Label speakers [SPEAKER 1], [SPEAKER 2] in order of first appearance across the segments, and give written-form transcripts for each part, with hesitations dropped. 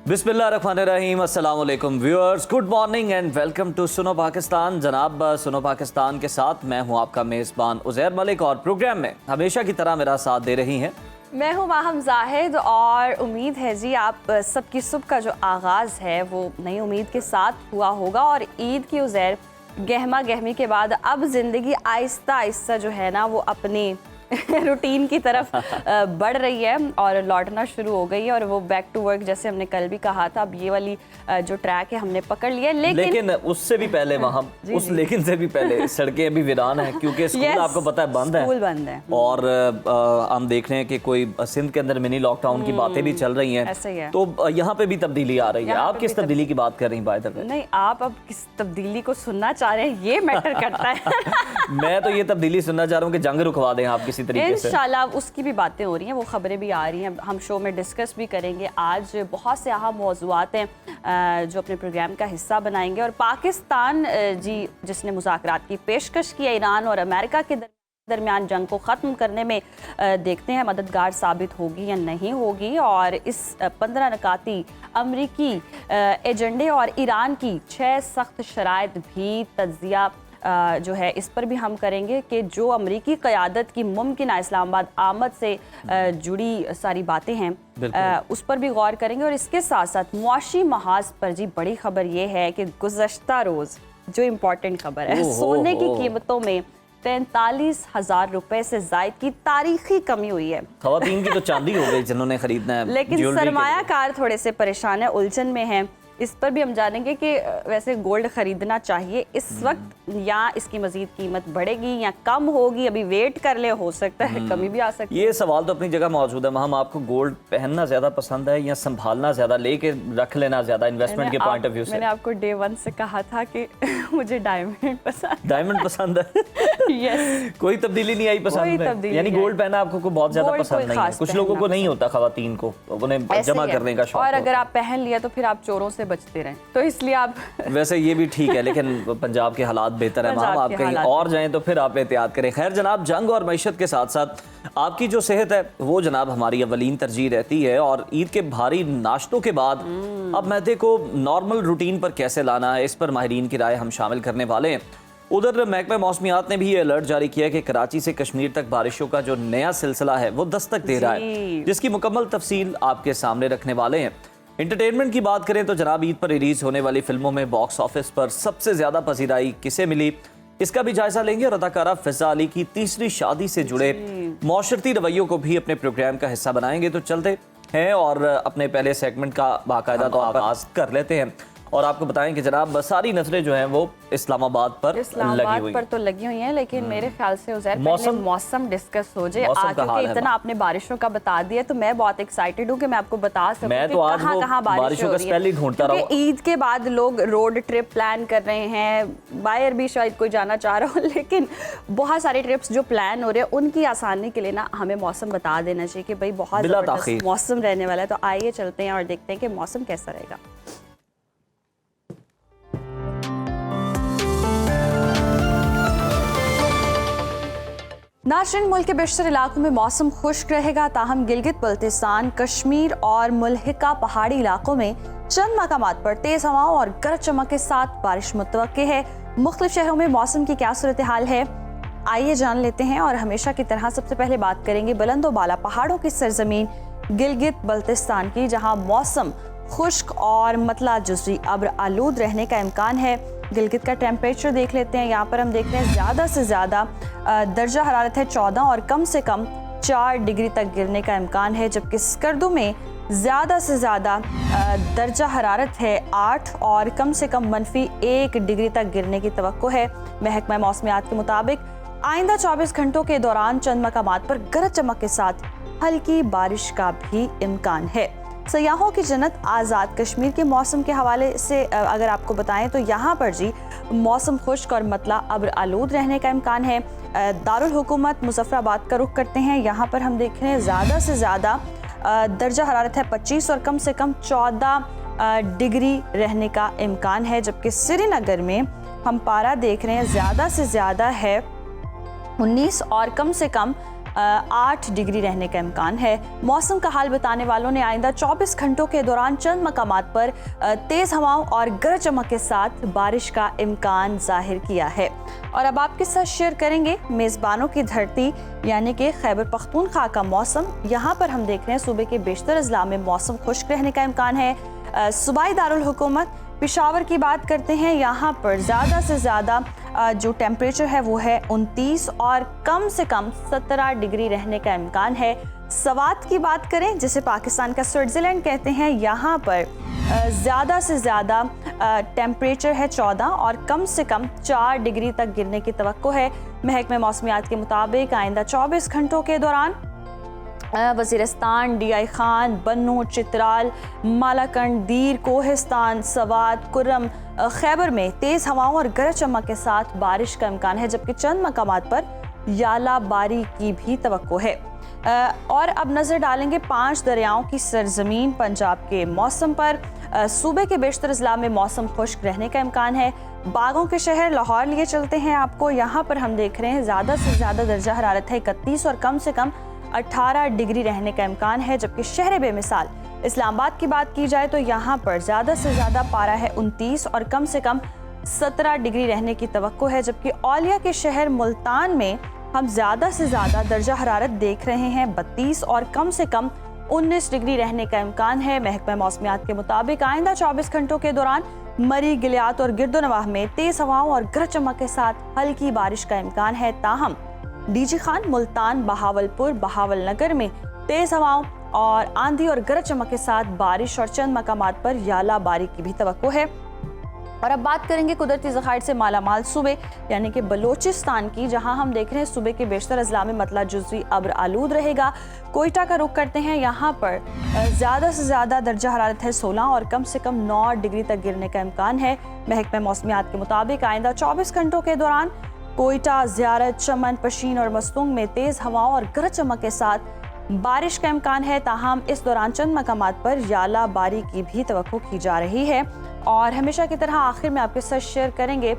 [SPEAKER 1] बिस्मिल्लाहिर्रहमानिर्रहीम, अस्सलाम वालेकुम viewers, good morning and welcome to Suno Pakistan. जनाब, सुनो पाकिस्तान के साथ मैं हूं आपका मेज़बान उज़ैर मलिक और प्रोग्राम में हमेशा की तरह मेरा साथ दे रही हैं
[SPEAKER 2] मैं हूं माहम जाहिद। और उम्मीद है जी आप सबकी सुबह का जो आगाज़ है वो नई उम्मीद के साथ हुआ होगा। और ईद की उज़ैर गहमा गहमी के बाद अब ज़िंदगी आहिस्ता आहिस्ता जो है ना वो अपनी रूटीन की तरफ बढ़ रही है और लौटना शुरू हो गई है। और वो बैक टू वर्क जैसे हमने कल भी कहा था, अब ये वाली जो ट्रैक है हमने पकड़ लिया।
[SPEAKER 1] लेकिन उससे भी पहले वहाँ लेकिन से भी पहले सड़कें अभी वीरान है क्योंकि स्कूल आपको पता है बंद है और हम देख रहे हैं कि कोई सिंध के अंदर मिनी लॉकडाउन की बातें भी चल रही हैं, तो यहाँ पे भी तब्दीली आ रही है। आप किस तब्दीली की बात कर रही हैं बाय द वे?
[SPEAKER 2] नहीं, आप अब किस तब्दीली को सुनना चाह रहे हैं ये मैटर करता है।
[SPEAKER 1] मैं तो ये तब्दीली सुनना चाह रहा हूँ कि जंग रुकवा दें आप किसी तरीके से।
[SPEAKER 2] इंशाल्लाह उसकी भी बातें हो रही हैं, वो खबरें भी आ रही हैं, हम शो में डिस्कस भी करेंगे। आज बहुत से अहम मौज़ूआत हैं जो अपने प्रोग्राम का हिस्सा बनाएंगे। और पाकिस्तान जी जिसने मुज़ाकरात की पेशकश की है ईरान और अमेरिका के दरमियान जंग को ख़त्म करने में, देखते हैं मददगार साबित होगी या नहीं होगी। और इस 15 नकाती अमरीकी एजेंडे और ईरान की 6 सख्त शराइत भी तज्जिया जो है इस पर भी हम करेंगे कि जो अमरीकी क़यादत की मुमकिन इस्लामाबाद आमद से जुड़ी सारी बातें हैं उस पर भी गौर करेंगे। और इसके साथ साथ मुआशी महाज पर जी बड़ी खबर ये है कि गुज़श्ता रोज़ जो इम्पोर्टेंट खबर है, सोने की कीमतों में 43,000 रुपए से जायद की तारीखी कमी हुई है।
[SPEAKER 1] खवातीन की तो चांदी हो गई जिन्होंने खरीदना है,
[SPEAKER 2] लेकिन सरमायाकार थोड़े से परेशान है, उलझन में है। इस पर भी हम जानेंगे कि वैसे गोल्ड खरीदना चाहिए इस वक्त या इसकी मजीद कीमत बढ़ेगी या कम होगी, अभी वेट कर ले, हो सकता है कमी भी आ सकती है।
[SPEAKER 1] ये सवाल तो अपनी जगह मौजूद है। हम आपको गोल्ड पहनना ज्यादा पसंद है या संभालना ज्यादा, लेके रख लेना ज्यादा इन्वेस्टमेंट के पॉइंट ऑफ व्यू से?
[SPEAKER 2] मैंने आपको डे 1 से कहा था कि मुझे डायमंड पसंद है।
[SPEAKER 1] यस, कोई तब्दीली नहीं आई पसंद में, यानी गोल्ड पहना आपको को बहुत ज्यादा पसंद नहीं है। कुछ लोगों को नहीं होता, खवातीन को उन्हें जमा करने का शौक,
[SPEAKER 2] और अगर आप पहन लिया तो फिर आप चोरों से बचते रहें, तो इसलिए आप
[SPEAKER 1] वैसे ये भी ठीक है, लेकिन पंजाब के हालात बेहतर है, वहाँ आप कहीं और जाएं तो फिर आप एहतियात करें। खैर जनाब, जंग और मईशत के साथ साथ आपकी जो सेहत है वो जनाब हमारी अवलीन तरजीह रहती है। और ईद के भारी नाश्तों के बाद अब मैदे को नॉर्मल रूटीन पर कैसे लाना है, इस पर माहिरीन की राय हम शामिल करने वाले हैं। उधर महकमा मौसमियात ने भी ये अलर्ट जारी किया कि कराची से कश्मीर तक बारिशों का जो नया सिलसिला है वो दस्तक दे रहा है, जिसकी मुकम्मल तफसील आपके सामने रखने वाले हैं। एंटरटेनमेंट की बात करें तो जनाब ईद पर रिलीज होने वाली फिल्मों में बॉक्स ऑफिस पर सबसे ज्यादा पसीराई किसे मिली, इसका भी जायजा लेंगे। और अदाकारा फिजा अली की तीसरी शादी से जुड़े मौशरती रवैयों को भी अपने प्रोग्राम का हिस्सा बनाएंगे। तो चलते हैं और अपने पहले सेगमेंट का बाकायदा तो आगाज कर लेते हैं और आपको बताएं कि जनाब सारी नजरें जो हैं वो इस्लामाबाद पर
[SPEAKER 2] लगी हुई हैं, लेकिन मेरे ख्याल से उज़ैर मौसम डिस्कस हो जाए। क्योंकि इतना आपने बारिशों का बता दिया तो मैं बहुत एक्साइटेड हूँ कि मैं आपको बता सकूं कि कहाँ बारिशों का स्पेल ही ढूंढता रहा हूं। ईद के बाद लोग रोड ट्रिप प्लान कर रहे हैं, बाहर भी शायद कोई जाना चाह रहा हो, लेकिन बहुत सारे ट्रिप्स जो प्लान हो रहे हैं उनकी आसानी के लिए ना हमें मौसम बता देना चाहिए कि भाई बहुत जबरदस्त मौसम रहने वाला है। तो आइए चलते हैं और देखते हैं कि मौसम कैसा रहेगा। नाज़रीन, मुल्क के बेशतर इलाकों में मौसम खुश्क रहेगा, ताहम गिलगित बल्तिस्तान, कश्मीर और मुल्हिका पहाड़ी इलाकों में चंद मकामात पर तेज हवाओं और गरज चमक के साथ बारिश मुतवक्के है। मुख्तलिफ शहरों में मौसम की क्या सूरत हाल है आइए जान लेते हैं। और हमेशा की तरह सबसे पहले बात करेंगे बुलंद बाला पहाड़ों की सरजमीन गिलगित बल्तिस्तान की, जहाँ मौसम खुश्क और मतला जुज़वी अब्र आलूद रहने का इम्कान है। गिलगित का टेम्परेचर देख लेते हैं। यहाँ पर हम देख रहे हैं ज़्यादा से ज़्यादा दर्जा हरारत है 14 और कम से कम 4 डिग्री तक गिरने का इम्कान है, जबकि स्कर्दू में ज़्यादा से ज़्यादा दर्जा हरारत है 8 और कम से कम -1 डिग्री तक गिरने की तवक्को है। महकमा मौसमियात के मुताबिक आइंदा 24 घंटों के दौरान चंद मकामात पर गरज चमक के साथ हल्की बारिश का भी इम्कान है। सयाहों की जन्नत आज़ाद कश्मीर के मौसम के हवाले से अगर आपको बताएं तो यहाँ पर जी मौसम खुश्क और मतला अब्र आलूद रहने का इम्कान है। दारुल हुकूमत मुजफ्फराबाद का रुख करते हैं। यहाँ पर हम देख रहे हैं ज़्यादा से ज़्यादा दर्जा हरारत है 25 और कम से कम 14 डिग्री रहने का इम्कान है, जबकि श्रीनगर में हम पारा देख रहे हैं ज़्यादा से ज़्यादा है 19 और कम से कम 8 डिग्री रहने का इम्कान है। मौसम का हाल बताने वालों ने आइंदा 24 घंटों के दौरान चंद मकामात पर तेज़ हवाओं और गरज चमक के साथ बारिश का इम्कान जाहिर किया है। और अब आपके साथ शेयर करेंगे मेज़बानों की धरती यानी कि खैबर पख्तूनख्वा का मौसम। यहाँ पर हम देख रहे हैं सूबे के बेशतर अजला में मौसम खुश्क रहने का इम्कान है। सूबाई दारुल हुकूमत पेशावर की बात करते हैं, यहाँ पर ज़्यादा से ज़्यादा जो टेम्परेचर है वो है 29 और कम से कम 17 डिग्री रहने का इम्कान है। सवात की बात करें जिसे पाकिस्तान का स्विट्ज़रलैंड कहते हैं, यहाँ पर ज़्यादा से ज़्यादा टेम्परेचर है 14 और कम से कम 4 डिग्री तक गिरने की तवक्को है। महकमे मौसमियात के मुताबिक आइंदा 24 घंटों के दौरान वज़ीरिस्तान, डीआई खान, बन्नू, चित्राल, मालाकंड, दीर, कोहिस्तान, सवात, कुर्रम, खैबर में तेज़ हवाओं और गरज चमक के साथ बारिश का इम्कान है, जबकि चंद मकामात पर याला बारी की भी तवक्को है। और अब नज़र डालेंगे 5 दरियाओं की सरजमीन पंजाब के मौसम पर। सूबे के बेशतर अजला में मौसम खुश्क रहने का इम्कान है। बागों के शहर लाहौर लिए चलते हैं आपको। यहाँ पर हम देख रहे हैं ज़्यादा से ज़्यादा दर्जा हरारत है 31 और कम से कम 18 डिग्री रहने का इम्कान है, जबकि शहर बेमिसाल इस्लामाबाद की बात की जाए तो यहाँ पर ज़्यादा से ज़्यादा पारा है 29 और कम से कम 17 डिग्री रहने की तवक्को है, जबकि औलिया के शहर मुल्तान में हम ज़्यादा से ज़्यादा दर्जा हरारत देख रहे हैं 32 और कम से कम 19 डिग्री रहने का इम्कान है। महकमा मौसमियात के मुताबिक आइंदा 24 घंटों के दौरान मरी, गिलियात और गिरदोनवाह में तेज़ हवाओं और गरज चमक के साथ हल्की बारिश का इम्कान है। ताहम डीजी खान, मुल्तान, बहावलपुर, बहावलनगर में तेज़ हवाओं और आंधी और गरज चमक के साथ बारिश और चंद मकामात पर याला बारी की भी तवक्को है। और अब बात करेंगे कुदरती ज़खायर से मालामाल सूबे यानी कि बलोचिस्तान की, जहां हम देख रहे हैं सूबे के बेशतर अजला में मतला जुज़वी अब्र आलूद रहेगा। कोयटा का रुख करते हैं, यहाँ पर ज़्यादा से ज़्यादा दर्जा हरारत है 16 और कम से कम 9 डिग्री तक गिरने का इम्कान है। महकमा मौसमियात के मुताबिक आइंदा 24 घंटों के दौरान कोयटा, ज़ियारत, चमन, पशीन और मस्तूंग में तेज़ हवाओं और गरज चमक के साथ बारिश का इम्कान है। ताहम इस दौरान चंद मकामात पर याला बारी की भी तवक्को की जा रही है। और हमेशा की तरह आखिर में आपके साथ शेयर करेंगे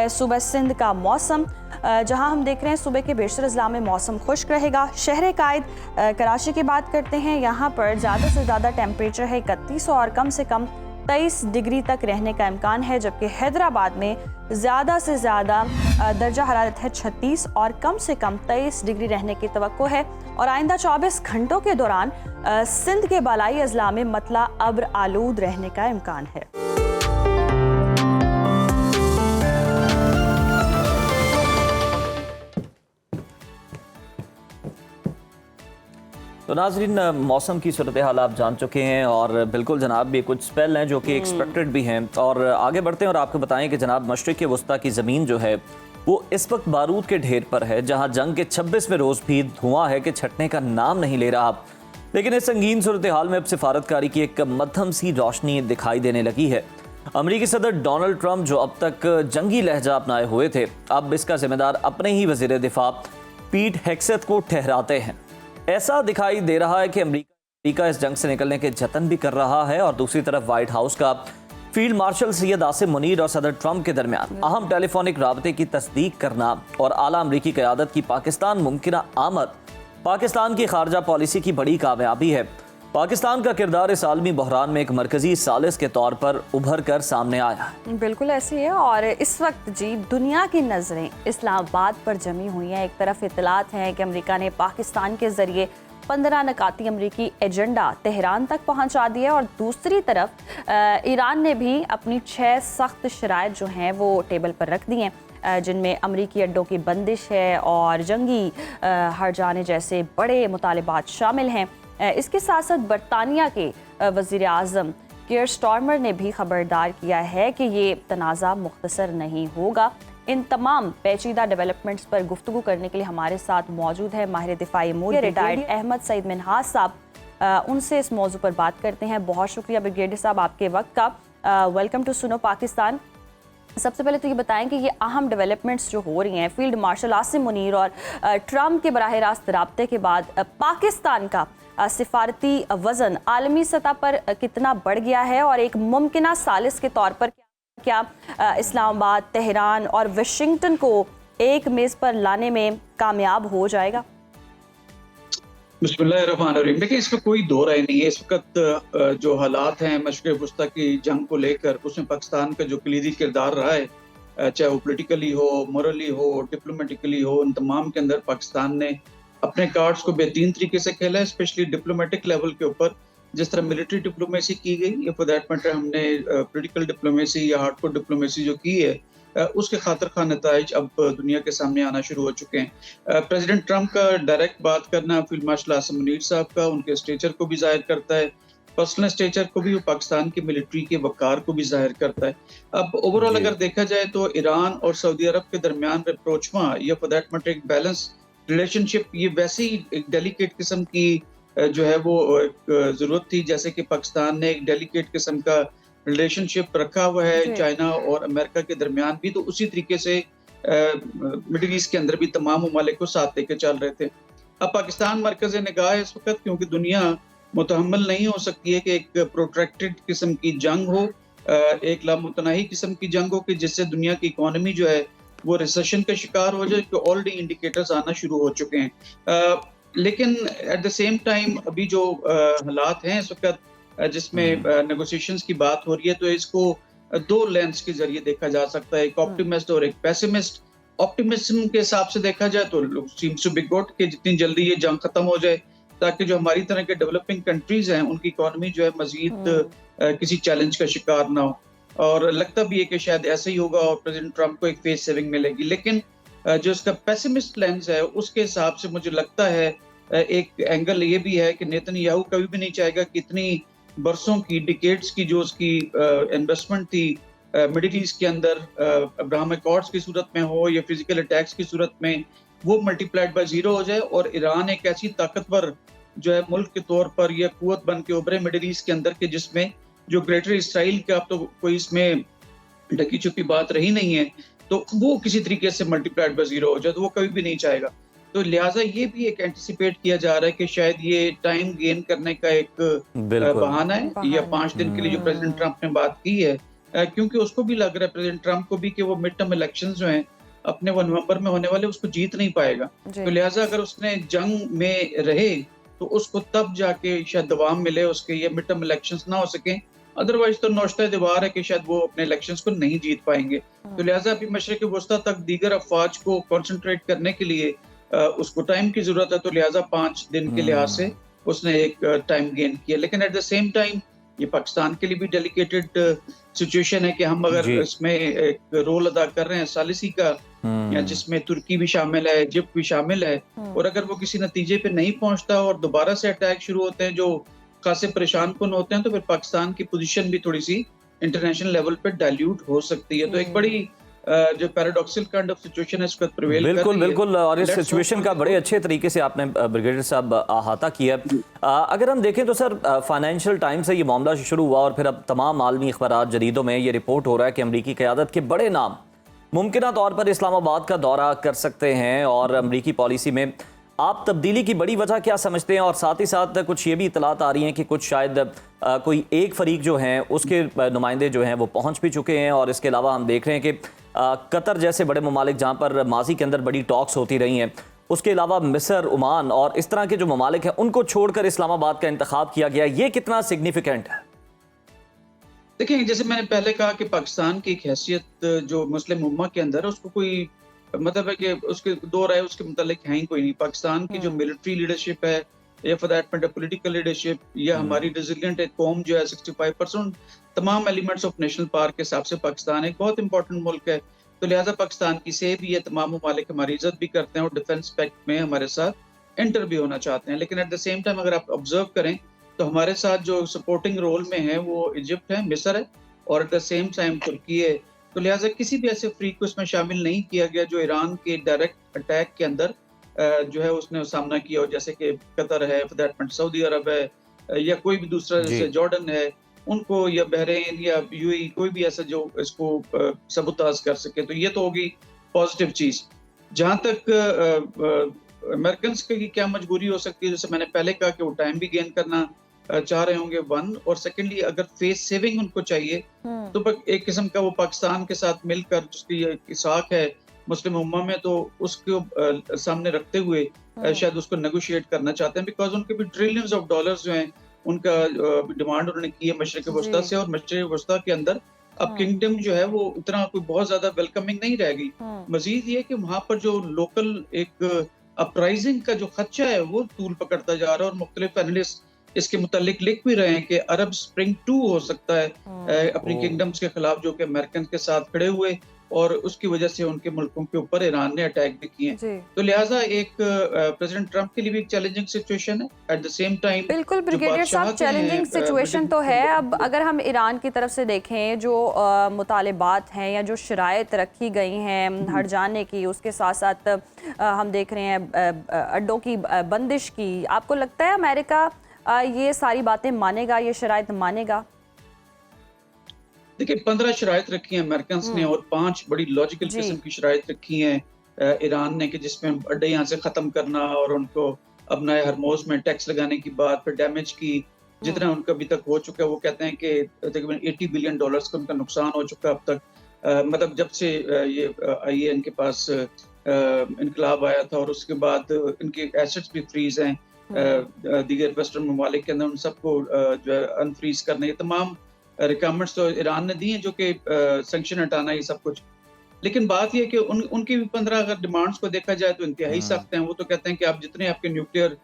[SPEAKER 2] सूबा सिंध का मौसम, जहां हम देख रहे हैं सूबे के बेशतर अजला में मौसम खुश्क रहेगा। शहर कायद कराची की बात करते हैं, यहाँ पर ज़्यादा से ज़्यादा टेम्परेचर है 31 और कम से कम 23 डिग्री तक रहने का इम्कान है, जबकि हैदराबाद में ज़्यादा से ज़्यादा दर्जा हरारत है 36 और कम से कम 23 डिग्री रहने की तवक्को है। और आइंदा 24 घंटों के दौरान सिंध के बालाई अजला में मतला अब्र आलूद रहने का इम्कान है।
[SPEAKER 1] तो नाजरीन, मौसम की सूरत हाल आप जान चुके हैं और बिल्कुल जनाब ये कुछ स्पेल हैं जो कि एक्सपेक्टेड भी हैं। और आगे बढ़ते हैं और आपको बताएं कि जनाब मशरिक़ वस्ता की ज़मीन जो है वो इस वक्त बारूद के ढेर पर है, जहां जंग के 26वें रोज़ भी धुआं है कि छटने का नाम नहीं ले रहा। लेकिन इस संगीन सूरत हाल में अब सिफारतकारी की एक मध्यम सी रोशनी दिखाई देने लगी है। अमरीकी सदर डोनाल्ड ट्रंप जो अब तक जंगी लहजा अपनाए हुए थे, अब इसका जिम्मेदार अपने ही वज़ीर दिफा पीट हेग्सेथ को ठहराते हैं। ऐसा दिखाई दे रहा है कि अमेरिका इस जंग से निकलने के जतन भी कर रहा है और दूसरी तरफ व्हाइट हाउस का फील्ड मार्शल सैयद आसिम मुनीर और सदर ट्रंप के दरमियान अहम टेलीफोनिक राबते की तस्दीक करना और आला अमरीकी क़यादत की पाकिस्तान मुमकिना आमद पाकिस्तान की खारजा पॉलिसी की बड़ी कामयाबी है। पाकिस्तान का किरदार इस आलमी बहरान में एक मरकजी सालिस के तौर पर उभर कर सामने आया है।
[SPEAKER 2] बिल्कुल ऐसी है। और इस वक्त जी दुनिया की नज़रें इस्लामाबाद पर जमी हुई हैं। एक तरफ इत्तलात हैं कि अमेरिका ने पाकिस्तान के ज़रिए 15 नकाती अमरीकी एजेंडा तेहरान तक पहुंचा दिया और दूसरी तरफ ईरान ने भी अपनी 6 सख्त शराइत जो हैं वो टेबल पर रख दी हैं, जिनमें अमरीकी अड्डों की बंदिश है और जंगी हर जाने जैसे बड़े मुतालिबात शामिल हैं। इसके साथ साथ बरतानिया के वज़ीर आज़म कियर स्टार्मर ने भी खबरदार किया है कि ये तनाज़ा मुख्तसर नहीं होगा। इन तमाम पेचीदा डेवलपमेंट्स पर गुफ्तगू करने के लिए हमारे साथ मौजूद है माहिर दिफाई अमूर रिटायर्ड अहमद सईद मिनहाज साहब। उनसे इस मौजू पर बात करते हैं। बहुत शुक्रिया ब्रिगेडियर साहब आपके वक्त का। Welcome to Suno Pakistan. सबसे पहले तो ये बताएं कि ये अहम डेवलपमेंट्स जो हो रही हैं, फील्ड मार्शल आसिम मुनीर और ट्रंप के बराह रास्त राब्ते के बाद पाकिस्तान का सिफारती वज़न आलमी सतह पर कितना बढ़ गया है और एक मुमकिना सालिस के तौर पर क्या इस्लामाबाद, तेहरान और वाशिंगटन को एक मेज़ पर लाने में कामयाब हो जाएगा?
[SPEAKER 3] बिस्मिल्लाहिर्रहमानिर्रहीम। देखिए, इसमें कोई दो राय नहीं है। इस वक़्त जो हालात हैं मशरिक़ वस्ता की जंग को लेकर, उसमें पाकिस्तान का जो कलीदी किरदार रहा है, चाहे वो पॉलिटिकली हो, मोरली हो, डिप्लोमेटिकली हो, उन तमाम के अंदर पाकिस्तान ने अपने कार्ड्स को बेहतरीन तरीके से खेला है, स्पेशली डिप्लोमेटिक लेवल के ऊपर। जिस तरह मिलिट्री डिप्लोमेसी की गई या फॉर दैट मैटर हमने पॉलिटिकल डिप्लोमेसी या हार्डकोर डिप्लोमेसी जो की है, उसके खातिर खा नताइज अब दुनिया के सामने आना शुरू हो चुके हैं। प्रेसिडेंट ट्रंप का डायरेक्ट बात करना फील्ड मार्शल आसिम मुनीर साहब का उनके स्टेचर को भी जाहिर करता है, पर्सनल स्टेचर को भी, वो पाकिस्तान की मिलिट्री के वकार को भी जाहिर करता है। अब ओवरऑल अगर देखा जाए तो ईरान और सऊदी अरब के दरमियान रिप्रोचमा या फॉर दैट मैटर एक बैलेंस रिलेशनशिप, ये वैसी एक डेलिकेट किस्म की जो है वो एक ज़रूरत थी, जैसे कि पाकिस्तान ने एक डेलिकेट किस्म का रिलेशनशिप रखा हुआ है चाइना और अमेरिका के दरमियान भी, तो उसी तरीके से मिडिल ईस्ट के अंदर भी तमाम ममालिक को साथ लेके चल रहे थे। अब पाकिस्तान मरकज़ निगाह है इस वक्त, क्योंकि दुनिया मुतहम्मल नहीं हो सकती है कि एक प्रोट्रैक्टेड किस्म की जंग हो, एक लामुतनाही किस्म की जंग हो कि जिससे दुनिया की इकोनॉमी जो है वो रिसेशन का शिकार हो जाए, कि ऑलरेडी इंडिकेटर्स आना शुरू हो चुके हैं। लेकिन एट द सेम टाइम अभी जो हालात हैं इस वक्त जिसमें नेगोशिएशंस की बात हो रही है, तो इसको दो लेंस के जरिए देखा जा सकता है, एक ऑप्टिमिस्ट और एक पेसिमिस्ट। ऑप्टिमिज्म के हिसाब से देखा जाए तो सीम्स टू बी गुड कि जितनी जल्दी ये जंग खत्म हो जाए, ताकि जो हमारी तरह के डेवलपिंग कंट्रीज हैं उनकी इकोनॉमी जो है मजीद किसी चैलेंज का शिकार ना हो। और लगता भी है कि शायद ऐसा ही होगा और प्रेसिडेंट ट्रंप को एक फेस सेविंग मिलेगी। लेकिन जो इसका पेसिमिस्ट लेंस है उसके हिसाब से मुझे लगता है एक एंगल ये भी है कि नेतन्याहू कभी भी नहीं चाहेगा कि इतनी बरसों की डिकेड्स की जो उसकी इन्वेस्टमेंट थी मिडिल ईस्ट के अंदर, अब्राहम अकॉर्ड्स की सूरत में हो या फिजिकल अटैक्स की सूरत में, वो मल्टीप्लाइड बाय जीरो हो जाए और ईरान एक ऐसी ताकतवर जो है मुल्क के तौर पर यह कुव्वत बन के उभरे मिडिल ईस्ट के अंदर के, जिसमें जो ग्रेटर इसराइल का अब तो कोई इसमें ढकी छुपी बात रही नहीं है, तो वो किसी तरीके से मल्टीप्लाइड बाय जीरो हो जाए, तो वो कभी भी नहीं चाहेगा। तो लिहाजा ये भी एक एंटिसिपेट किया जा रहा है कि शायद ये टाइम गेन करने का एक बहाना है या 5 दिन के लिए जो प्रेसिडेंट ट्रंप ने बात की है, क्योंकि उसको भी लग रहा है प्रेसिडेंट ट्रंप को भी कि वो मिड टर्म इलेक्शंस जो हैं अपने वो नवंबर में होने वाले, उसको जीत नहीं पाएगा। तो लिहाजा अगर उसने जंग में रहे तो उसको तब जाके शायद दवाम मिले उसके, ये मिड टर्म इलेक्शंस ना हो सके, अदरवाइज तो नौश्ता दीवार है कि शायद वो अपने इलेक्शंस को नहीं जीत पाएंगे। तो लिहाजा अभी मशरिक़ वस्ता तक दीगर अफवाज को कॉन्सेंट्रेट करने के लिए उसको टाइम की जरूरत है, तो लिहाजा 5 दिन के लिहाज से उसने एक टाइम गेन किया। लेकिन एट द सेम टाइम ये पाकिस्तान के लिए भी डेलिकेटेड सिचुएशन है कि हम अगर इसमें एक रोल अदा कर रहे हैं सालिसी का, या जिसमें तुर्की भी शामिल है, इजिप्ट भी शामिल है, और अगर वो किसी नतीजे पे नहीं पहुंचता और दोबारा से अटैक शुरू होते हैं जो खासे परेशान कुन होते हैं, तो फिर पाकिस्तान की पोजीशन भी थोड़ी सी इंटरनेशनल लेवल पे डाइल्यूट हो सकती है। तो एक बड़ी जो पैराडॉक्सल काइंड ऑफ सिचुएशन है इसको प्रिवेल कर रही है।
[SPEAKER 1] बिल्कुल, और इस सिचुएशन का बड़े अच्छे तरीके से आपने ब्रिगेडियर साहब अहाता किया। अगर हम देखें तो सर, फाइनेंशियल टाइम्स से ये मामला शुरू हुआ और फिर अब तमाम आलमी अखबारात जरीदों में ये रिपोर्ट हो रहा है कि अमरीकी क़यादत के बड़े नाम मुमकिन तौर पर इस्लामाबाद का दौरा कर सकते हैं, और अमरीकी पॉलिसी में आप तब्दीली की बड़ी वजह क्या समझते हैं? और साथ ही साथ कुछ ये भी इतलात आ रही हैं कि कुछ शायद कोई एक फरीक जो हैं उसके नुमाइंदे जो हैं वो पहुंच भी चुके हैं, और इसके अलावा हम देख रहे हैं कि कतर जैसे बड़े ममालिक जहाँ पर माजी के अंदर बड़ी टॉक्स होती रही हैं, उसके अलावा मिस्र, ओमान और इस तरह के जो ममालिक हैं उनको छोड़कर इस्लामाबाद का इंतखाब किया गया, ये कितना सिग्निफिकेंट है?
[SPEAKER 3] देखिए, जैसे मैंने पहले कहा कि पाकिस्तान की एक हैसियत जो मुस्लिम उम्मा के अंदर है उसको कोई मतलब है कि उसके दो राय उसके मुतालिक है ही कोई नहीं। पाकिस्तान की जो मिलिट्री लीडरशिप है या for that matter political leadership या हमारी रेजिलिएंट एक कौम जो है 65% तमाम एलिमेंट्स ऑफ नेशनल पार्क के हिसाब से पाकिस्तान एक बहुत इंपॉर्टेंट मुल्क है। तो लिहाजा पाकिस्तान की से भी ये तमाम ममालिक हमारी इज्जत भी करते हैं और डिफेंस पैक्ट में हमारे साथ एंटर भी होना चाहते हैं। लेकिन एट द सेम टाइम अगर आप ऑब्जर्व करें तो हमारे साथ जो सपोर्टिंग रोल में है वो इजिप्ट है, मिस्र है और एट द सेम टाइम तुर्की है। तो लिहाजा किसी भी ऐसे फ्रीक को इसमें शामिल नहीं किया गया जो ईरान के डायरेक्ट अटैक के अंदर जो है उसने सामना किया हो, जैसे कि कतर है, फॉर दैट मैटर सऊदी अरब है या कोई भी दूसरा जैसे जॉर्डन है उनको, या बहरीन या यूएई, कोई भी ऐसा जो इसको सबूताज कर सके। तो ये तो होगी पॉजिटिव चीज। जहां तक अमेरिकन की क्या मजबूरी हो सकती है, जैसे मैंने पहले कहा कि वो टाइम भी गेन करना चाह रहे होंगे वन, और सेकेंडली अगर फेस सेविंग उनको चाहिए तो एक किस्म का वो पाकिस्तान के साथ मिलकर जिसकी साख है मुस्लिम उम्मा में, तो उसको सामने रखते हुए शायद उसको नेगोशिएट करना चाहते हैं, बिकॉज उनके भी ट्रिलियंस ऑफ डॉलर्स जो हैं उनका डिमांड उन्होंने की है मशरिक वस्ता से, और मशरिक वस्ता के अंदर अब किंगडम जो है वो इतना कोई बहुत ज्यादा वेलकमिंग नहीं रहेगी। मजीद ये कि वहां पर जो लोकल एक अपराइजिंग का जो खदशा है वो तूल पकड़ता जा रहा है, और मुख्तलिफ एनालिस्ट इसके मुतालिक लिख भी रहे हैं कि अरब स्प्रिंग 2 हो सकता है अपनी किंगडम्स के खिलाफ, जो कि अमेरिकन के साथ खड़े हुए, और उसकी वजह से उनके मुल्कों के ऊपर ईरान ने अटैक भी किए। तो लिहाजा एक प्रेसिडेंट ट्रम्प के लिए भी एक चैलेंजिंग सिचुएशन है, एट द सेम टाइम
[SPEAKER 2] बिल्कुल ब्रिगेडियर साहब, चैलेंजिंग सिचुएशन तो है। अब अगर हम ईरान की तरफ से देखें, जो मुतालिबात हैं या जो शराइत रखी गई हैं हट जाने की, उसके साथ साथ हम देख रहे हैं अड्डों की बंदिश की, आपको लगता है अमेरिका ये सारी बातें मानेगा, ये शराइत मानेगा?
[SPEAKER 3] देखिए 15 शराइत रखी हैं अमेरिकन ने, और 5 बड़ी लॉजिकल किस्म की शराइत रखी हैं ईरान ने, कि जिसमें अड्डे यहाँ से खत्म करना, और उनको अपना हरमोज में टैक्स लगाने की बात, फिर डैमेज की जितना उनका अभी तक हो चुका है। वो कहते हैं कि तकरीबन $80 बिलियन का उनका नुकसान हो चुका है अब तक, मतलब जब से ये आई है इनके पास इनकलाब आया था, और उसके बाद इनके एसेट्स भी फ्रीज हैं दीगर वेस्टर्न ममालिक के अंदर, उन सबको जो है अनफ्रीज करना, ये तमाम रिक्वायरमेंट्स तो ईरान ने दी हैं, जो कि सैंक्शन हटाना, ये सब कुछ। लेकिन बात यह है कि उनकी भी 15 अगर डिमांड्स को देखा जाए तो इंतहाई सख्त हैं। वो तो कहते हैं कि आप जितने आपके न्यूक्लियर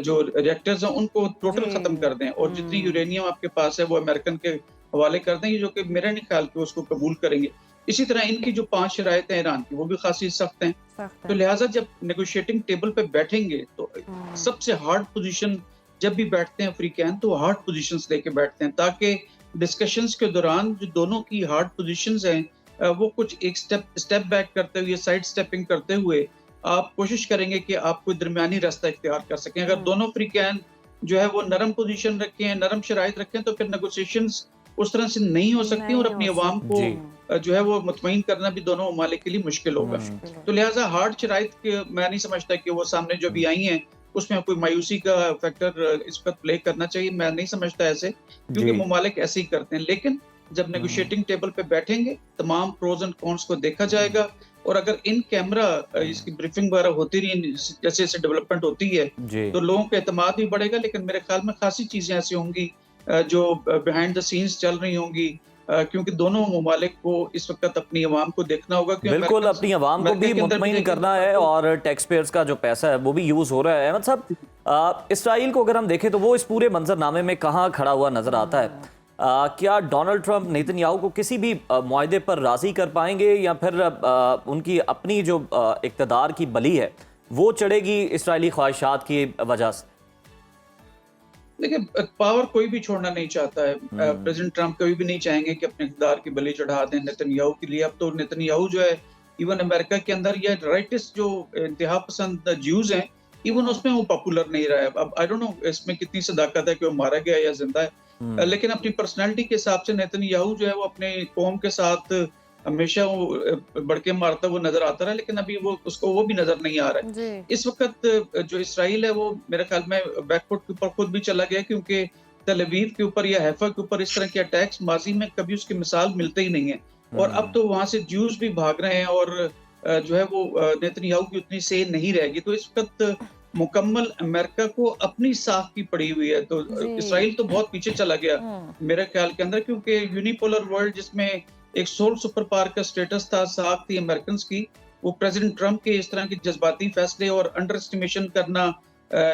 [SPEAKER 3] जो रिएक्टर्स हैं उनको टोटल खत्म कर दें, और जितनी यूरेनियम आपके पास है वो अमेरिकन के हवाले कर दें, जो कि मेरा नहीं ख्याल कि उसको कबूल करेंगे। इसी तरह इनकी जो 5 शराइत हैं ईरान की, वो भी खासी सख्त हैं। तो लिहाजा जब नेगोशिएटिंग टेबल पे बैठेंगे तो सबसे हार्ड पोजीशन जब भी बैठते हैं अफ्रीकन, तो हार्ड पोजीशंस लेके बैठते हैं, ताकि डिस्कशंस के दौरान जो दोनों की हार्ड पोजीशंस हैं वो कुछ एक स्टेप बैक करते हुए, साइड स्टेपिंग करते हुए आप कोशिश करेंगे कि आप कोई दरमियानी रास्ता इख्तियार कर सकें। अगर दोनों अफ्रीकन जो है वो नरम पोजीशन रखें, नरम शराइत रखें, तो फिर नेगोशिएशंस उस तरह से नहीं हो सकती, और अपनी आवाम को जो है वो मुतमईन करना भी दोनों ममालिक के लिए मुश्किल होगा। तो लिहाजा हार्ड शराइत मैं नहीं समझता कि वो सामने जो भी आई हैं उसमें कोई मायूसी का फैक्टर इस पर प्ले करना चाहिए, मैं नहीं समझता ऐसे, क्योंकि ममालिक ऐसे ही करते हैं। लेकिन जब नेगोशिएटिंग टेबल पे बैठेंगे तमाम प्रोज एंड कॉन्स को देखा जाएगा, और अगर इन कैमरा इसकी ब्रीफिंग वगैरह होती रही, जैसे जैसे डेवलपमेंट होती है, तो लोगों का एतमाद भी बढ़ेगा। लेकिन मेरे ख्याल में खासी चीजें ऐसी होंगी जो बिहाइंड द सीन्स चल रही होंगी, क्योंकि दोनों ममालिक को इस वक्त अपनी आवाम को देखना होगा।
[SPEAKER 1] बिल्कुल, अपनी आवाम को भी मुतमईन करना है, और टैक्स पेयर्स का जो पैसा है वो भी यूज हो रहा है। अहमद साहब, इसराइल को अगर हम देखें तो वो इस पूरे मंजरनामे में कहाँ खड़ा हुआ नजर आता है? क्या डोनाल्ड ट्रंप नेतन्याहू को किसी भी मुआहदे पर राजी कर पाएंगे, या फिर उनकी अपनी जो इक़्तिदार की बली है वो चढ़ेगी इसराइली ख्वाहिशात की वजह से?
[SPEAKER 3] देखिए, पावर कोई भी छोड़ना नहीं चाहता है। प्रेसिडेंट ट्रंप कभी भी नहीं चाहेंगे कि अपने इक़्तिदार की बलि चढ़ा दें नेतन्याहू के लिए। अब तो नेतन्याहू जो है इवन अमेरिका के अंदर ये राइटिस्ट जो इंतहा पसंद ज्यूज हैं, इवन उसमें वो पॉपुलर नहीं रहा है। अब आई डोंट नो इसमें कितनी सदाकत है कि वो मारा गया या जिंदा है, लेकिन अपनी पर्सनैलिटी के हिसाब से नेतन्याहू जो है वो अपने कौम के साथ हमेशा वो बढ़के मारता वो नजर आता रहा, लेकिन अभी वो उसको वो भी नजर नहीं आ रहा है। इस वक्त जो इसराइल है वो मेरे ख्याल में बैकफुट के ऊपर खुद भी चला गया, क्योंकि तल अवीव के ऊपर या हैफा के ऊपर इस तरह के अटैक्स माजी में कभी उसकी मिसाल मिलते ही नहीं है, और अब तो वहां से ज्यूज भी भाग रहे हैं, और जो है वो नेतन्याहू की उतनी से नहीं रहेगी। तो इस वक्त मुकम्मल अमेरिका को अपनी साख की पड़ी हुई है। तो इसराइल तो बहुत पीछे चला गया मेरे ख्याल के अंदर, क्योंकि यूनिपोलर वर्ल्ड जिसमें एक सोल सुपर पावर का स्टेटस था, साख थी अमेरिकन की, वो प्रेसिडेंट ट्रंप के इस तरह के जज्बाती फैसले और अंडर एस्टिमेशन करना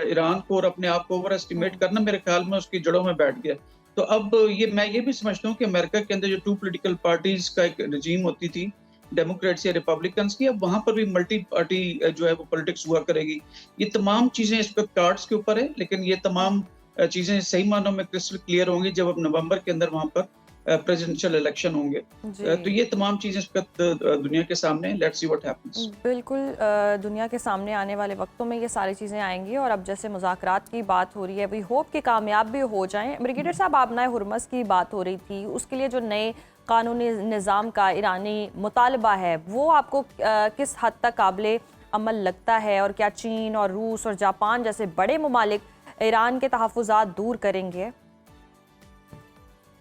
[SPEAKER 3] ईरान को और अपने आप को ओवर एस्टिमेट करना मेरे ख्याल में उसकी जड़ों में बैठ गया। तो अब मैं ये भी समझता हूँ कि अमेरिका के अंदर जो 2 पॉलिटिकल पार्टीज का एक रजीम होती थी, डेमोक्रेट्स या रिपब्लिकन्स की, अब वहां पर भी मल्टी पार्टी जो है वो पॉलिटिक्स हुआ करेगी। ये तमाम चीजें इस वक्त कार्ड्स के ऊपर है, लेकिन ये तमाम चीजें सही मानों में क्रिस्टल क्लियर होंगी जब अब नवंबर के अंदर वहां पर प्रेसिडेंशियल इलेक्शन होंगे। तो ये तमाम चीजें इस वक्त दुनिया के सामने, लेट्स सी व्हाट हैपेंस।
[SPEAKER 2] बिल्कुल, दुनिया के सामने आने वाले वक्तों में ये सारी चीज़ें आएंगी, और अब जैसे मुज़ाकरात की बात हो रही है, वी होप कि कामयाब भी हो जाएं। ब्रिगेडियर साहब, आबनाए हुर्मस की बात हो रही थी, उसके लिए जो नए कानूनी निज़ाम का ईरानी मुतालबा है वो आपको किस हद तक काबिल अमल लगता है, और क्या चीन और रूस और जापान जैसे बड़े ममालिक ईरान के तहफ़्फ़ुज़ात दूर करेंगे?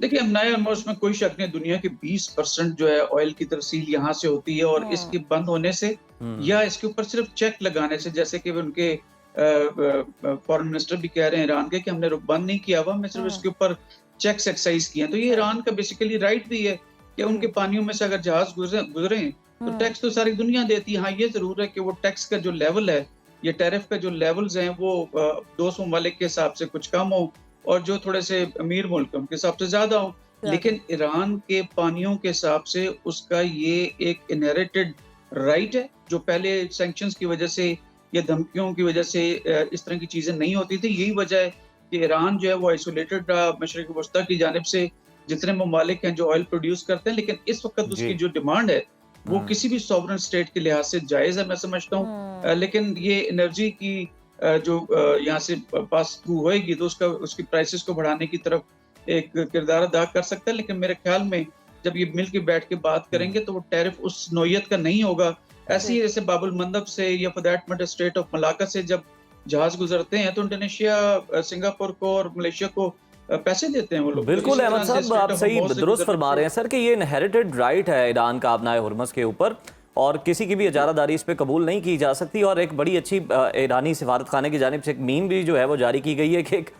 [SPEAKER 3] देखिए, अमनाए हुर्मुज़ में कोई शक नहीं, दुनिया के 20% जो है ऑयल की तरसील यहाँ से होती है, और इसके बंद होने से या इसके ऊपर सिर्फ चेक लगाने से, जैसे कि उनके फॉरेन मिनिस्टर भी कह रहे हैं ईरान के कि हमने रुख बंद नहीं किया हुआ, हमने सिर्फ इसके ऊपर चेक्स एक्सरसाइज किए हैं। तो ये ईरान का बेसिकली राइट भी है कि उनके पानियों में से अगर जहाज गुजरे तो टैक्स तो सारी दुनिया देती है। हाँ, ये जरूर है कि वो टैक्स का जो लेवल है, ये टैरिफ का जो लेवल्स हैं, वो 200 ममालिक के हिसाब से कुछ कम हो और जो थोड़े से अमीर मुल्क के हिसाब से ज्यादा हो। लेकिन ईरान के पानियों के हिसाब से उसका ये एक इनहेरिटेड राइट है, जो पहले सैंक्शंस की वजह से या धमकियों की वजह से इस तरह की चीजें नहीं होती थी। यही वजह है कि ईरान जो है वो आइसोलेटेड रहा मशरिक वस्ता की जानिब से, जितने ममालिक हैं जो ऑयल प्रोड्यूस करते हैं। लेकिन इस वक्त उसकी जो डिमांड है वो किसी भी सॉवरन स्टेट के लिहाज से जायज है, मैं समझता हूँ। लेकिन ये एनर्जी की जो यहाँ से पास थ्रू होएगी तो उसकी प्राइसेस को बढ़ाने की तरफ एक किरदार अदा कर सकता है। लेकिन मेरे ख्याल में जब ये मिल के बैठ के बात करेंगे तो वो टैरिफ उस नौयत का नहीं होगा। ऐसे ही जैसे बाबुल मंदब से या for that matter straight of Malacca से जब जहाज गुजरते हैं तो इंडोनेशिया, सिंगापुर को और मलेशिया को पैसे देते हैं वो लोग।
[SPEAKER 1] बिल्कुल अहमद साहब, आप सही दुरुस्त फरमा रहे हैं सर कि ये इनहेरिटेड राइट है ईरान का अपना हुर्मस के ऊपर, और किसी की भी इजारादारी इस पे कबूल नहीं की जा सकती। और एक बड़ी अच्छी ईरानी सिफारत खाने की जानिब से एक मीम भी जो है वो जारी की गई है कि एक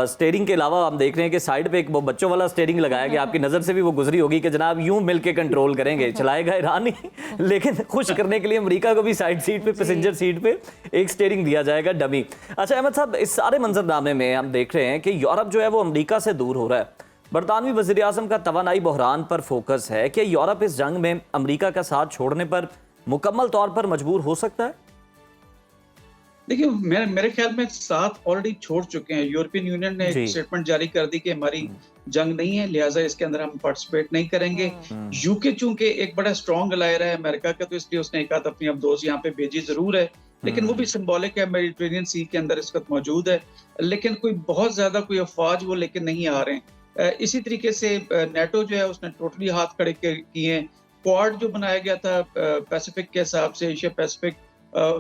[SPEAKER 1] स्टेयरिंग के अलावा हम देख रहे हैं कि साइड पे एक वो बच्चों वाला स्टेयरिंग लगाया गया। आपकी नज़र से भी वो गुजरी होगी कि जनाब यूं मिल के कंट्रोल करेंगे, चलाएगा ईरान ही, लेकिन खुश करने के लिए अमेरिका को भी साइड सीट पे, पैसेंजर सीट पे एक स्टेयरिंग दिया जाएगा डमी। अच्छा अहमद साहब, इस सारे मंजरनामे में हम देख रहे हैं कि यूरोप जो है वो अमेरिका से दूर हो रहा है। बरतानवी वज़ीर आज़म का तवानाई बहरान पर फोकस है कि यूरोप इस जंग में अमेरिका का साथ छोड़ने पर मुकम्मल तौर पर मजबूर हो सकता है।
[SPEAKER 3] देखिए, मेरे ख्याल में साथ ऑलरेडी छोड़ चुके हैं। यूरोपियन यूनियन ने एक स्टेटमेंट जारी कर दी कि हमारी जंग नहीं है, लिहाजा इसके अंदर हम पार्टिसिपेट नहीं करेंगे। यूके चूंकि एक बड़ा स्ट्रॉन्ग अलायर है अमेरिका का, तो इसलिए उसने एक आध अपनी अबदोस यहाँ पे भेजी जरूर है, लेकिन वो भी सिंबॉलिक है। मेडिटेरेनियन सी के अंदर इस वक्त मौजूद है, लेकिन कोई बहुत ज्यादा कोई अफवाज वो लेके नहीं आ रहे हैं। इसी तरीके से नेटो जो है उसने टोटली हाथ खड़े किए हैं। क्वाड जो बनाया गया था पैसिफिक के हिसाब से, एशिया पैसिफिक,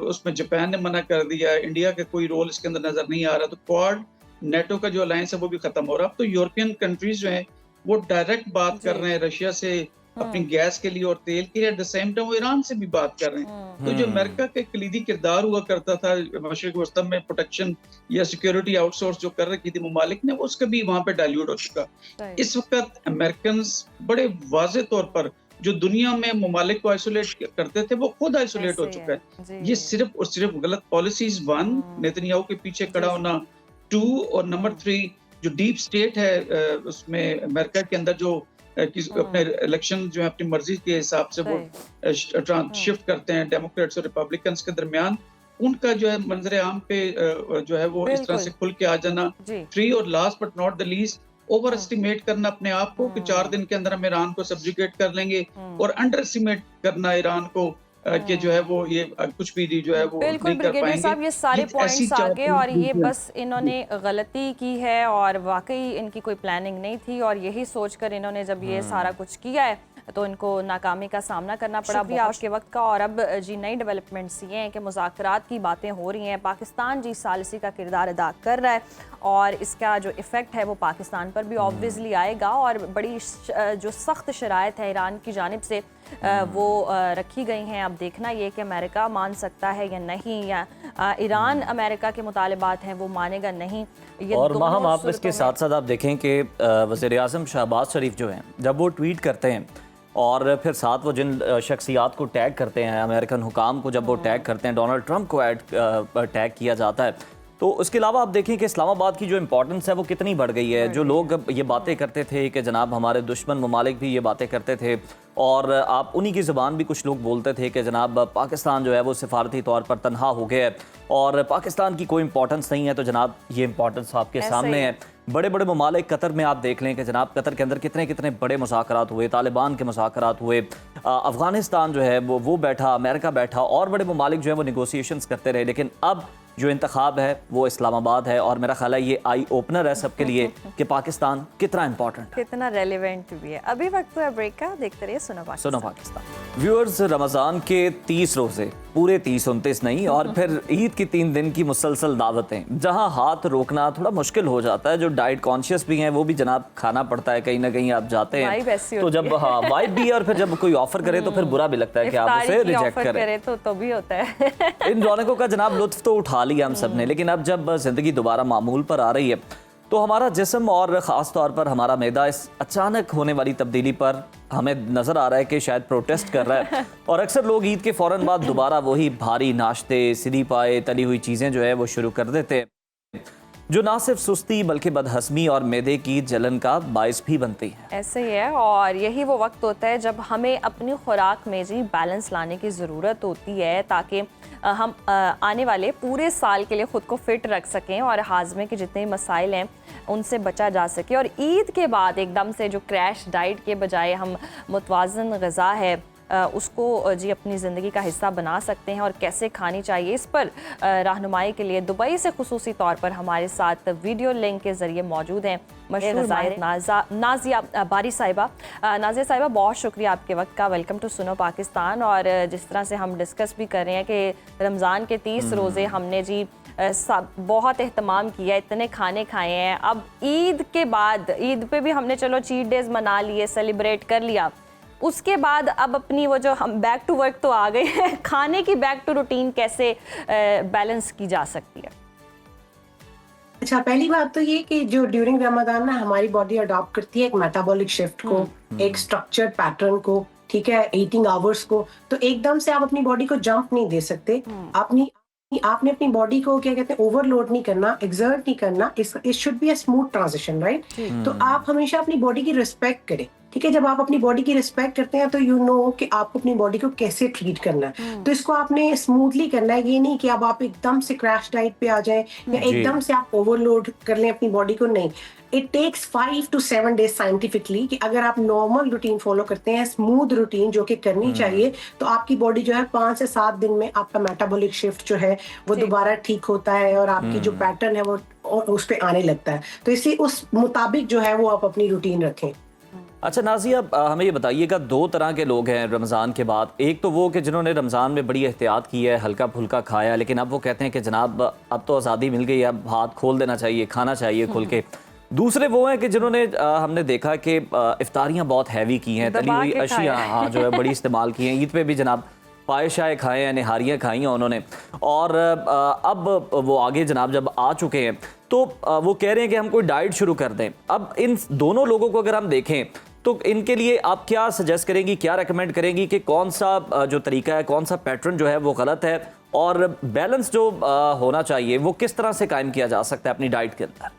[SPEAKER 3] उसमें जापान ने मना कर दिया, इंडिया का कोई रोल इसके अंदर नजर नहीं आ रहा। तो क्वाड नेटो का जो अलायंस है वो भी खत्म हो रहा। अब तो यूरोपियन कंट्रीज जो हैं वो डायरेक्ट बात कर रहे हैं रशिया से अपनी गैस के लिए और तेल के लिए, एट द सेम टाइम वो ईरान से भी बात कर रहे हैं। तो जो अमेरिका का कलीदी किरदार हुआ करता था मशरिक वस्ता में प्रोटेक्शन या सिक्योरिटी आउटसोर्स जो कर रखी थी ममालिक ने, वो उसका भी वहां पे डाइल्यूट हो चुका। इस वक्त अमेरिकन बड़े वाजे तौर पर जो दुनिया में ममालिक को आइसोलेट करते थे वो खुद आइसोलेट हो चुका है। ये सिर्फ और सिर्फ गलत पॉलिसीज, 1 नेतन्याहू के पीछे खड़ा होना, 2 और नंबर 3 जो डीप स्टेट है उसमें अमेरिका के अंदर जो अपने इलेक्शन जो है अपनी मर्जी के हिसाब से वो शिफ्ट करते हैं डेमोक्रेट्स और रिपब्लिकन्स के दरमियान, उनका जो है मंजर आम पे जो है वो इस तरह से खुल के आ जाना। 3 और last but not the least, over estimate करना अपने आप को कि 4 दिन के अंदर हम ईरान को सब्जुगेट कर लेंगे, और अंडर एस्टिमेट करना ईरान को कि जो है वो ये कुछ भी जो है वो
[SPEAKER 2] बिल्कुल ब्रिगेडियर साहब, ये सारे पॉइंट्स आ गए और ये बस इन्होंने गलती की है और वाकई इनकी कोई प्लानिंग नहीं थी, और यही सोचकर इन्होंने जब ये सारा कुछ किया है तो इनको नाकामी का सामना करना पड़ा भी आपके वक्त का। और अब जी नई डेवलपमेंट्स ये हैं कि मुज़ाकरात की बातें हो रही हैं, पाकिस्तान जी सालिसी का किरदार अदा कर रहा है, और इसका जो इफ़ेक्ट है वो पाकिस्तान पर भी ऑब्वियसली आएगा। और बड़ी जो सख्त शराइत है ईरान की जानिब से वो रखी गई हैं। अब देखना ये कि अमेरिका मान सकता है या नहीं, या ईरान अमेरिका के मुतालिबात हैं वो मानेगा नहीं। ये
[SPEAKER 1] और माहम आप इसके साथ साथ आप देखें कि वज़ीर आज़म शहबाज शरीफ जो हैं जब वो ट्वीट करते हैं और फिर साथ वो जिन शख्सियात को टैग करते हैं, अमेरिकन हुकाम को जब वो टैग करते हैं, डोनाल्ड ट्रंप को टैग किया जाता है, तो उसके अलावा आप देखें कि इस्लामाबाद की जो इंपॉर्टेंस है वो कितनी बढ़ गई है। जो लोग ये बातें करते थे कि जनाब हमारे दुश्मन ममालिक भी ये बातें करते थे, और आप उन्हीं की ज़बान भी कुछ लोग बोलते थे कि जनाब पाकिस्तान जो है वो सिफारती तौर पर तनहा हो गया है और पाकिस्तान की कोई इंपॉर्टेंस नहीं है। तो जनाब ये इंपॉर्टेंस आपके सामने है। बड़े बड़े ममालिक, कतर में आप देख लें कि जनाब कतर के अंदर कितने कितने बड़े मुज़ाकरात हुए, तालिबान के मुज़ाकरात हुए, अफ़गानिस्तान जो है वो बैठा, अमेरिका बैठा, और बड़े ममालिक जो है वो निगोसिएशंस करते रहे। लेकिन अब जो इंतखाब है वो इस्लामाबाद है, और मेरा ख्याल है ये आई ओपनर है सबके लिए कि पाकिस्तान कितना इंपॉर्टेंट,
[SPEAKER 2] कितना रेलिवेंट भी है। अभी वक्त है ब्रेक का, देखते रहिए सुनो पाकिस्तान।
[SPEAKER 1] व्यूअर्स, रमज़ान के 30 रोज़े, पूरे 30-29 नहीं, और फिर ईद की 3 दिन की मुसलसल दावतें, जहां हाथ रोकना थोड़ा मुश्किल हो जाता है। जो डाइट कॉन्शियस भी हैं वो भी जनाब खाना पड़ता है, कहीं ना कहीं आप जाते हैं तो जब वाइब भी है, और फिर जब कोई ऑफर करे तो फिर बुरा भी लगता है कि आप उसे रिजेक्ट करें,
[SPEAKER 2] तो भी होता है।
[SPEAKER 1] इन रौनकों का जनाब लुत्फ तो उठा लिया हम सब ने, लेकिन अब जब जिंदगी दोबारा मामूल पर आ रही है तो हमारा जिस्म और ख़ास तौर पर हमारा मैदा इस अचानक होने वाली तब्दीली पर हमें नज़र आ रहा है कि शायद प्रोटेस्ट कर रहा है। और अक्सर लोग ईद के फ़ौरन बाद दोबारा वही भारी नाश्ते, सिदी पाए, तली हुई चीज़ें जो है वो शुरू कर देते हैं, जो ना सिर्फ सुस्ती बल्कि बदहज़मी और मैदे की जलन का बायस भी बनती है।
[SPEAKER 2] ऐसे ही है, और यही वो वक्त होता है जब हमें अपनी खुराक में जी बैलेंस लाने की ज़रूरत होती है, ताकि हम आने वाले पूरे साल के लिए ख़ुद को फिट रख सकें और हाजमे के जितने मसाइल हैं उनसे बचा जा सके। और ईद के बाद एकदम से जो क्रैश डाइट के बजाय हम मुतवाज़न ग़िज़ा है उसको जी अपनी ज़िंदगी का हिस्सा बना सकते हैं, और कैसे खानी चाहिए इस पर रहनुमाई के लिए दुबई से खुसूसी तौर पर हमारे साथ वीडियो लिंक के ज़रिए मौजूद हैं मशहूर ज़ाहिर नाज़िया बारी साहिबा। नाज़िया साहिबा, बहुत शुक्रिया आपके वक्त का। Welcome to Suno Pakistan. और जिस तरह से हम डिस्कस भी कर रहे हैं कि रमज़ान के 30 रोज़े हमने जी सब बहुत एहतमाम किया, इतने खाने खाए हैं। अब ईद के बाद, ईद पे भी हमने चलो चीट डेज मना लिए, सेलिब्रेट कर लिया, उसके बाद अब अपनी वो जो हम बैक टू वर्क तो आ गए हैं, खाने की बैक टू रूटीन कैसे बैलेंस की जा सकती है?
[SPEAKER 4] अच्छा, पहली बात तो ये कि जो ड्यूरिंग रमजान ना हमारी बॉडी अडॉप्ट करती है एक मेटाबॉलिक शिफ्ट को, एक स्ट्रक्चर्ड पैटर्न को, ठीक है, ईटिंग आवर्स को। तो एकदम से आप अपनी बॉडी को जंप नहीं दे सकते। आपने अपनी बॉडी को क्या कहते हैं ओवरलोड नहीं करना, एक्सर्ट नहीं करना। It should be a smooth transition, right? तो आप हमेशा अपनी बॉडी की रिस्पेक्ट करें, ठीक है। जब आप अपनी बॉडी की रिस्पेक्ट करते हैं तो यू नो कि आपको अपनी बॉडी को कैसे ट्रीट करना है। तो इसको आपने स्मूथली करना है, ये नहीं कि अब आप एकदम से क्रैश डाइट पे आ जाएं या एकदम से आप ओवरलोड कर लें अपनी बॉडी को। नहीं, it takes 5 to 7 days scientifically कि अगर आप नॉर्मल रूटीन फॉलो करते हैं, स्मूथ रूटीन जो कि करनी चाहिए, तो आपकी बॉडी जो है 5 से 7 दिन में आपका मेटाबॉलिक शिफ्ट जो है वो दोबारा ठीक होता है और आपकी जो पैटर्न है वो उस पे आने लगता है। तो इसलिए उस मुताबिक जो है वो आप अपनी रूटीन रखें।
[SPEAKER 1] अच्छा नाज़िया, हमें ये बताइएगा, 2 तरह के लोग हैं रमज़ान के बाद। एक तो वो कि जिन्होंने रमज़ान में बड़ी एहतियात की है, हल्का फुल्का खाया, लेकिन अब वो कहते हैं कि जनाब अब तो आज़ादी मिल गई, अब हाथ खोल देना चाहिए, खाना चाहिए खुल के। दूसरे वो हैं कि जिन्होंने हमने देखा कि इफ्तारियाँ बहुत हैवी की हैं, तली हुई अशिया हाँ जो है बड़ी इस्तेमाल की हैं। ईद पे भी जनाब पाए शाए खाए हैं, निहारियाँ खाई हैं उन्होंने, और अब वो आगे जनाब जब आ चुके हैं तो वो कह रहे हैं कि हम कोई डाइट शुरू कर दें। अब इन दोनों लोगों को अगर हम देखें तो इनके लिए आप क्या सजेस्ट करेंगी, क्या रेकमेंड करेंगी कि कौन सा जो तरीका है, कौन सा पैटर्न जो है वो गलत है, और बैलेंस जो होना चाहिए वो किस तरह से कायम किया जा सकता है अपनी डाइट के अंदर?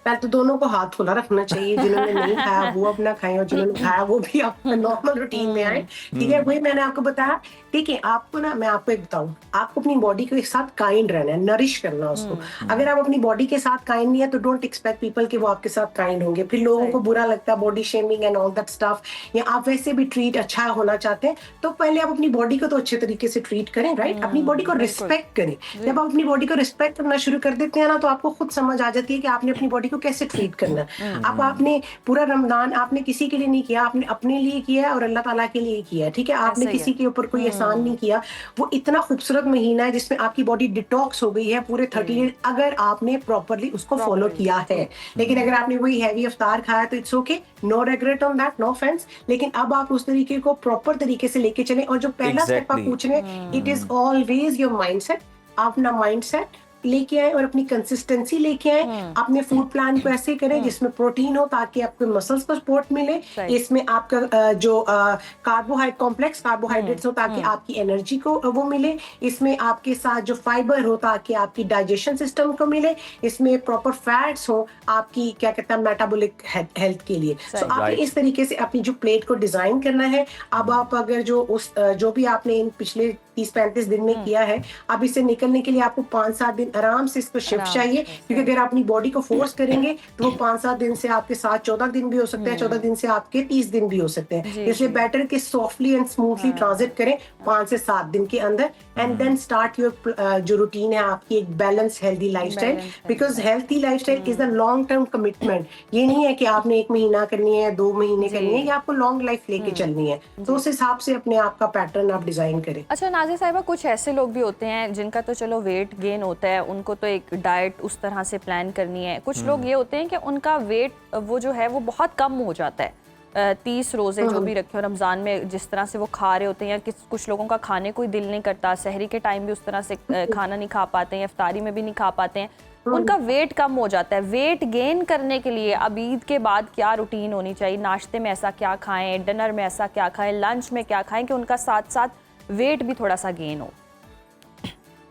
[SPEAKER 4] पहले तो दोनों को हाथ खुला रखना चाहिए, जिन्होंने नहीं खाया वो अपना खाएं और जिन्होंने खाया वो भी अपना नॉर्मल रूटीन में आए, ठीक है। वही मैंने आपको बताया, ठीक है। आपको ना, मैं आपको एक बताऊं, आपको अपनी बॉडी के साथ काइंड रहना है, नरिश करना उसको। अगर आप अपनी बॉडी के साथ काइंड नहीं है तो डोंट एक्सपेक्ट पीपल कि वो आपके साथ काइंड होंगे। फिर लोगों को बुरा लगता है, body shaming and all that stuff. या आप वैसे भी ट्रीट अच्छा होना चाहते हैं तो पहले आप अपनी बॉडी को तो अच्छे तरीके से ट्रीट करें, राइट? अपनी बॉडी को रिस्पेक्ट करें। जब आप अपनी बॉडी को रिस्पेक्ट करना शुरू कर देते हैं ना, तो आपको खुद समझ आ जाती है कि आपने अपनी बॉडी को कैसे ट्रीट करना। अब आपने पूरा रमजान आपने किसी के लिए नहीं किया, आपने अपने लिए किया और अल्लाह ताला के लिए किया, ठीक है। आपने किसी के ऊपर कोई एहसान नहीं किया। वो इतना खूबसूरत महीना है जिसमें आपकी बॉडी डिटॉक्स हो गई है पूरे 30 डेज, अगर आपने प्रॉपर्ली उसको फॉलो किया है। लेकिन अगर आपने वही हैवी इफ्तार खाया तो it's okay, no regret on that, no offence. लेकिन अब आप उस तरीके को प्रॉपर तरीके से लेके चलें। और जो पहला स्टेप आप पूछ रहे हैं, it is always your mindset. आप अपना माइंडसेट लेके आए और अपनी कंसिस्टेंसी लेके आए। अपने फूड प्लान को ऐसे करें जिसमें प्रोटीन हो ताकि आपको मसल्स को सपोर्ट मिले। इसमें आपका जो कॉम्प्लेक्स कार्बोहाइड्रेट्स हो ताकि आपकी एनर्जी को वो मिले। इसमें आपके साथ जो फाइबर हो ताकि आपकी डाइजेशन सिस्टम को मिले। इसमें प्रॉपर फैट्स हो आपकी क्या कहते हैं मेटाबॉलिक हेल्थ के लिए। तो आपने इस तरीके से अपनी जो प्लेट को डिजाइन करना है। अब आप अगर जो भी आपने इन पिछले 30-35 दिन में किया है, अब इससे निकलने के लिए आपको 5-7 दिन दिन आराम से इसको शिफ्ट चाहिए, क्योंकि अगर आप अपनी बॉडी को फोर्स करेंगे तो वो 5-7 दिन से आपके साथ 14 दिन भी हो सकते हैं, 14 दिन से आपके 30 दिन भी हो सकते हैं। इसलिए बेटर कि सॉफ्टली एंड स्मूथली ट्रांजिट करें 5 से 7 दिन के अंदर, एंड देन स्टार्ट योर जो रूटीन है आपकी एक balance healthy lifestyle, because healthy lifestyle is the long term commitment. ये नहीं है कि आपने 1 महीना करनी है, 2 महीने करनी है, या आपको लॉन्ग लाइफ लेके चलनी है, तो उस हिसाब से अपने आप का पैटर्न आप डिजाइन करें।
[SPEAKER 2] अच्छा नाज़िया साहिबा, कुछ ऐसे लोग भी होते हैं जिनका तो चलो वेट गेन होता है, उनको तो एक डाइट उस तरह से प्लान करनी है। कुछ लोग ये होते हैं कि उनका वेट वो जो है वो बहुत कम हो जाता है, 30 रोजे जो भी रखे हो रमज़ान में जिस तरह से वो खा रहे होते हैं, कुछ लोगों का खाने कोई दिल नहीं करता, सहरी के टाइम भी उस तरह से खाना नहीं खा पाते हैं, इफ्तारी में भी नहीं खा पाते हैं, उनका वेट कम हो जाता है। वेट गेन करने के लिए अब ईद के बाद क्या रूटीन होनी चाहिए? नाश्ते में ऐसा क्या खाएं, डिनर में ऐसा क्या खाएं, लंच में क्या खाएं कि उनका साथ साथ वेट भी थोड़ा सा गेन हो?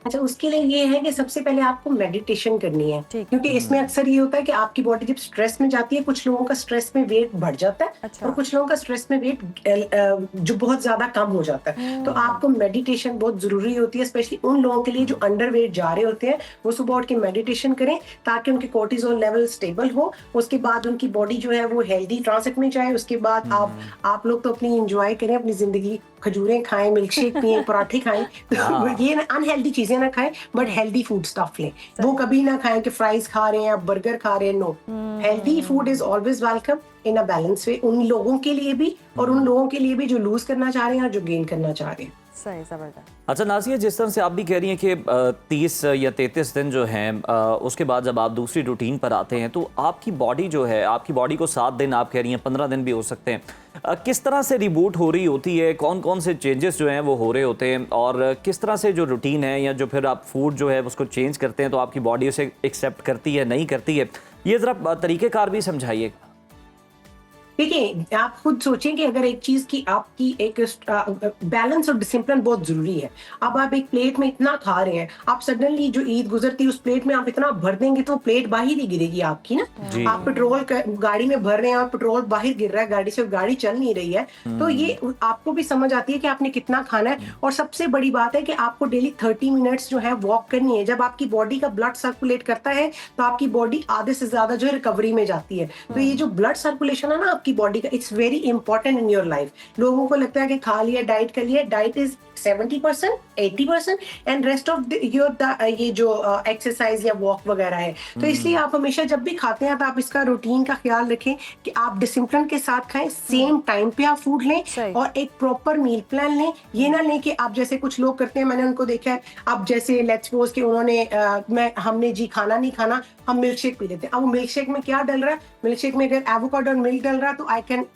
[SPEAKER 4] अच्छा, उसके लिए ये है कि सबसे पहले आपको मेडिटेशन करनी है, क्योंकि इसमें अक्सर ये होता है कि आपकी बॉडी जब स्ट्रेस में जाती है, कुछ लोगों का स्ट्रेस में वेट बढ़ जाता है। अच्छा। और कुछ लोगों का स्ट्रेस में वेट जो बहुत ज्यादा कम हो जाता है। तो आपको मेडिटेशन बहुत जरूरी होती है, स्पेशली उन लोगों के लिए जो अंडर वेट जा रहे होते हैं। वो सुबह उठ के मेडिटेशन करें ताकि उनके कोर्टिसोल लेवल स्टेबल हो, उसके बाद उनकी बॉडी जो है वो हेल्दी ट्रांजिट में जाए। उसके बाद आप लोग तो अपनी एंजॉय करें अपनी जिंदगी, खजूरें खाएं, मिल्क शेक पिए, पराठे खाएं, तो ये अनहेल्दी चीजें ना खाएं, बट हेल्दी फूड स्टफ लें। वो कभी ना खाएं कि फ्राइज खा रहे हैं या बर्गर खा रहे हैं, no. Healthy food is always welcome in a balance way, उन लोगों के लिए भी और उन लोगों के लिए भी जो लूज करना चाह रहे हैं और जो गेन करना चाह रहे हैं।
[SPEAKER 2] सही, जबरदस्त।
[SPEAKER 1] अच्छा नाज़िया, जिस तरह से आप भी कह रही हैं कि 30 या 33 दिन जो हैं, उसके बाद जब आप दूसरी रूटीन पर आते हैं तो आपकी बॉडी जो है, आपकी बॉडी को 7 दिन आप कह रही हैं, 15 दिन भी हो सकते हैं, किस तरह से रिबूट हो रही होती है? कौन कौन से चेंजेस जो हैं वो हो रहे होते हैं, और किस तरह से जो रूटीन है या जो फिर आप फूड जो है उसको चेंज करते हैं तो आपकी बॉडी उसे एक्सेप्ट करती है, नहीं करती है? ये ज़रा तरीक़ेकार भी समझाइए।
[SPEAKER 4] देखिए, आप खुद सोचें कि अगर एक चीज की आपकी एक बैलेंस और डिसिप्लिन बहुत जरूरी है। अब आप एक प्लेट में इतना खा रहे हैं, आप सडनली जो ईद गुजरती है उस प्लेट में आप इतना भर देंगे तो प्लेट बाहर ही गिरेगी आपकी ना। आप पेट्रोल गाड़ी में भर रहे हैं और पेट्रोल बाहर गिर रहा है गाड़ी से और गाड़ी चल नहीं रही है, तो ये आपको भी समझ आती है कि आपने कितना खाना है। और सबसे बड़ी बात है कि आपको डेली 30 मिनट्स जो है वॉक करनी है। जब आपकी बॉडी का ब्लड सर्कुलेट करता है तो आपकी बॉडी आधे से ज्यादा जो है रिकवरी में जाती है। तो ये जो ब्लड सर्कुलेशन है ना आपकी बॉडी का, it's very important in your life. लोगों को लगता है कि खा लिया, डाइट कर लिया, diet is 70%, 80% and rest of your ये जो एक्सरसाइज या वॉक वगैरह है। तो इसलिए आप हमेशा जब भी खाते हैं तो आप इसका रूटीन का ख्याल रखें कि आप डिसिप्लिन के साथ खाएं, सेम टाइम पे आप फूड लें और एक प्रॉपर मील प्लान लें। ये ना लें कि आप जैसे कुछ लोग करते हैं, मैंने उनको देखा है, अब जैसे लेट्स सपोज कि उन्होंने हमने जी खाना नहीं खाना, हम मिल्क शेक पी लेते हैं। अब वो मिल्क शेक में क्या डल रहा है? मिल्क शेक में अगर एवोकाडो और मिल्क डल रहा है तो I can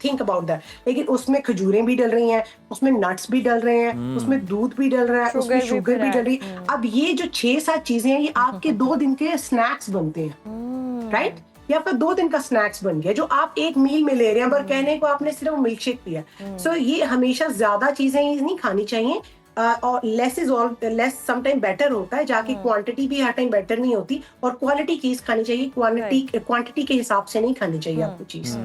[SPEAKER 4] think about that, लेकिन उसमें खजूरें भी डल रही हैं, उसमें नट्स भी डल रहे हैं, उसमें दूध भी डल रहा है, उसमें शुगर भी डल रही है। अब ये जो 6-7 चीजें हैं ये आपके 2 दिन के स्नैक्स बनते हैं, राइट? या फिर 2 दिन का स्नैक्स बन गया जो आप एक मील में ले रहे हैं, पर कहने को आपने सिर्फ मिल्क शेक पिया। सो ये हमेशा ज्यादा चीजें नहीं खानी चाहिए, और less is all less sometime better होता है, जाके क्वांटिटी भी हर टाइम बेटर नहीं होती, और क्वालिटी चीज खानी चाहिए, क्वांटिटी के हिसाब से नहीं खानी चाहिए आपको चीज।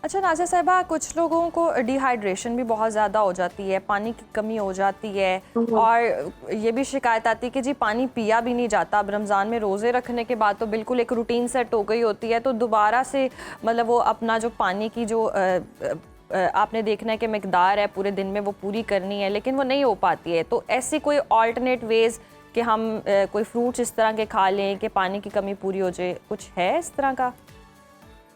[SPEAKER 2] अच्छा नाज़िया साहिबा, कुछ लोगों को डिहाइड्रेशन भी बहुत ज़्यादा हो जाती है, पानी की कमी हो जाती है, और ये भी शिकायत आती है कि जी पानी पिया भी नहीं जाता। अब रमज़ान में रोज़े रखने के बाद तो बिल्कुल एक रूटीन सेट हो गई होती है, तो दोबारा से मतलब वो अपना जो पानी की जो आपने देखना है कि मिकदार है पूरे दिन में वो पूरी करनी है, लेकिन वो नहीं हो पाती है। तो ऐसी कोई ऑल्टरनेट वेज कि हम कोई फ्रूट्स इस तरह के खा लें कि पानी की कमी पूरी हो जाए, कुछ है इस तरह का?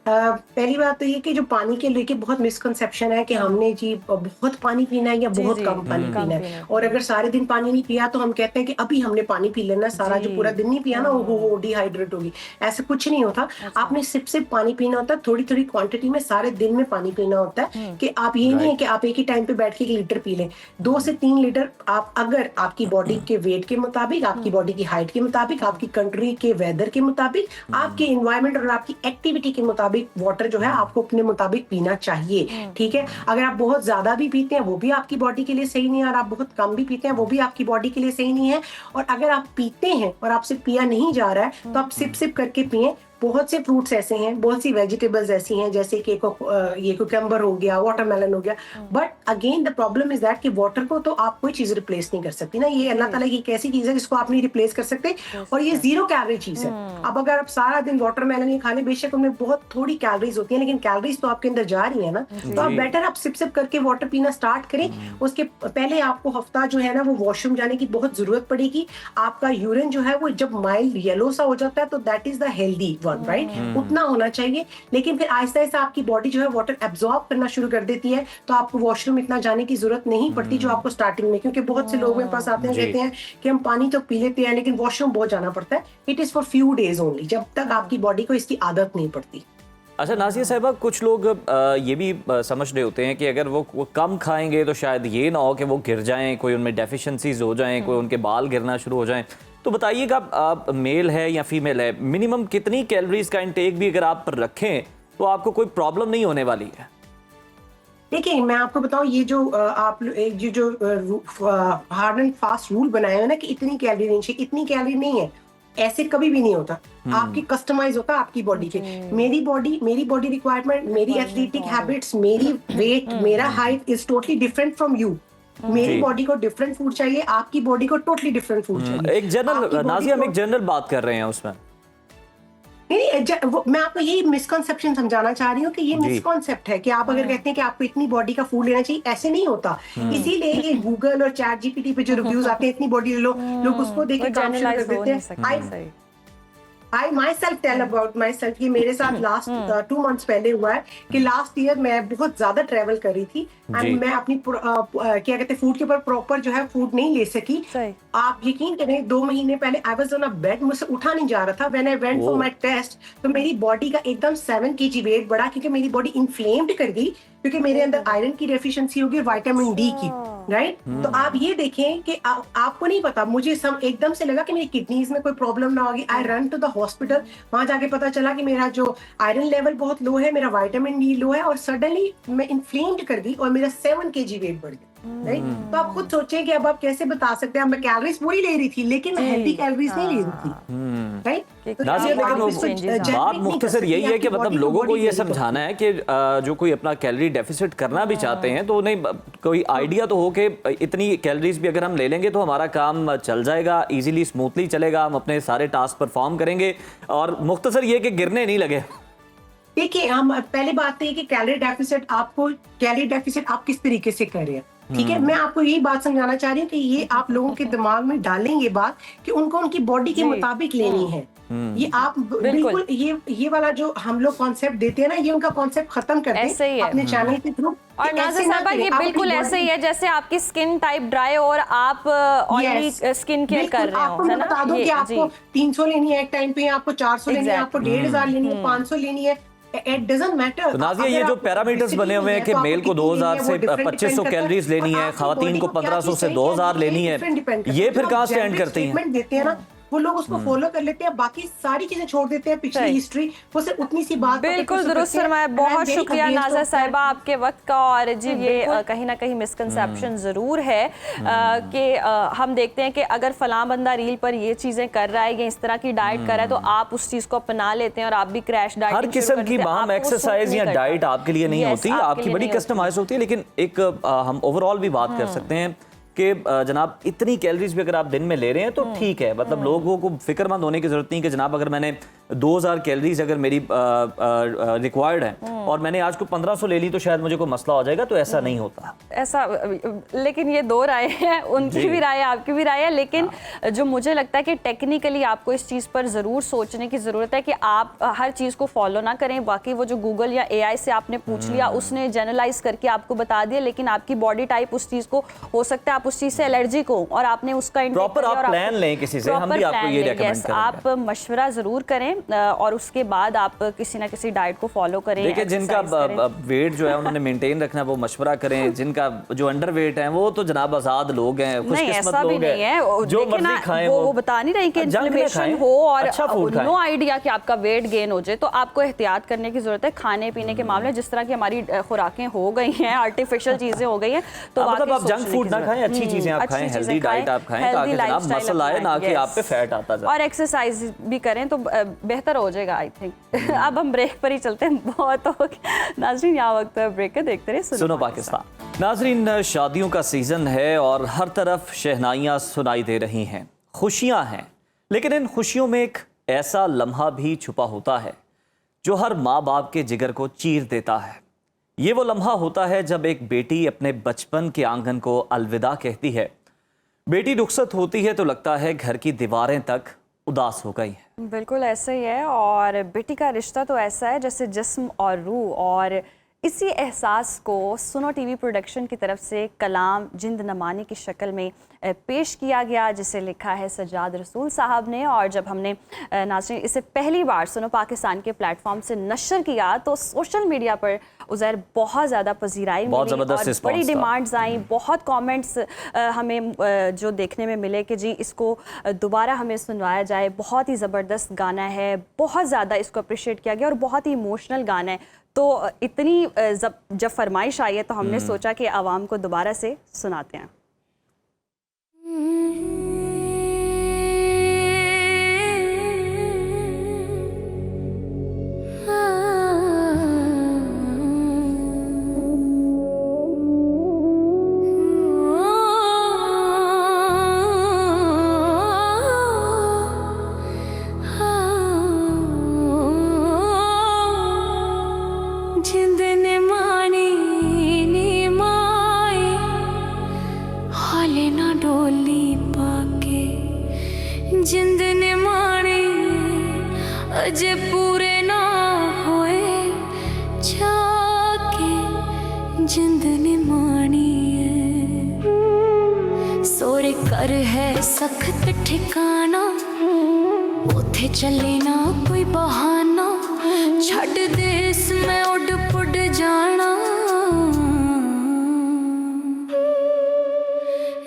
[SPEAKER 4] पहली बात तो ये कि जो पानी के लेके बहुत मिसकंसेप्शन है कि हमने जी बहुत पानी पीना है या बहुत कम पानी पीना है, और अगर सारे दिन पानी नहीं पिया तो हम कहते हैं कि अभी हमने पानी पी लेना, सारा जो पूरा दिन नहीं पिया ना वो डिहाइड्रेट होगी। ऐसा कुछ नहीं होता। आपने सिर्फ पानी पीना होता है, थोड़ी थोड़ी क्वांटिटी में सारे दिन में पानी पीना होता है। कि आप ये नहीं है कि आप एक ही टाइम पे बैठ के 1 लीटर पी लें। 2 से 3 लीटर आप, अगर आपकी बॉडी के वेट के मुताबिक, आपकी बॉडी की हाइट के मुताबिक, आपकी कंट्री के वेदर के मुताबिक, आपके एनवायरमेंट और आपकी एक्टिविटी के मुताबिक वाटर जो है आपको अपने मुताबिक पीना चाहिए। ठीक है, अगर आप बहुत ज्यादा भी पीते हैं वो भी आपकी बॉडी के लिए सही नहीं है, और आप बहुत कम भी पीते हैं वो भी आपकी बॉडी के लिए सही नहीं है। और अगर आप पीते हैं और आपसे पिया नहीं जा रहा है तो आप सिप सिप करके पिए, बहुत से फ्रूट्स ऐसे हैं, बहुत सी वेजिटेबल्स ऐसी हैं, जैसे कि ये कुकम्बर हो गया, वाटरमेलन हो गया, but again the problem is that कि वाटर को तो आप कोई चीज रिप्लेस नहीं कर सकती ना, ये अल्लाह ताला की एक ऐसी चीज है जिसको आप नहीं रिप्लेस कर सकते, और ये 0 कैलोरी चीज है। अब अगर आप सारा दिन वाटरमेलन ही खा लें, बेशक उनमें बहुत थोड़ी कैलोरीज होती हैं, लेकिन कैलोरीज तो आपके अंदर जा रही है ना, तो आप बेटर आप सिप सिप करके वाटर पीना स्टार्ट करें। उसके पहले आपको हफ्ता जो है ना वो वॉशरूम जाने की बहुत जरूरत पड़ेगी। आपका यूरिन जो है वो जब माइल्ड येलो सा हो जाता है तो that is the healthy one, right, उतना होना चाहिए। लेकिन फिर आहिस्ता आहिस्ता आपकी बॉडी जो है वाटर एब्जॉर्ब करना शुरू कर देती है, तो आपको वॉशरूम इतना जाने की जरूरत नहीं पड़ती जो आपको स्टार्टिंग में, क्योंकि बहुत से लोग मेरे पास आते हैं कहते हैं कि हम पानी तो पी लेते हैं लेकिन वॉशरूम बहुत जाना पड़ता है। It is for few days only, जब तक आपकी बॉडी को इसकी आदत नहीं पड़ती।
[SPEAKER 1] अच्छा नाज़िया साहिबा, कुछ लोग ये भी समझ रहे होते हैं कि अगर वो कम खाएंगे तो शायद ये ना हो कि वो गिर जाएं, कोई उनमें डेफिशिएंसीज हो जाएं, कोई उनके बाल गिरना शुरू हो जाएं। तो बताइएगा, आप मेल है या फीमेल है, मिनिमम कितनी कैलोरीज का इंटेक भी अगर आप रखें तो आपको कोई प्रॉब्लम नहीं होने वाली है?
[SPEAKER 4] देखिए मैं आपको बताऊं, ये जो आप जो हार्ड एंड फास्ट रूल बनाए हैं ना कि इतनी कैलोरी नहीं चाहिए, इतनी कैलोरी नहीं है, ऐसे कभी भी नहीं होता। आपकी कस्टमाइज होता है आपकी बॉडी के। मेरी बॉडी रिक्वायरमेंट, मेरी एथलेटिक हैबिट्स, मेरी वेट, मेरा height is totally different from you. मेरी बॉडी को डिफरेंट फूड चाहिए, आपकी बॉडी को टोटली डिफरेंट फूड चाहिए।
[SPEAKER 1] एक जनरल नाज़िया, हम एक जनरल बात कर रहे हैं उसमें।
[SPEAKER 4] नहीं, मैं आपको यही मिसकॉन्सेप्शन समझाना चाह रही हूँ कि ये मिसकॉन्सेप्ट है कि आप अगर कहते हैं कि आपको इतनी बॉडी का फूड लेना चाहिए, ऐसे नहीं होता। इसीलिए ये गूगल और चैट जीपीटी पे जो रिव्यूज आते हैं, इतनी बॉडी ले लो, लोग उसको देख के काम शुरू कर देते हैं। I myself tell about myself कि मेरे साथ लास्ट 2 months पहले हुआ है कि लास्ट ईयर मैं बहुत ज्यादा ट्रेवल कर रही थी एंड मैं अपनी क्या कहते हैं फूड के ऊपर प्रॉपर जो है फूड नहीं ले सकी। आप यकीन करें 2 महीने पहले I was on a bed, मुझसे उठा नहीं जा रहा था। When I went for my test तो मेरी बॉडी का एकदम 7 kg वेट बढ़ा, क्योंकि मेरी बॉडी इन्फ्लेम्ड कर गई, क्योंकि मेरे अंदर आयरन की डेफिशिएंसी होगी और विटामिन डी की, राइट। तो आप ये देखें कि आपको नहीं पता, मुझे एकदम से लगा कि मेरी किडनीज में कोई प्रॉब्लम ना होगी। I run to the hospital, वहां जाके पता चला कि मेरा जो आयरन लेवल बहुत लो है, मेरा विटामिन डी लो है, और सडनली मैं इन्फ्लेम्ड कर गई और मेरा 7 kg वेट बढ़ गया, राइट। तो आप खुद सोचें कि अब आप कैसे बता सकते हैं। मैं कैलोरीज पूरी ले रही थी लेकिन मैं हेल्दी कैलोरीज नहीं ले रही थी, राइट।
[SPEAKER 1] नाज़िया, लेकिन बात मुख्तसर यही है कि मतलब लोगों को ये समझाना है कि जो कोई अपना कैलोरी डेफिसिट करना भी चाहते हैं तो उन्हें कोई आइडिया तो हो कि इतनी कैलोरीज भी अगर हम ले लेंगे तो हमारा काम चल जाएगा, इजीली स्मूथली चलेगा, हम अपने सारे टास्क परफॉर्म करेंगे, और मुख्तसर ये कि गिरने नहीं लगे।
[SPEAKER 4] देखिए, हम पहले बात है कि कैलोरी डेफिसिट आप किस तरीके से कर रहे हैं, ठीक है। मैं आपको यही बात समझाना चाह रही हूँ कि ये आप लोगों के दिमाग में डालेंगे बात कि उनको उनकी बॉडी के मुताबिक लेनी है। ये आप बिल्कुल ये वाला जो हम लोग कॉन्सेप्ट देते हैं ना, ये उनका कॉन्सेप्ट खत्म कर दें अपने चैनल के थ्रू।
[SPEAKER 2] और नाज़िया साहिबा, ये बिल्कुल ऐसे ही है जैसे आपकी स्किन टाइप ड्राई और आप ऑयली स्किन केयर कर रहे हो।
[SPEAKER 4] आपको मैं बता दूं कि आपको 300 लेनी है एक टाइम पे, आपको 400 लेनी है, आपको 1500 लेनी है, 500 लेनी है, It doesn't matter।
[SPEAKER 1] तो नाज़िया, ये जो पैरामीटर्स बने हुए हैं कि मेल को 2000 से 2500 कैलोरीज लेनी है, खवातीन को 1500 से 2000 लेनी है, ये फिर कहाँ स्टैंड करती हैं?
[SPEAKER 4] देते हैं ना वो लोग, उसको फॉलो कर लेते हैं, बाकी सारी चीजें छोड़ देते हैं, पिछली हिस्ट्री वो सिर्फ उतनी सी बात।
[SPEAKER 2] बिल्कुल दुरुस्त फरमाया, बहुत शुक्रिया नाज़िया साहिबा आपके वक्त का। और जी ये कहीं ना कहीं मिसकंसेप्शन जरूर है कि हम देखते हैं कि अगर फलां बंदा रील पर ये चीजें कर रहा है या इस तरह की डाइट कर रहा है तो आप उस चीज को अपना लेते हैं और आप भी क्रैश डाइट।
[SPEAKER 1] हर किस्म की बाहम एक्सरसाइज या डाइट आपके लिए नहीं होती, आपकी बड़ी कस्टमाइज होती है। लेकिन एक हम ओवरऑल भी बात कर सकते हैं कि जनाब इतनी कैलोरीज भी अगर आप दिन में ले रहे हैं तो ठीक है, मतलब लोगों को फिक्रमंद होने की जरूरत नहीं कि जनाब अगर मैंने 2000 कैलोरीज अगर मेरी रिक्वायर्ड है और मैंने आज को 1500 ले ली तो शायद मुझे कोई मसला हो जाएगा, तो ऐसा नहीं होता
[SPEAKER 2] ऐसा। लेकिन ये 2 राय हैं, उनकी भी राय है, आपकी भी राय है। लेकिन जो मुझे लगता है कि टेक्निकली आपको इस चीज़ पर ज़रूर सोचने की ज़रूरत है कि आप हर चीज़ को फॉलो ना करें। बाकी वो जो गूगल या AI से आपने पूछ लिया, उसने जनरलाइज करके आपको बता दिया, लेकिन आपकी बॉडी टाइप उस चीज़ को हो सकता है आप उस चीज़ से एलर्जिक हो और आपने उसका
[SPEAKER 1] प्रॉपर आप प्लान लें किसी से, हम भी आपको ये रेकमेंड करेंगे।
[SPEAKER 2] आप मशवरा ज़रूर करें और उसके बाद आप किसी ना किसी डाइट को फॉलो करें।
[SPEAKER 1] देखिए, जिनका वेट जो है उन्होंने मेंटेन रखना है वो मशवरा करें, जिनका जो अंडर वेट है वो तो जनाब आजाद लोग हैं, खुशकिस्मत लोग हैं, जो मर्जी खाएं। वो
[SPEAKER 2] बता नहीं रही कि इन्फ्लेमेशन हो और नो आइडिया कि आपका वेट गेन हो जाए, तो आपको एहतियात करने की जरूरत है खाने पीने के मामले। जिस तरह की हमारी खुराकें हो गई हैं, आर्टिफिशियल चीजें हो गई हैं, तो
[SPEAKER 1] मतलब आप जंक फूड ना खाएं, अच्छी चीजें आप खाएं, हेल्दी डाइट आप खाएं ताकि जनाब मसल आए, ना कि आप पे फैट आता जाए।
[SPEAKER 2] और एक्सरसाइज भी करें तो बेहतर हो जाएगा आई थिंक। अब हम ब्रेक पर ही चलते हैं, बहुत हो गया नाज़रीन, यहाँ वक्त है ब्रेक का, देखते रहे सुनो
[SPEAKER 1] पाकिस्तान। नाज़रीन, शादियों का सीज़न है और हर तरफ शहनाइयाँ सुनाई दे रही हैं, खुशियाँ हैं, लेकिन इन खुशियों में एक ऐसा लम्हा भी छुपा होता है जो हर माँ बाप के जिगर को चीर देता है। ये वो लम्हा होता है जब एक बेटी अपने बचपन के आंगन को अलविदा कहती है। बेटी रुखसत होती है तो लगता है घर की दीवारें तक उदास हो गई हैं।
[SPEAKER 2] बिल्कुल ऐसा ही है, और बेटी का रिश्ता तो ऐसा है जैसे जिस्म और रूह, और इसी एहसास को सुनो टीवी प्रोडक्शन की तरफ से कलाम जिंद नमानी की शक्ल में पेश किया गया, जिसे लिखा है सज्जाद रसूल साहब ने। और जब हमने नाज़रीन इसे पहली बार सुनो पाकिस्तान के प्लेटफॉर्म से नशर किया तो सोशल मीडिया पर उज़ैर बहुत ज़्यादा पजीराई मिली और बड़ी डिमांड्स आई, बहुत कमेंट्स हमें जो देखने में मिले कि जी इसको दोबारा हमें सुनवाया जाए, बहुत ही ज़बरदस्त गाना है, बहुत ज़्यादा इसको अप्रिशिएट किया गया और बहुत ही इमोशनल गाना है। तो इतनी जब फरमाइश आई है तो हमने सोचा कि आवाम को दोबारा से सुनाते हैं।
[SPEAKER 5] जिंद ने माने अजे पूरे ना होए जाके जिंद ने मानी है। सोरे कर है सख्त ठिकाना, उथे चले ना कोई बहाना, छड़ देस में उड़ पुड़ जाना।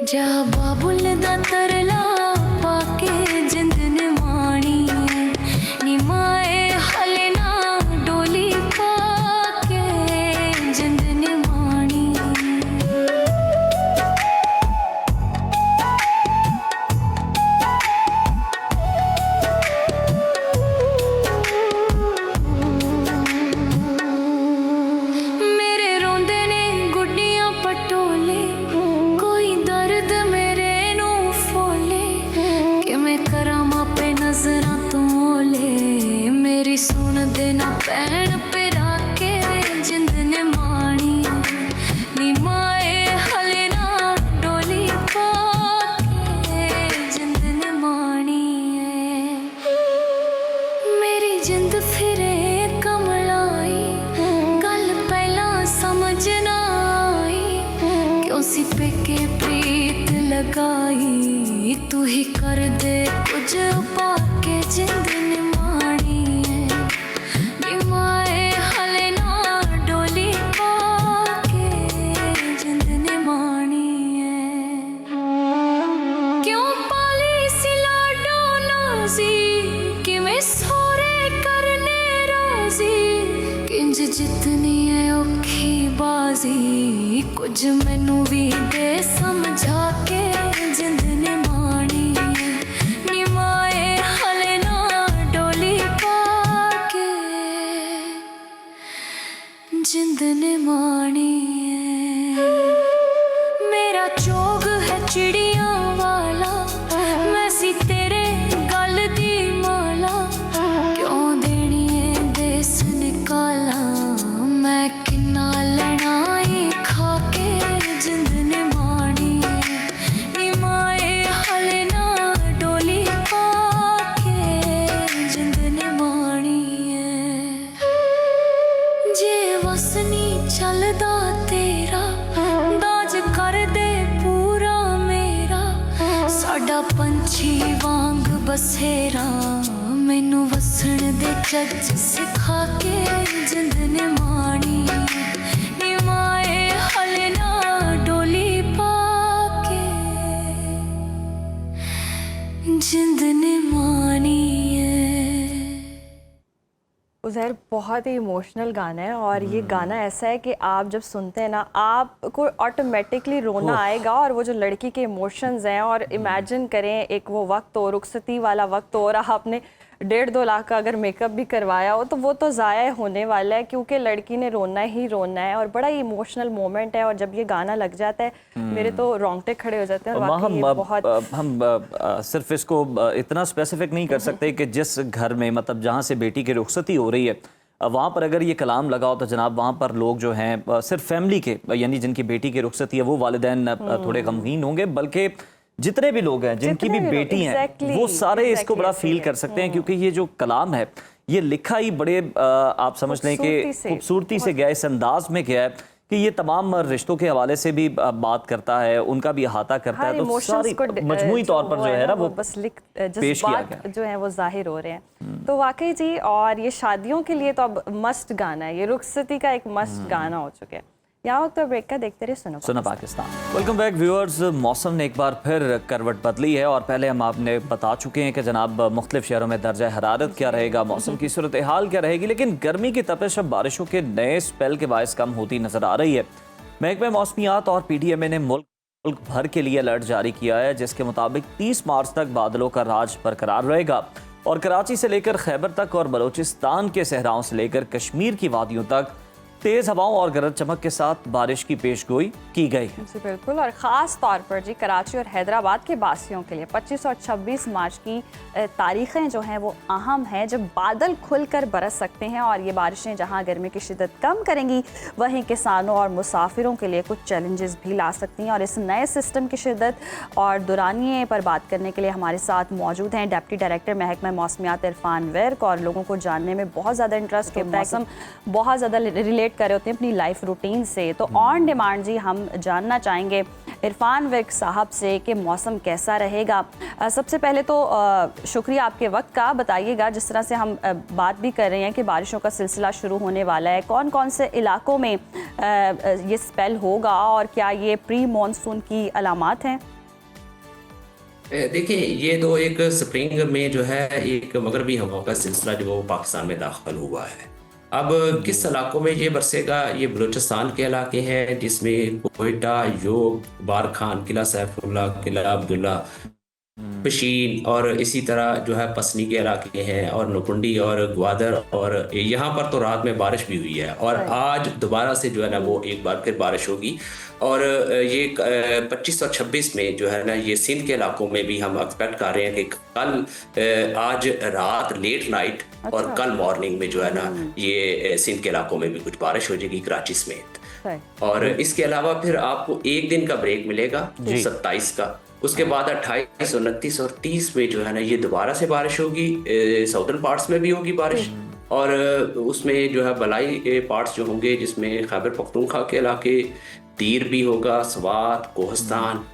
[SPEAKER 5] जा बाबुल दा तरला पाके जिंद ने मानी है, निमाए हले ना डोली पाके जिंद ने मानी मेरे रोंदे ने गुड्डियां पटोले, कोई दर्द मेरे नू फोले, कि मैं करा मापे नजरा तो ले, मेरी सुन देना पैन पे राके जिंद ने मानी नी माए हले ना डोली पाके जिंद ने मानी है। मेरी जिंद फिरे कमलाई, गल पहला समझ ना आई, क्यों सी पे के प्रीत लगाई, तू ही कर दे कुछ पाके जिंद ने मानी है, निमाए हले ना डोली पाके जिंद ने मानी है। क्यों पाली सी लाडो नाजी, कि मैं सोरे करने राजी, किंज जितनी है औखी बाजी, कुछ मैनू भी दे समझा के जिंद ने मानी है, निमाए हले ना डोली पाके जिंद ने मानी है। मेरा चोग है चिड़िया वाला, मैं सी तेरे गल दी माला, क्यों देनी है देस निकाला, मैं किन्ना लड़ाई खा के जिंद ने मानी है, निमाए हले ना डोली पाके जिंद ने मानी है। जे वसनी चलदा तेरा, दाज कर दे पूरा मेरा, साडा पंछी वांग बसेरा, मैनू वसन दे चच सिखा के जिंद ने मानी, निमाए हले ना डोली पाके जिंद ने मानी है।
[SPEAKER 2] उज़ैर बहुत ही इमोशनल गाना है, और ये गाना ऐसा है कि आप जब सुनते हैं ना आपको ऑटोमेटिकली रोना आएगा, और वो जो लड़की के इमोशंस हैं, और इमेजिन करें एक वो वक्त हो, रुखसती वाला वक्त हो, और आपने 1.5-2 लाख का अगर मेकअप भी करवाया हो तो वो तो ज़ाया होने वाला है, क्योंकि लड़की ने रोना ही रोना है और बड़ा ही इमोशनल मोमेंट है। और जब ये गाना लग जाता है मेरे तो रोंगटे खड़े हो जाते हैं। और वाकई ये बहुत
[SPEAKER 1] हम सिर्फ इसको इतना स्पेसिफिक नहीं कर सकते कि जिस घर में मतलब जहाँ से बेटी की रुखसती हो रही है वहाँ पर अगर ये कलाम लगाओ तो जनाब वहाँ पर लोग जो हैं सिर्फ फैमिली के यानी जिनकी बेटी की रुखसती है वो वालिदैन थोड़े गमगीन होंगे, बल्कि जितने भी लोग हैं जिनकी भी बेटी हैं वो सारे इसको बड़ा फील कर सकते हैं, क्योंकि ये जो कलाम है ये लिखा ही बड़े आप समझ लें कि खूबसूरती से गया, इस अंदाज में गया है कि ये तमाम रिश्तों के हवाले से भी बात करता है, उनका भी अहाता करता है, तो सारी मजमूई तौर पर जो है ना वो
[SPEAKER 2] बस पेश किया गया जो है वो जाहिर हो रहे हैं। तो वाकई जी, और ये शादियों के लिए तो अब मस्ट गाना है, ये रुखसती का एक मस्ट गाना हो चुका है। यहाँ वक्त ब्रेक का देखते रहे सुनो
[SPEAKER 1] पाकिस्तान। Welcome back viewers. मौसम ने एक बार फिर करवट बदली है और पहले हम आपने बता चुके हैं कि जनाब मुख्तलिफ शहरों में दर्जा हरारत क्या रहेगा, मौसम की सूरत हाल क्या रहेगी, लेकिन गर्मी की तपिश अब बारिशों के नए स्पेल के बायस कम होती नजर आ रही है। महकमा मौसमियात और PTMA ने मुल्क भर के लिए अलर्ट जारी किया है, जिसके मुताबिक 30 मार्च तक बादलों का राज बरकरार रहेगा और कराची से लेकर खैबर तक और बलोचिस्तान के सहराओं से लेकर कश्मीर की वादियों तक तेज हवाओं और गरज चमक के साथ बारिश की पेशगोई की गई है।
[SPEAKER 2] जी बिल्कुल, और ख़ास तौर पर जी कराची और हैदराबाद के बासियों के लिए 25 और 26 मार्च की तारीखें जो हैं वो अहम हैं, जब बादल खुलकर बरस सकते हैं और ये बारिशें जहां गर्मी की शिद्दत कम करेंगी वहीं किसानों और मुसाफिरों के लिए कुछ चैलेंजेस भी ला सकती हैं। और इस नए सिस्टम की शिद्दत और दुरानिए पर बात करने के लिए हमारे साथ मौजूद हैं डिप्टी डायरेक्टर महकमा मौसमियात इरफान विर्क। और लोगों को जानने में बहुत ज़्यादा इंटरेस्ट होता है, मौसम बहुत ज़्यादा रिलेट कर रहे होते हैं अपनी लाइफ रूटीन से, तो ऑन डिमांड जी हम जानना चाहेंगे इरफान विर्क साहब से कि मौसम कैसा रहेगा। सबसे पहले तो शुक्रिया आपके वक्त का। बताइएगा, जिस तरह से हम बात भी कर रहे हैं कि बारिशों का सिलसिला शुरू होने वाला है, कौन कौन से इलाकों में ये स्पेल होगा और क्या ये प्री मॉनसून की अलामात हैं?
[SPEAKER 6] देखिए, ये तो एक स्प्रिंग में जो है एक मगरबी हवाओं का सिलसिला जो वो पाकिस्तान में दाखिल हुआ है। अब किस इलाकों में ये बरसेगा, ये बलूचिस्तान के इलाके हैं जिसमें कोयटा, योग, बारखान, किला सैफुल्ला, किला अब्दुल्ला, पशीन और इसी तरह जो है पसनी के इलाके हैं और नुकुंडी और ग्वादर, और यहाँ पर तो रात में बारिश भी हुई है और आज दोबारा से जो है ना वो एक बार फिर बारिश होगी। और ये 25 और 26 में जो है ना ये सिंध के इलाकों में भी हम एक्सपेक्ट कर रहे हैं कि कल आज रात लेट नाइट और कल मॉर्निंग में जो है ना ये सिंध के इलाकों में भी कुछ बारिश हो जाएगी, कराची समेत। और इसके अलावा फिर आपको एक दिन का ब्रेक मिलेगा 27 का, उसके बाद 28, 29 और 30 में जो है ना ये दोबारा से बारिश होगी, साउदर्न पार्ट्स में भी होगी बारिश। और उसमें जो है बलाई पार्ट्स जो होंगे जिसमें खैबर पख्तूनख्वा के इलाके, तीर भी होगा, स्वात, कोहस्तान,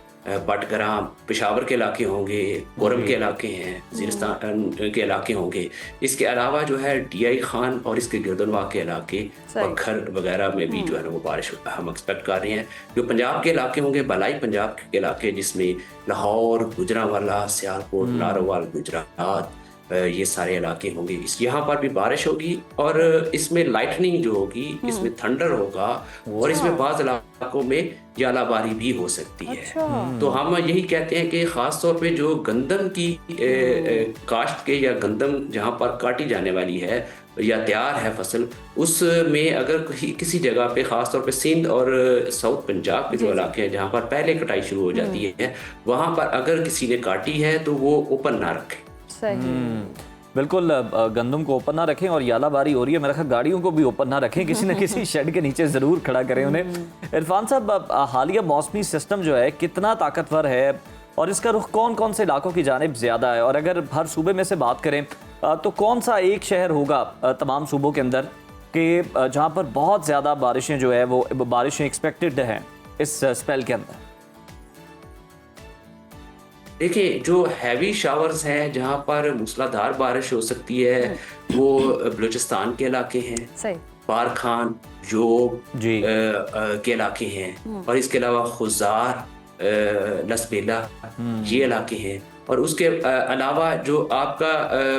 [SPEAKER 6] बटग्राम, पेशावर के इलाके होंगे, कोरम के इलाके हैं, वज़ीरिस्तान के इलाके होंगे। इसके अलावा जो है DI खान और इसके गिरदनवाह के इलाके, बखर वगैरह में भी जो है ना वो बारिश हम एक्सपेक्ट कर रहे हैं। जो पंजाब के इलाके होंगे, बलाई पंजाब के इलाके जिसमें लाहौर, गुजरांवाला, सियालकोट, नारोवाल, गुजरात, ये सारे इलाके होंगे। यहाँ पर भी बारिश होगी और इसमें लाइटनिंग जो होगी, इसमें थंडर होगा और इसमें बाज़ इलाकों में यालाबारी भी हो सकती है। तो हम यही कहते हैं कि ख़ास तौर पे जो गंदम की काश्त के या गंदम जहाँ पर काटी जाने वाली है या तैयार है फसल, उसमें अगर किसी जगह पे ख़ास तौर पे सिंध और साउथ पंजाब के जो इलाके हैं जहाँ पर पहले कटाई शुरू हो जाती है, वहाँ पर अगर किसी ने काटी है तो वो ओपन ना रखें।
[SPEAKER 1] बिल्कुल, गंदम को ओपन ना रखें और यालाबारी हो रही है, मेरा ख्याल गाड़ियों को भी ओपन ना रखें, किसी न किसी शेड के नीचे ज़रूर खड़ा करें उन्हें। इरफान साहब, हालिया मौसमी सिस्टम जो है कितना ताकतवर है और इसका रुख कौन कौन से इलाकों की जानिब ज़्यादा है, और अगर हर सूबे में से बात करें तो कौन सा एक शहर होगा तमाम सूबों के अंदर कि जहाँ पर बहुत ज़्यादा बारिशें जो है वो बारिशें एक्सपेक्टेड हैं इस स्पेल के अंदर?
[SPEAKER 6] देखिए, जो हैवी शावर्स हैं जहाँ पर मूसलाधार बारिश हो सकती है वो बलूचिस्तान के इलाके हैं, बारखान, योग के इलाके हैं, और इसके अलावा खुजार, लसबेला, ये इलाके हैं। और उसके अलावा जो आपका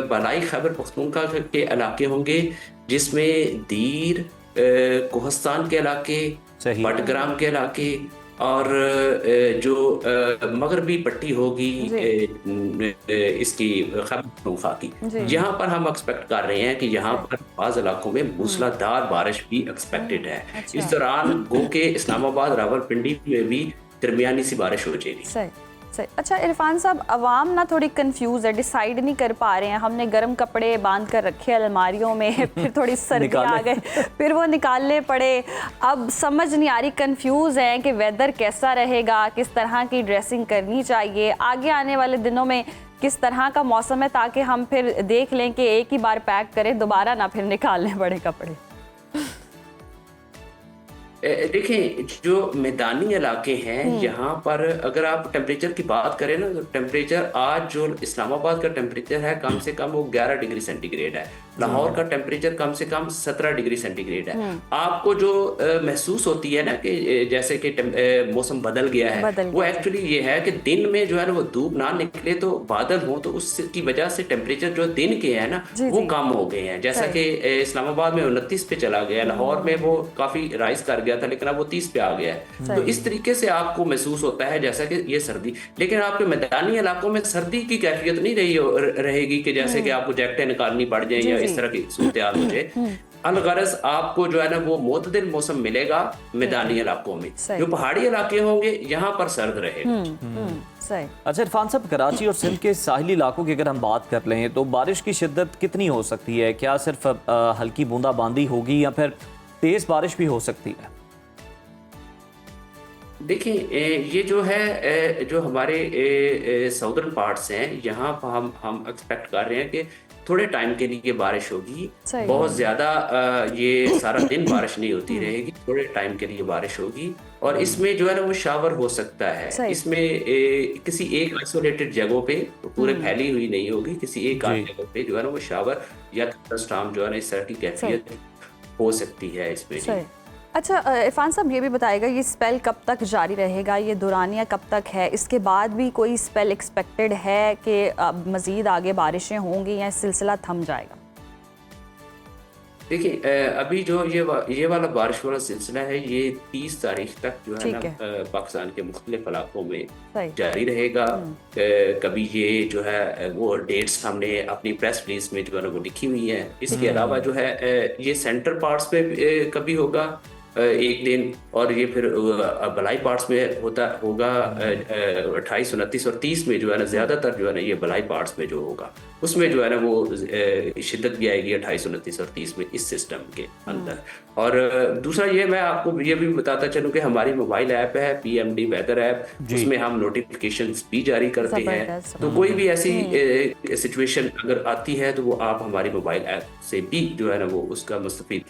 [SPEAKER 6] बलाई खैबर पख्तूनख्वा के इलाके होंगे जिसमें दीर, कोहस्तान के इलाके, बटग्राम के इलाके और जो मगरबी पट्टी होगी इसकी खैबर पख्तूनख्वा की, यहाँ पर हम एक्सपेक्ट कर रहे हैं कि यहाँ पर बाज़ इलाकों में मूसलाधार बारिश भी एक्सपेक्टेड है। इस दौरान गो के इस्लामाबाद, रावलपिंडी में भी दरमियानी सी बारिश हो जाएगी।
[SPEAKER 2] सही। अच्छा इरफान साहब, अवाम ना थोड़ी कंफ्यूज है, डिसाइड नहीं कर पा रहे हैं। हमने गर्म कपड़े बांध कर रखे अलमारियों में, फिर थोड़ी सर्दी आ गए, फिर वो निकालने पड़े। अब समझ नहीं आ रही, कंफ्यूज है कि वेदर कैसा रहेगा, किस तरह की ड्रेसिंग करनी चाहिए, आगे आने वाले दिनों में किस तरह का मौसम है, ताकि हम फिर देख लें कि एक ही बार पैक करें, दोबारा ना फिर निकालने पड़े कपड़े।
[SPEAKER 6] देखें, जो मैदानी इलाके हैं यहाँ पर अगर आप टेम्परेचर की बात करें ना, तो टेम्परेचर आज जो इस्लामाबाद का टेम्परेचर है कम से कम वो 11 डिग्री सेंटीग्रेड है। लाहौर का टेम्परेचर कम से कम 17 डिग्री सेंटीग्रेड है। आपको जो महसूस होती है ना कि जैसे कि मौसम बदल गया है, वो एक्चुअली ये है कि दिन में जो है ना वो धूप ना निकले तो बादल हो, तो उसकी वजह से टेम्परेचर जो दिन के है ना वो कम हो गए हैं। जैसा कि इस्लामाबाद में 29 पे चला गया, लाहौर में वो काफी राइज कर गया था, लेकिन अब वो 30 पे आ गया है। तो इस तरीके से आपको महसूस होता है जैसा कि ये सर्दी। लेकिन आपके मैदानी इलाकों में सर्दी की कैफियत नहीं रहेगी कि जैसे कि आपको जैकेटें निकालनी पड़ जाए या इस तरह की सूरत हाल हो जाए। अलगरज आपको जो है ना वो मोतदिल मौसम मिलेगा मैदानी इलाकों में। जो पहाड़ी इलाके होंगे यहाँ पर सर्द रहेगा।
[SPEAKER 1] अच्छा इरफान साहब, कराची और सिंध के साहिली इलाकों की अगर हम बात कर लें तो बारिश की शिद्दत कितनी हो सकती है? क्या सिर्फ हल्की बूंदाबांदी होगी या फिर तेज बारिश भी हो सकती है?
[SPEAKER 6] देखिए, ये जो है जो हमारे साउदर्न पार्ट्स हैं, यहाँ पर हम एक्सपेक्ट कर रहे हैं कि थोड़े टाइम के लिए बारिश होगी। बहुत ज्यादा ये सारा दिन बारिश नहीं होती रहेगी, थोड़े टाइम के लिए बारिश होगी। और इसमें जो है ना वो शावर हो सकता है। इसमें किसी एक आइसोलेटेड जगहों पे पूरे फैली हुई नहीं होगी, किसी एक आध जगह पे जो है ना वो शावर या थंडरस्टॉर्म जो है ना इस तरह की कैफियत हो सकती है इसमें।
[SPEAKER 2] अच्छा इरफान साहब, ये भी बताएगा ये स्पेल कब तक जारी रहेगा, ये दौरानिया कब तक है? इसके बाद भी कोई स्पेल एक्सपेक्टेड है कि मज़ीद आगे बारिशें होंगी या सिलसिला थम जाएगा?
[SPEAKER 6] देखिए, अभी जो ये वाला बारिश वाला सिलसिला है ये 30 तारीख तक जो है ना पाकिस्तान के मुख्तलिफ इलाकों में जारी रहेगा। कभी ये जो है वो डेट्स हमने अपनी प्रेस रिलीज में जो है ना वो लिखी हुई है। इसके अलावा जो है ये सेंट्रल पार्ट्स में कभी होगा एक दिन, और ये फिर बलाई पार्ट्स में होगा 28, 29 और 30 में जो है ना ज्यादातर जो है ना ये बलाई पार्ट्स में जो होगा उसमें जो है ना वो शिद्दत भी आएगी 28, 29 और 30 में इस सिस्टम के अंदर। और दूसरा ये मैं आपको ये भी बताता चलूं कि हमारी मोबाइल ऐप है PMD वेदर ऐप, उसमें हम नोटिफिकेशंस भी जारी करते हैं। तो कोई भी ऐसी सिचुएशन अगर आती है तो वो आप हमारी मोबाइल ऐप से भी जो है ना वो उसका मुस्तफीद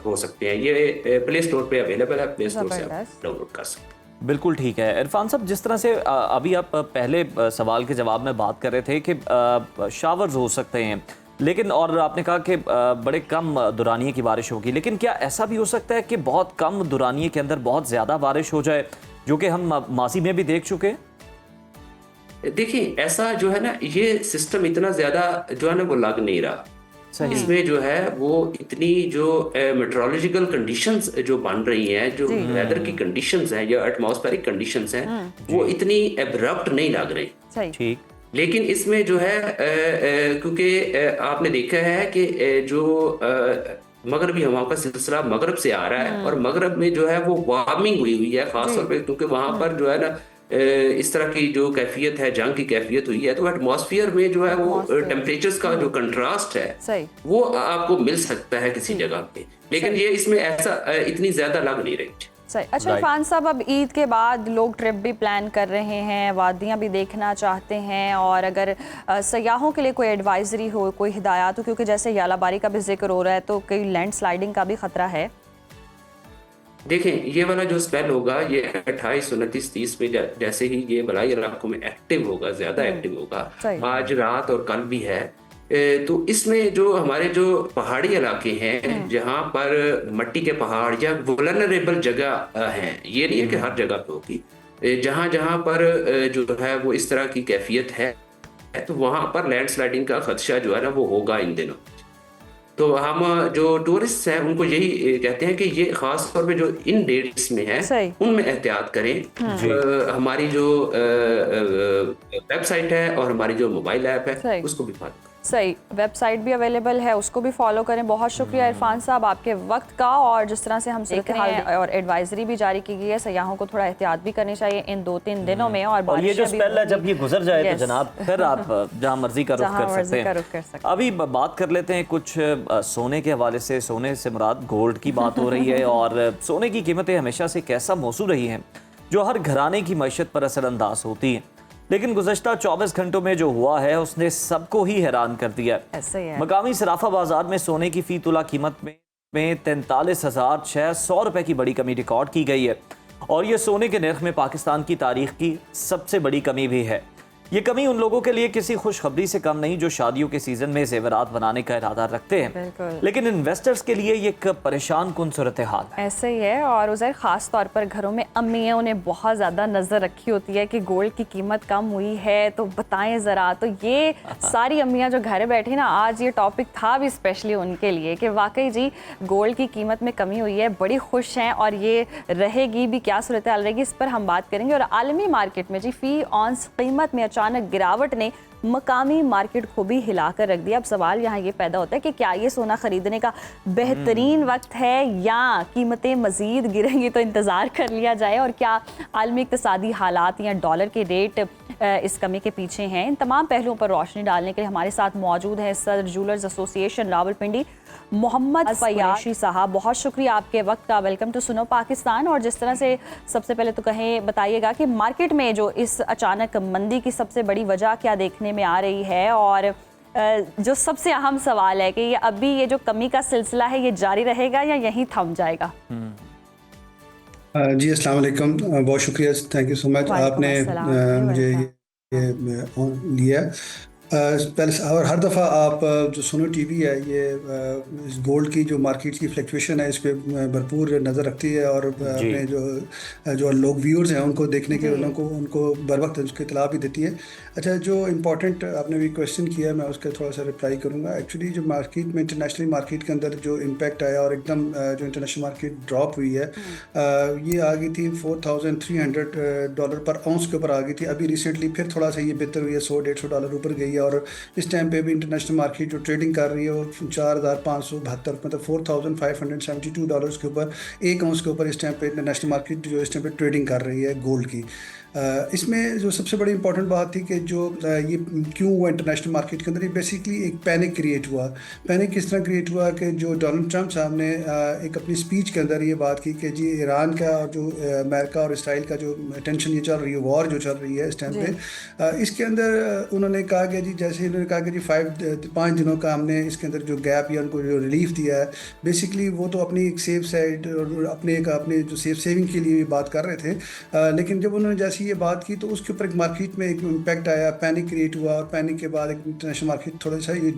[SPEAKER 6] हो सकते हैं। ये प्ले स्टोर पे अवेलेबल है, प्ले स्टोर से आप डाउनलोड कर सकते हैं।
[SPEAKER 1] बिल्कुल ठीक है इरफान साहब, जिस तरह से अभी आप पहले सवाल के जवाब में बात कर रहे थे कि शावर्स हो सकते हैं, लेकिन और आपने कहा कि बड़े कम दुरानिये की बारिश होगी, लेकिन क्या ऐसा भी हो सकता है कि बहुत कम दुरानिये के अंदर बहुत ज़्यादा बारिश हो जाए, जो कि हम माजी में भी देख चुके हैं?
[SPEAKER 6] देखिए, ऐसा जो है ना ये सिस्टम इतना ज़्यादा जो है ना वो लग नहीं रहा। इसमें जो है वो इतनी जो मेट्रोलॉजिकल कंडीशंस जो बन रही हैं, जो वेदर की कंडीशंस हैं या एटमॉस्फेरिक कंडीशंस हैं, वो इतनी एब्रप्ट नहीं लग रही। ठीक, लेकिन इसमें जो है क्योंकि आपने देखा है कि जो मगरबी हवाओं का सिलसिला मगरब से आ रहा है, और मगरब में जो है वो वार्मिंग हुई है खासतौर पे, क्योंकि वहां पर जो है ना इस तरह की जो कैफियत है, जंग की कैफियत हुई है, तो एटमॉस्फेयर में जो है वो टेम्परेचर्स का जो कंट्रास्ट है वो आपको मिल सकता है किसी जगह पे, लेकिन ये इसमें ऐसा इतनी ज्यादा लग नहीं रही।
[SPEAKER 2] सही। अच्छा इरफान साहब, अब ईद के बाद लोग ट्रिप भी प्लान कर रहे हैं, वादियाँ भी देखना चाहते हैं, और अगर सयाहों के लिए कोई एडवाइजरी हो, कोई हिदायत हो, क्योंकि जैसे यालाबारी का भी जिक्र हो रहा है तो कई लैंड स्लाइडिंग का भी खतरा है।
[SPEAKER 6] देखें, ये वाला जो स्पेल होगा ये 28, 29, 30 में जैसे ही ये बलाई इलाकों में एक्टिव होगा, ज्यादा एक्टिव होगा, आज रात और कल भी है, तो इसमें जो हमारे जो पहाड़ी इलाके हैं जहाँ पर मट्टी के पहाड़ या वल्नरेबल जगह हैं, ये नहीं है कि हर जगह पे होगी, जहाँ जहाँ पर जो है वो इस तरह की कैफियत है, तो वहाँ पर लैंडस्लाइडिंग का खदशा जो है ना वो होगा इन दिनों। तो हम जो टूरिस्ट हैं उनको यही कहते हैं कि ये खास तौर पे जो इन डेट्स में है
[SPEAKER 2] सही।
[SPEAKER 6] उनमें एहतियात करें। हमारी जो वेबसाइट है और हमारी जो मोबाइल ऐप
[SPEAKER 2] सही।
[SPEAKER 6] है उसको भी फॉलो करें।
[SPEAKER 2] सही, वेबसाइट भी अवेलेबल है, उसको भी फॉलो करें। बहुत शुक्रिया इरफान साहब आपके वक्त का, और जिस तरह से हम सीख रहे हैं और एडवाइजरी भी जारी की गई है, सयाहों को थोड़ा एहतियात भी करनी चाहिए इन 2-3 दिनों में। और
[SPEAKER 1] ये जो स्पेल है जब ये गुजर जाए तो जनाब फिर आप जहाँ मर्जी का रुख कर सकते हैं। अभी बात कर लेते हैं कुछ सोने के हवाले से। सोने से मुराद गोल्ड की बात हो रही है, और सोने की कीमतें हमेशा से एक ऐसा मौजू रही हैं जो हर घराने की मईशत पर असरअंदाज होती हैं, लेकिन गुज़श्ता 24 घंटों में जो हुआ है उसने सबको ही हैरान कर दिया।
[SPEAKER 2] ऐसे ही है।
[SPEAKER 1] मकामी सराफा बाजार में सोने की फी तुला कीमत में 43,600 रुपए की बड़ी कमी रिकॉर्ड की गई है, और ये सोने के नर्ख में पाकिस्तान की तारीख की सबसे बड़ी कमी भी है। ये कमी उन लोगों के लिए किसी खुशखबरी से कम नहीं जो शादियों के सीजन में जेवरात बनाने का इरादा रखते हैं, लेकिन इन्वेस्टर्स के लिए ये एक परेशान कुन सूरत हाल है।
[SPEAKER 2] ऐसे ही है। और उज़ैर, ख़ास तौर पर घरों में अम्मी हैं, उन्हें बहुत ज़्यादा नज़र रखी होती है कि गोल्ड की कीमत कम हुई है, तो बताएं ज़रा। तो ये सारी अम्मियाँ जो घर बैठी ना, आज ये टॉपिक था भी स्पेशली उनके लिए कि वाकई जी गोल्ड की कीमत में कमी हुई है, बड़ी खुश हैं, और ये रहेगी भी, क्या सूरत हाल रहेगी, इस पर हम बात करेंगे। और आलमी मार्केट में जी फ़ी ऑन्स कीमत में अचानक गिरावट ने मकामी मार्केट को भी हिलाकर रख दिया। अब सवाल यहाँ ये पैदा होता है कि क्या ये सोना खरीदने का बेहतरीन वक्त है, या कीमतें मजीद गिरेंगी तो इंतज़ार कर लिया जाए, और क्या आलमी इक़्तिसादी हालात या डॉलर के रेट इस कमी के पीछे हैं। इन तमाम पहलुओं पर रोशनी डालने के लिए हमारे साथ मौजूद है सदर ज्वेलर्स एसोसिएशन रावलपिंडी मोहम्मद फयाशी साहब। बहुत शुक्रिया आपके वक्त का। Welcome to Suno Pakistan. और जिस तरह से सबसे पहले तो कहें, बताइएगा कि मार्केट में जो इस अचानक मंदी की सबसे बड़ी वजह क्या देखने में आ रही है, और जो सबसे अहम सवाल है कि ये अभी ये जो कमी का सिलसिला है ये जारी रहेगा या यहीं थम जाएगा।
[SPEAKER 7] जी अस्सलाम वालेकुम, बहुत शुक्रिया, थैंक यू सो मच, आपने मुझे ये लिया। पहले और हर दफ़ा आप जो सुनो टीवी है ये इस गोल्ड की जो मार्केट की फ्लक्चुएशन है इस पर भरपूर नज़र रखती है, और अपने जो लोग व्यूअर्स हैं उनको देखने के उनको बर वक्त उसकी इतला भी देती है। अच्छा, जो इम्पोर्टेंट आपने भी क्वेश्चन किया है मैं उसका थोड़ा सा रिप्लाई करूँगा। एक्चुअली जो मार्केट में इंटरनेशनल मार्केट के अंदर जो इम्पैक्ट आया और एकदम जो इंटरनेशनल मार्केट ड्रॉप हुई है, ये आ गई थी $4,300 पर आउंस के ऊपर आ गई थी। अभी रिसेंटली फिर थोड़ा सा ये बेहतर हुई है, $100-150 ऊपर गई है, और इस टाइम पे भी इंटरनेशनल मार्केट जो ट्रेडिंग कर रही है वो 4,572 मतलब $4,572 के ऊपर एक आउंस के ऊपर इस टाइम पे इंटरनेशनल मार्केट जो इस टाइम पे ट्रेडिंग कर रही है गोल्ड की। इसमें जो सबसे बड़ी इंपॉर्टेंट बात थी कि जो ये क्यों हुआ इंटरनेशनल मार्केट के अंदर, ये बेसिकली एक पैनिक क्रिएट हुआ। पैनिक किस तरह क्रिएट हुआ कि जो डोनाल्ड ट्रंप साहब ने एक अपनी स्पीच के अंदर ये बात की कि जी ईरान का और जो अमेरिका और इसराइल का जो टेंशन ये चल रही है, वॉर जो चल रही है इस टाइम पे, इसके अंदर उन्होंने कहा कि जी जैसे इन्होंने कहा कि जी 5 दिनों का हमने इसके अंदर जो गैप या उनको जो रिलीफ दिया है, बेसिकली वो तो अपनी एक सेफ साइड और अपने जो सेफ सेविंग के लिए बात कर रहे थे, लेकिन जब उन्होंने जैसे ये बात की तो उसके ऊपर एक मार्केट में एक इम्पैक्ट आया, पैनिक क्रिएट हुआ, और पैनिक के बाद एक इंटरनेशनल मार्केट थोड़ा सा ये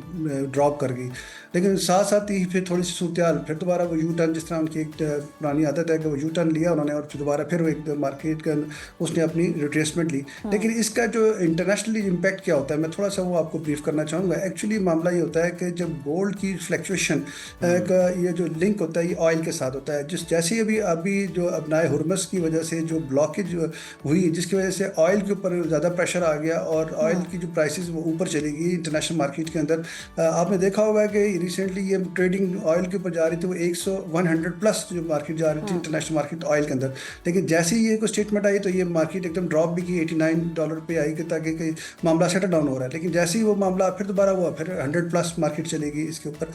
[SPEAKER 7] ड्रॉप कर गई। लेकिन साथ साथ ही फिर थोड़ी सी सूरत फिर दोबारा वो यू टर्न, जिस तरह उनकी एक पुरानी आदत है कि वो यू टर्न लिया उन्होंने, और फिर दोबारा फिर वो एक मार्केट का उसने अपनी रिट्रेसमेंट ली। लेकिन इसका जो इंटरनेशनली इम्पैक्ट क्या होता है, मैं थोड़ा सा वो आपको ब्रीफ करना चाहूँगा। एक्चुअली मामला ये होता है कि जब गोल्ड की फ्लक्चुएशन का ये जो लिंक होता है ये ऑयल के साथ होता है। जैसे ही अभी जो अपनाए हुर्मस की वजह से जो ब्लॉकेज हुई, जिसकी वजह से ऑयल के ऊपर ज़्यादा प्रेशर आ गया और ऑयल की जो प्राइसेस वो ऊपर चली गई इंटरनेशनल मार्केट के अंदर। आपने देखा होगा कि रिसेंटली ये ट्रेडिंग ऑयल के ऊपर जा रही थी, वो 100 प्लस जो मार्केट जा रही थी इंटरनेशनल मार्केट ऑयल के अंदर। लेकिन जैसे ही ये कोई स्टेटमेंट आई तो ये मार्केट एकदम ड्रॉप भी की, $89 पे आई कि ताकि मामला सेटल डाउन हो रहा है। लेकिन जैसे ही वो मामला फिर दोबारा हुआ, फिर 100 प्लस मार्केट चलेगी इसके ऊपर।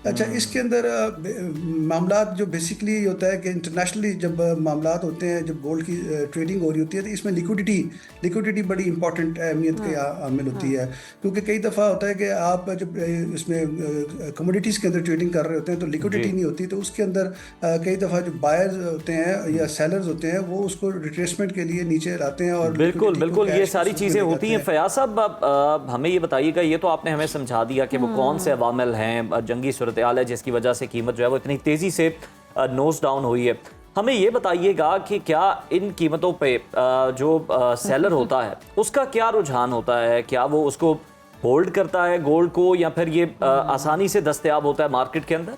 [SPEAKER 7] अच्छा, इसके अंदर मामला जो बेसिकली होता है कि इंटरनेशनली जब मामला होते हैं, जब गोल्ड की ट्रेडिंग हो रही होती है, तो इसमें लिक्विडिटी बड़ी इंपॉर्टेंट अहमियत के आमिल होती है। क्योंकि कई दफ़ा होता है कि आप जब इसमें कमोडिटीज़ के अंदर ट्रेडिंग कर रहे होते हैं तो लिक्विडिटी नहीं होती, तो उसके अंदर कई दफ़ा जो बायर्स होते हैं या सेलर्स होते हैं वो उसको रिट्रेसमेंट के लिए नीचे लाते हैं। और
[SPEAKER 1] बिल्कुल ये सारी चीज़ें होती हैं। फयाज साहब, हमें ये बताइएगा, ये तो आपने हमें समझा दिया कि वो कौन से अवामिल हैं, जंगी सूरत हाल है जिसकी वजह से कीमत जो है वो इतनी तेज़ी से नोज डाउन हुई है। हमें ये बताइएगा कि क्या इन कीमतों पे जो सेलर होता है उसका क्या रुझान होता है, क्या वो उसको होल्ड करता है गोल्ड को, या फिर ये आसानी से दस्तयाब होता है मार्केट के अंदर?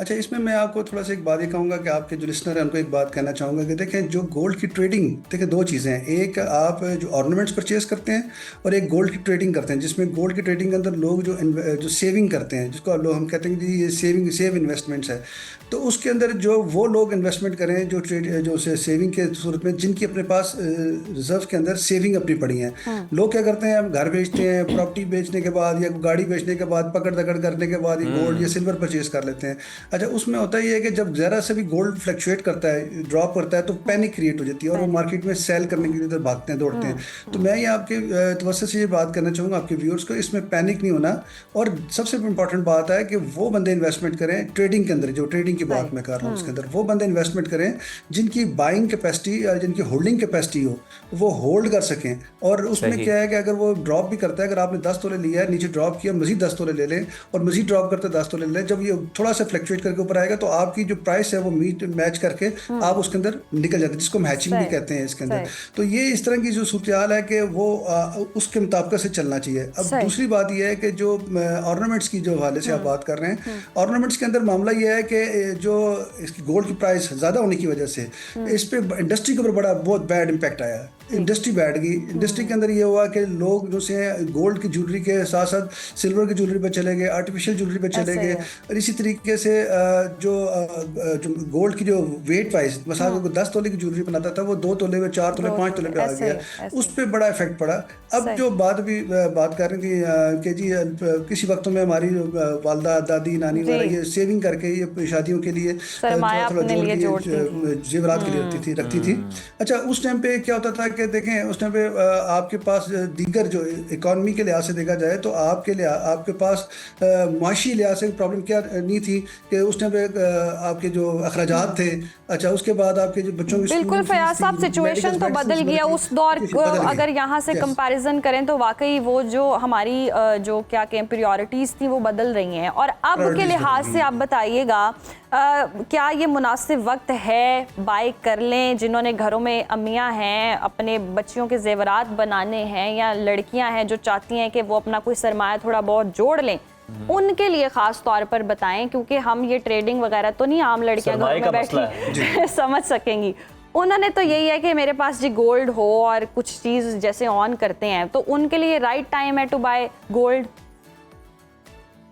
[SPEAKER 7] अच्छा, इसमें मैं आपको थोड़ा सा एक बात ये कहूँगा कि आपके जो लिसनर हैं उनको एक बात कहना चाहूँगा कि देखें, जो गोल्ड की ट्रेडिंग, देखें दो चीज़ें हैं। एक आप जो ऑर्नामेंट्स परचेज करते हैं और एक गोल्ड की ट्रेडिंग करते हैं, जिसमें गोल्ड की ट्रेडिंग के अंदर लोग जो सेविंग करते हैं, जिसको लोग हम कहते हैं कि ये सेव इन्वेस्टमेंट्स है, तो उसके अंदर जो वो लोग इन्वेस्टमेंट करें जो सेविंग के सूरत में, जिनकी अपने पास रिजर्व के अंदर सेविंग अपनी पड़ी हैं। लोग क्या करते हैं, घर बेचते हैं, प्रॉपर्टी बेचने के बाद या गाड़ी बेचने के बाद, पकड़ दकड़ करने के बाद ये गोल्ड या सिल्वर परचेज कर लेते हैं। अच्छा, उसमें होता ही है कि जब ज़रा से भी गोल्ड फ्लक्चुएट करता है, ड्रॉप करता है, तो पैनिक क्रिएट हो जाती है और वो मार्केट में सेल करने के लिए इधर भागते हैं, दौड़ते हैं। तो मैं ये आपके तवज्जो से ये बात करना चाहूँगा आपके व्यूअर्स को, इसमें पैनिक नहीं होना। और सबसे इंपॉर्टेंट बात है कि वो बंदे इन्वेस्टमेंट करें ट्रेडिंग के अंदर, जो ट्रेडिंग की बात मैं कर रहा हूँ उसके अंदर वो बंदे इन्वेस्टमेंट करें जिनकी बाइंग कैपेसिटी या जिनकी होल्डिंग कैपेसिटी हो, वो होल्ड कर सकें। और उसमें क्या है कि अगर वो ड्रॉप भी करता है, अगर आपने 10 तोले लिया है, नीचे ड्रॉप किया, मजीद 10 तोले ले लें और मजीद ड्रॉप करते 10 तोले ले लें। जब ये थोड़ा सा फ्लक्चुएट करके ऊपर आएगा तो आपकी जो प्राइस है वो मैच करके आप उसके अंदर निकल जाते हैं, जिसको हम हैचिंग भी कहते हैं इसके अंदर। तो ये इस तरह की जो सूरत-ए-हाल है कि वो उसके मुताबिक से चलना चाहिए। अब दूसरी बात यह है कि जो ऑर्नामेंट्स की जो हवाले से आप बात कर रहे हैं, ऑर्नामेंट्स के अंदर मामला यह है कि जो इसकी गोल्ड की प्राइस ज़्यादा होने की वजह से इस पे इंडस्ट्री के ऊपर बहुत बैड इम्पैक्ट आया। इंडस्ट्री बैठ गई। इंडस्ट्री के अंदर ये हुआ कि लोग जो से गोल्ड की ज्वेलरी के साथ साथ सिल्वर की ज्वेलरी पे चले गए, आर्टिफिशियल ज्वेलरी पे चले गए। और इसी तरीके से जो गोल्ड की जो वेट वाइज मसा को 10 तोले की ज्वेलरी बनाता था वो 2 तोले में, 4 तोले, 5 तोले पे आ गया। उस पर बड़ा इफेक्ट पड़ा। अब जो बात कर रही थी कि जी किसी वक्तों में हमारी वालदा, दादी, नानी वगैरह ये सेविंग करके ये शादियों के लिए जेवरात के लिए रखती थी। अच्छा, उस टाइम पे क्या होता था कि देखें उस टाइम पे आपके पास दीगर जो इकॉनमी के लिहाज से देखा जाए तो आपके पास माशी लिहाज से प्रॉब्लम क्या नहीं थी कि उस टाइम पे आपके जो अखराजात थे। अच्छा, उसके बाद आपके जो बच्चों की
[SPEAKER 2] बिल्कुल फयाज साहब, सिचुएशन तो बदल गया उस दौर को अगर यहाँ से कंपैरिजन करें तो वाकई वो जो हमारी जो क्या कहें प्रायोरिटीज़ थी वो बदल रही हैं। और अब के लिहाज से आप बताइएगा क्या ये मुनासिब वक्त है बाय कर लें, जिन्होंने घरों में अम्मियाँ हैं अपने बच्चियों के जेवरात बनाने हैं, या लड़कियां हैं जो चाहती हैं कि वो अपना कोई सरमाया थोड़ा बहुत जोड़ लें, उनके लिए खास तौर पर बताएं, क्योंकि हम ये ट्रेडिंग वगैरह तो नहीं आम लड़कियां घरों में बैठी समझ सकेंगी। उन्होंने तो यही है कि मेरे पास जी गोल्ड हो और कुछ चीज़ जैसे ऑन करते हैं, तो उनके लिए राइट टाइम है टू बाय गोल्ड।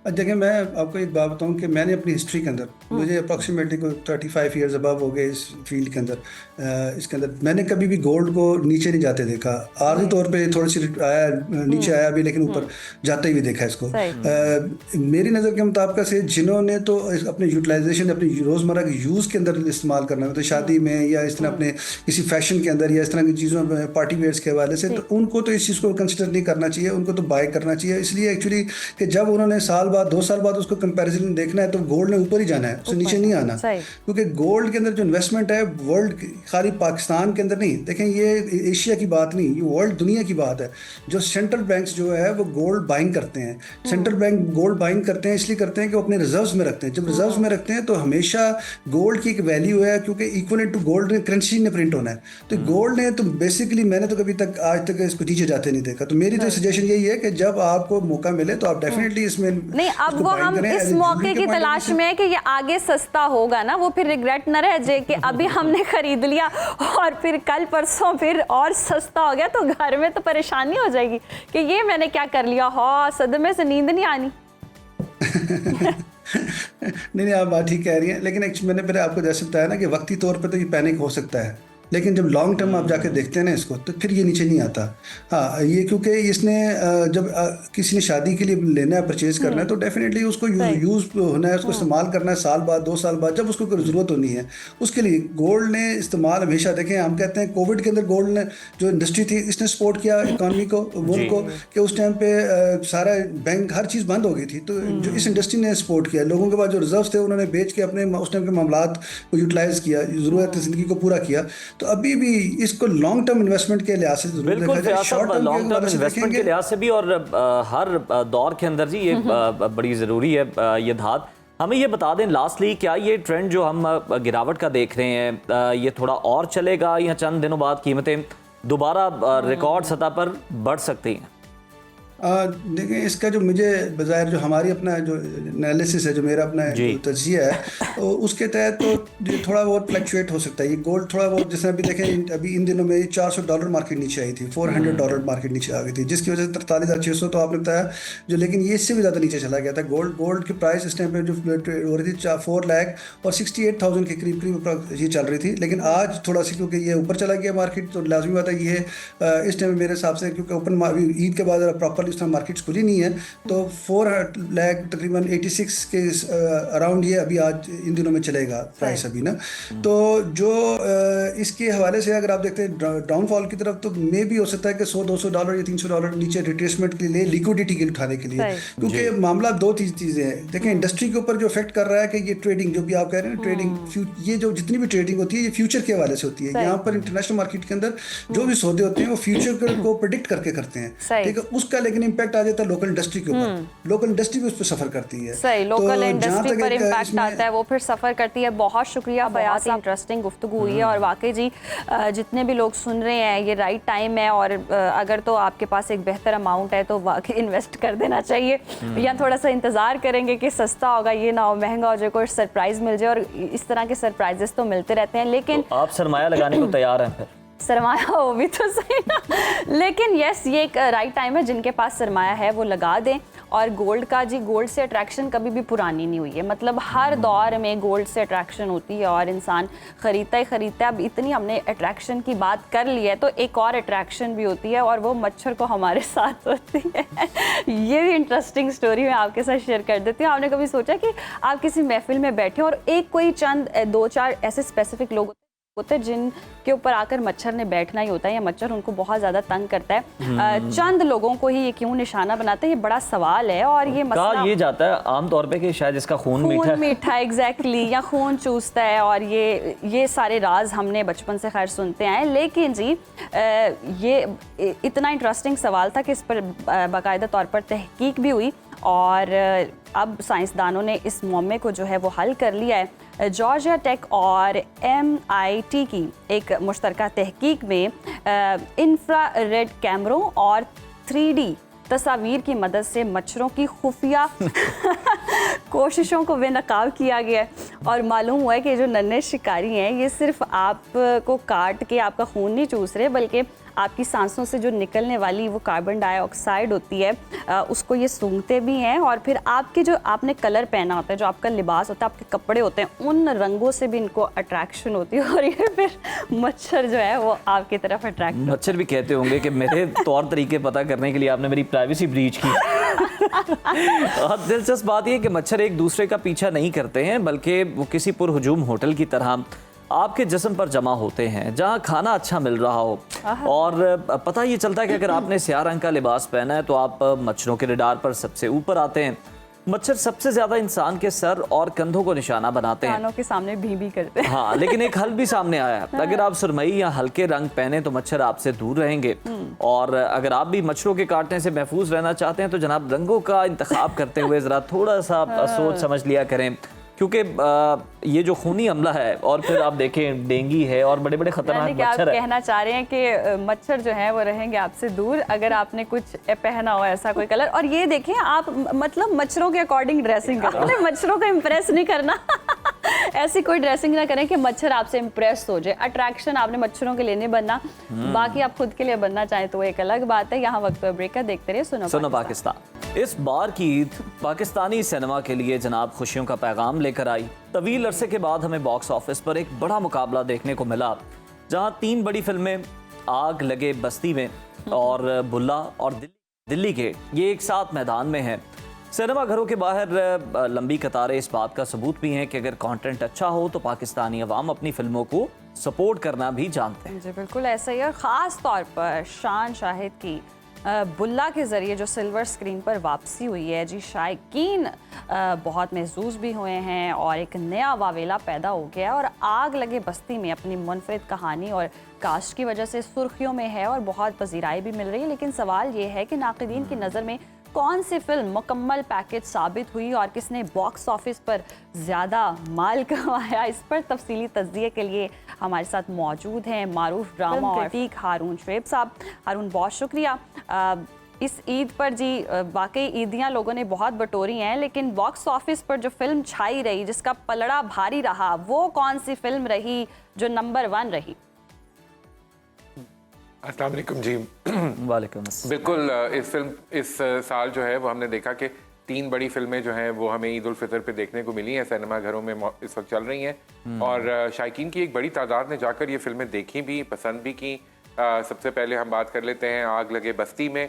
[SPEAKER 7] देखिए, मैं आपको एक बात बताऊं कि मैंने अपनी हिस्ट्री के अंदर मुझे अप्रॉक्सीमेटली को 35 ईयर्स अबव हो गए इस फील्ड के अंदर। इसके अंदर मैंने कभी भी गोल्ड को नीचे नहीं जाते देखा। आर्जी तौर पे थोड़ी सी आया, नीचे आया भी, लेकिन ऊपर जाते हुए देखा इसको। मेरी नज़र के मुताबिक से जिन्होंने तो अपने यूटिलाइजेशन अपनी रोज़मर्रा के यूज़ के अंदर इस्तेमाल करना है, तो शादी में या इस तरह अपने किसी फैशन के अंदर या इस तरह की चीज़ों में पार्टी वेयर्स के हवाले से, तो उनको तो इस चीज़ को कंसिडर नहीं करना चाहिए, उनको तो बाय करना चाहिए। इसलिए एक्चुअली कि जब उन्होंने साल बाद 2 साल बाद उसको कंपैरिजन देखना है तो गोल्ड ने ऊपर ही जाना है, उससे नीचे नहीं आना। क्योंकि गोल्ड के अंदर जो इन्वेस्टमेंट है वर्ल्ड, खाली पाकिस्तान के अंदर नहीं, देखें ये एशिया की बात नहीं, ये वर्ल्ड दुनिया की बात है। जो सेंट्रल बैंक्स जो है वो गोल्ड बाइंग करते हैं। सेंट्रल बैंक गोल्ड बाइंग करते हैं इसलिए करते हैं कि वो अपने रिजर्व्स में रखते हैं। जब रिजर्व्स में रखते हैं तो हमेशा गोल्ड की एक वैल्यू है, क्योंकि इक्विवेलेंट टू गोल्ड करेंसी ने प्रिंट होना है। तो गोल्ड ने तो बेसिकली मैंने तो कभी तक आज तक इसको नीचे जाते नहीं देखा। तो मेरी तो सजेशन यही है कि जब आपको मौका मिले तो आप डेफिनेटली इसमें
[SPEAKER 2] नहीं, अब वो हम इस मौके की तलाश में है कि ये आगे सस्ता होगा ना, वो फिर रिग्रेट न रह जाए कि अभी हमने खरीद लिया और फिर कल परसों फिर और सस्ता हो गया तो घर में तो परेशानी हो जाएगी कि ये मैंने क्या कर लिया, हाँ सदमे से नींद नहीं आनी।
[SPEAKER 7] नहीं, आप बात ठीक कह रही हैं, लेकिन एक्चुअली मैंने पहले आपको जैसे बताया ना कि वक्ती तौर पे तो ये पैनिक हो सकता है, लेकिन जब लॉन्ग टर्म आप जाके देखते हैं ना इसको तो फिर ये नीचे नहीं आता। हाँ, ये क्योंकि इसने जब किसी ने शादी के लिए लेना है, परचेज करना है, तो डेफिनेटली उसको यूज़ होना है, उसको इस्तेमाल करना है साल बाद 2 साल बाद, जब उसको कोई ज़रूरत होनी है उसके लिए गोल्ड ने इस्तेमाल हमेशा। देखें, हम कहते हैं कोविड के अंदर गोल्ड ने जो इंडस्ट्री थी इसने सपोर्ट किया इकॉनमी को, मुल्क को, कि उस टाइम पे सारा बैंक हर चीज़ बंद हो गई थी, तो जो इस इंडस्ट्री ने सपोर्ट किया, लोगों के पास जो रिजर्व थे उन्होंने बेच के अपने उस टाइम के मामलात को यूटिलाइज़ किया, ज़रूरत ज़िंदगी को पूरा किया। तो अभी भी इसको लॉन्ग टर्म इन्वेस्टमेंट के लिहाज से
[SPEAKER 1] बिल्कुल शॉर्ट टर्म इन्वेस्टमेंट के लिहाज से भी, और हर दौर के अंदर जी ये बड़ी ज़रूरी है ये धात। हमें ये बता दें लास्टली, क्या ये ट्रेंड जो हम गिरावट का देख रहे हैं ये थोड़ा और चलेगा या चंद दिनों बाद कीमतें दोबारा रिकॉर्ड सतह पर बढ़ सकती हैं?
[SPEAKER 7] देखिए, इसका जो मुझे बज़ाहिर जो हमारी अपना जो एनालिसिस है, जो मेरा अपना जो तज्जिया है, तो उसके तहत तो ये थोड़ा बहुत फ्लक्चुएट हो सकता है। ये गोल्ड थोड़ा बहुत, जैसे अभी देखें, अभी इन दिनों में $400 मार्केट नीचे आई थी, $400 मार्केट नीचे आ गई थी, जिसकी वजह से 43,600 तो आपने बताया जो, लेकिन ये इससे भी ज़्यादा नीचे चला गया था। गोल्ड की प्राइस इस टाइम पे जो हो रही थी 4,68,000 के करीब करीब ये चल रही थी। लेकिन आज थोड़ा सा क्योंकि ये ऊपर चला गया मार्केट, तो लाजमी बात है ये इस टाइम मेरे हिसाब से, क्योंकि ओपन ईद के बाद प्रॉपरली इस टाइम मार्केट्स खुली नहीं है, तो 4 लाख तकरीबन 86 के अराउंड ये अभी आज इन दिनों में चलेगा प्राइस अभी ना। तो जो इसके हवाले से अगर आप देखते हैं डाउनफॉल की तरफ, तो मे भी हो सकता है कि $100-200 या $300 नीचे रिट्रेसमेंट के लिए, लिक्विडिटी के उठाने के लिए, क्योंकि मामला दो चीज़ें हैं। देखें, इंडस्ट्री के ऊपर जो इफेक्ट कर रहा है कि ये ट्रेडिंग, जो भी आप कह रहे हैं ट्रेडिंग, ये जो जितनी भी ट्रेडिंग होती है ये फ्यूचर के हवाले से होती है। यहाँ पर इंटरनेशनल मार्केट के अंदर जो भी सौदे होते हैं वो फ्यूचर को प्रेडिक्ट करके करते हैं, ठीक है। उसका लेकिन इम्पैक्ट आ जाता है लोकल इंडस्ट्री के ऊपर, लोकल इंडस्ट्री भी उस पर सफर करती है।
[SPEAKER 2] सही, लोकल इंडस्ट्री पर इम्पैक्ट आता है, वो फिर सफर करती है। बहुत शुक्रिया, बहुत इंटरेस्टिंग गुफ्तगू हुई है, और वाकई जी जितने भी लोग सुन रहे हैं ये राइट टाइम है, और अगर तो आपके पास एक बेहतर अमाउंट है तो वाकई इन्वेस्ट कर देना चाहिए, या थोड़ा सा इंतजार करेंगे कि सस्ता होगा, ये ना हो महंगा हो जाए, कोई सरप्राइज मिल जाए, और इस तरह के सरप्राइजेस तो मिलते रहते हैं। लेकिन
[SPEAKER 1] तो आप सरमाया लगाने को तैयार हैं? फिर
[SPEAKER 2] सरमाया हो भी तो सही ना, लेकिन यस, ये एक राइट टाइम है, जिनके पास सरमाया है वो लगा दें। और गोल्ड का जी, गोल्ड से अट्रैक्शन कभी भी पुरानी नहीं हुई है, मतलब हर दौर में गोल्ड से अट्रैक्शन होती है और इंसान ख़रीदता ही ख़रीदता है। अब इतनी हमने अट्रैक्शन की बात कर ली है तो एक और अट्रैक्शन भी होती है, और वो मच्छर को हमारे साथ होती है। ये भी इंटरेस्टिंग स्टोरी मैं आपके साथ शेयर कर देती हूँ। आपने कभी सोचा कि आप किसी महफिल में बैठे और एक कोई चंद 2-4 ऐसे स्पेसिफिक लोग होते हैं जिनके ऊपर आकर मच्छर ने बैठना ही होता है, या मच्छर उनको बहुत ज़्यादा तंग करता है, चंद लोगों को ही ये क्यों निशाना बनाते हैं, ये बड़ा सवाल है। और ये मसला
[SPEAKER 1] ये जाता है आमतौर पे कि शायद इसका खून मीठा
[SPEAKER 2] एग्जैक्टली, या खून चूसता है, और ये सारे राज हमने बचपन से खैर सुनते आए। लेकिन जी ये इतना इंटरेस्टिंग सवाल था कि इस पर बाकायदा तौर पर तहकीक भी हुई, और अब साइंसदानों ने इस मामले को जो है वो हल कर लिया है। जॉर्जिया टेक और MIT की एक मुश्तरका तहकीक में इंफ्रारेड कैमरों और 3D तस्वीर की मदद से मच्छरों की खुफिया कोशिशों को बेनकाब किया गया है, और मालूम हुआ है कि जो नन्हे शिकारी हैं ये सिर्फ आपको काट के आपका खून नहीं चूस रहे, बल्कि आपकी सांसों से जो निकलने वाली वो कार्बन डाइऑक्साइड होती है उसको ये सूंघते भी हैं, और फिर आपके जो आपने कलर पहना होता है, जो आपका लिबास होता है, आपके कपड़े होते हैं, उन रंगों से भी इनको अट्रैक्शन होती है, और ये फिर मच्छर जो है वो आपकी तरफ अट्रैक्ट। मच्छर
[SPEAKER 1] भी कहते होंगे कि मेरे तौर तरीके पता करने के लिए आपने मेरी प्राइवेसी ब्रीच की। और दिलचस्प बात यह कि मच्छर एक दूसरे का पीछा नहीं करते हैं, बल्कि वो किसी पुरहुजूम होटल की तरह आपके जिस्म पर जमा होते हैं जहां खाना अच्छा मिल रहा हो, और पता ये चलता है कि अगर आपने स्याह रंग का लिबास पहना है तो आप मच्छरों के रडार पर सबसे ऊपर आते हैं। मच्छर सबसे ज्यादा इंसान के सर और कंधों को निशाना बनाते हैं,
[SPEAKER 2] कानों के सामने भी करते हैं।
[SPEAKER 1] हाँ, लेकिन एक हल भी सामने आया है। अगर आप सुरमई या हल्के रंग पहने तो मच्छर आपसे दूर रहेंगे, और अगर आप भी मच्छरों के काटने से महफूज रहना चाहते हैं तो जनाब रंगों का इंतखाब करते हुए जरा थोड़ा सा सोच समझ लिया करें, क्योंकि ये जो खूनी हमला है, और फिर आप देखें डेंगू है और बड़े बड़े खतरनाक मच्छर है।
[SPEAKER 2] कहना चाह रहे हैं कि मच्छर जो है वो रहेंगे आपसे दूर अगर आपने कुछ पहना हो ऐसा कोई कलर। और ये देखें आप, मतलब मच्छरों के अकॉर्डिंग ड्रेसिंग करें, मच्छरों को इम्प्रेस नहीं करना। ऐसी कोई ड्रेसिंग ना करें कि मच्छर आपसे इम्प्रेस हो जाए। अट्रैक्शन आपने मच्छरों के लिए नहीं बनना, बाकी आप खुद के लिए बनना चाहें तो एक अलग बात है। यहाँ वक्त पर ब्रेक का, देखते रहिए सुनो
[SPEAKER 1] पाकिस्तान। इस बार की ईद पाकिस्तानी सिनेमा के लिए जनाब खुशियों का पैगाम लेकर आई। तवील अरसे के बाद हमें बॉक्स ऑफिस पर एक बड़ा मुकाबला देखने को मिला, जहां 3 बड़ी फिल्में आग लगे बस्ती में और बुल्ला और दिल्ली के ये एक साथ मैदान में हैं। सिनेमा घरों के बाहर लंबी कतारें इस बात का सबूत भी हैं कि अगर कंटेंट अच्छा हो तो पाकिस्तानी अवाम अपनी फिल्मों को सपोर्ट करना भी जानते हैं।
[SPEAKER 2] जी बिल्कुल ऐसा ही है। ख़ास तौर पर शान शाहिद की बुल्ला के ज़रिए जो सिल्वर स्क्रीन पर वापसी हुई है जी, शायकीन बहुत महसूस भी हुए हैं और एक नया वावेला पैदा हो गया। और आग लगे बस्ती में अपनी मुनफरिद कहानी और कास्ट की वजह से सुर्खियों में है और बहुत पजीराई भी मिल रही है। लेकिन सवाल ये है कि नाक़िदीन की नज़र में कौन सी फिल्म मुकम्मल पैकेज साबित हुई और किसने बॉक्स ऑफिस पर ज़्यादा माल कमाया। इस पर तफसीली तज्ज़िये के लिए हमारे साथ मौजूद हैं मारूफ ड्रामा और क्रिटिक हारून शुएब साहब। हारून, बहुत शुक्रिया। इस ईद पर जी वाकई ईदियाँ लोगों ने बहुत बटोरी हैं, लेकिन बॉक्स ऑफिस पर जो फिल्म छाई रही, जिसका पलड़ा भारी रहा, वो कौन सी फिल्म रही जो नंबर 1 रही?
[SPEAKER 8] अस्सलाम वालेकुम जी।
[SPEAKER 1] वालेकुम अस्सलाम।
[SPEAKER 8] बिल्कुल, इस साल जो है वो हमने देखा कि 3 बड़ी फिल्में जो हैं वो हमें ईद उल फितर पे देखने को मिली हैं, सिनेमा घरों में इस वक्त चल रही हैं और शायकीन की एक बड़ी तादाद ने जाकर ये फिल्में देखी भी, पसंद भी की। सबसे पहले हम बात कर लेते हैं आग लगे बस्ती में।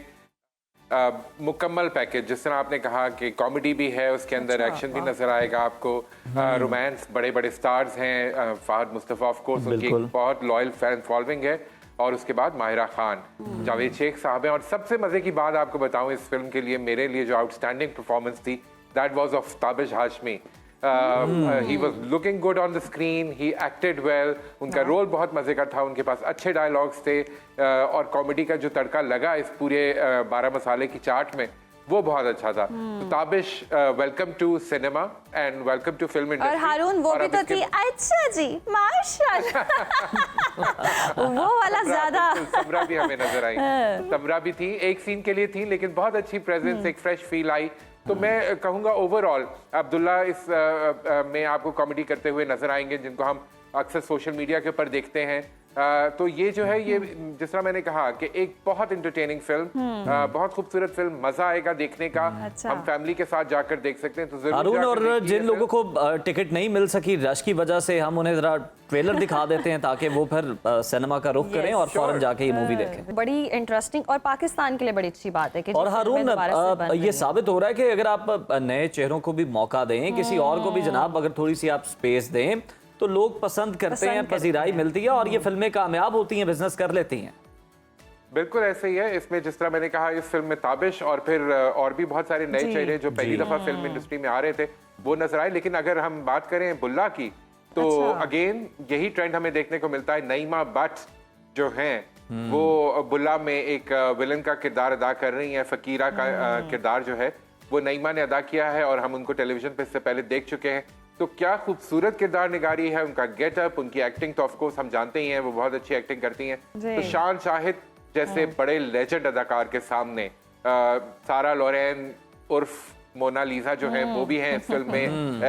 [SPEAKER 8] मुकम्मल पैकेज, जिस तरह आपने कहा कि कॉमेडी भी है उसके अंदर, एक्शन भी नजर आएगा आपको, रोमांस, बड़े बड़े स्टार्स हैं, फहद मुस्तफ़ा ऑफ कोर्स, उनकी एक बहुत लॉयल फैन फॉलोइंग है, और उसके बाद माहिरा खान, जावेद शेख साहब हैं। और सबसे मजे की बात आपको बताऊं इस फिल्म के लिए, मेरे लिए जो आउटस्टैंडिंग परफॉर्मेंस थी, that was of Tabish Hashmi. He was looking good on the screen, he acted well, उनका रोल बहुत मजे का था, उनके पास अच्छे डायलॉग्स थे और कॉमेडी का जो तड़का लगा इस पूरे 12 मसाले की चाट में, वो बहुत अच्छा था। तो Tabish, welcome to cinema and welcome to film industry.
[SPEAKER 2] और हारून वो भी तो थी, अच्छा जी माशाल्लाह। वो वाला ज्यादा।
[SPEAKER 8] समरा भी हमें नजर आई, समरा भी थी, एक सीन के लिए थी लेकिन बहुत अच्छी प्रेजेंस, एक फ्रेश फील आई। तो मैं कहूँगा ओवरऑल अब्दुल्ला इस में आपको कॉमेडी करते हुए नजर आएंगे, जिनको हम अक्सर सोशल मीडिया के ऊपर देखते हैं। तो ये जो है, ये जिस तरह मैंने कहा कि एक बहुत एंटरटेनिंग फिल्म, बहुत खूबसूरत फिल्म, मजा आएगा देखने का।
[SPEAKER 2] अच्छा।
[SPEAKER 8] हम फैमिली के साथ जाकर देख सकते हैं, तो जरूर
[SPEAKER 1] हारून,
[SPEAKER 8] जाकर
[SPEAKER 1] और
[SPEAKER 8] देखिए
[SPEAKER 1] जिन लोगों को टिकट नहीं मिल सकी रश की वजह से, हम उन्हें जरा ट्रेलर दिखा देते हैं ताकि वो फिर सिनेमा का रुख करें और फौरन जाके ये मूवी देखें।
[SPEAKER 2] बड़ी इंटरेस्टिंग और पाकिस्तान के लिए बड़ी अच्छी बात है कि
[SPEAKER 1] और हारून, ये साबित हो रहा है कि अगर आप नए चेहरों को भी मौका दें, किसी और को भी जनाब अगर थोड़ी सी आप स्पेस दें, तो लोग पसंद करते हैं, पजीराई मिलती है और ये फिल्में कामयाब होती हैं, बिजनेस कर लेती हैं।
[SPEAKER 8] बिल्कुल ऐसे ही है। इसमें जिस तरह मैंने कहा, इस फिल्म में ताबिश और फिर और भी बहुत सारे नए चेहरे जो पहली दफा फिल्म इंडस्ट्री में आ रहे थे वो नजर आए। लेकिन अगर हम बात करें बुल्ला की, तो अगेन यही ट्रेंड हमें देखने को मिलता है। नईमा भट्ट जो हैं वो बुल्ला में एक विलन का किरदार अदा कर रही हैं। फकीरा का किरदार जो है वो नईमा ने अदा किया है और हम उनको टेलीविजन पे इससे पहले देख चुके हैं। तो क्या खूबसूरत किरदार निगारी है, उनका गेटअप, उनकी एक्टिंग तो ऑफ कोर्स हम जानते ही हैं, वो बहुत अच्छी एक्टिंग करती हैं। तो शान शाहिद जैसे बड़े लेजेंड अदाकार के सामने सारा लोरेन उर्फ मोनालिसा जो है वो भी हैं इस फिल्म में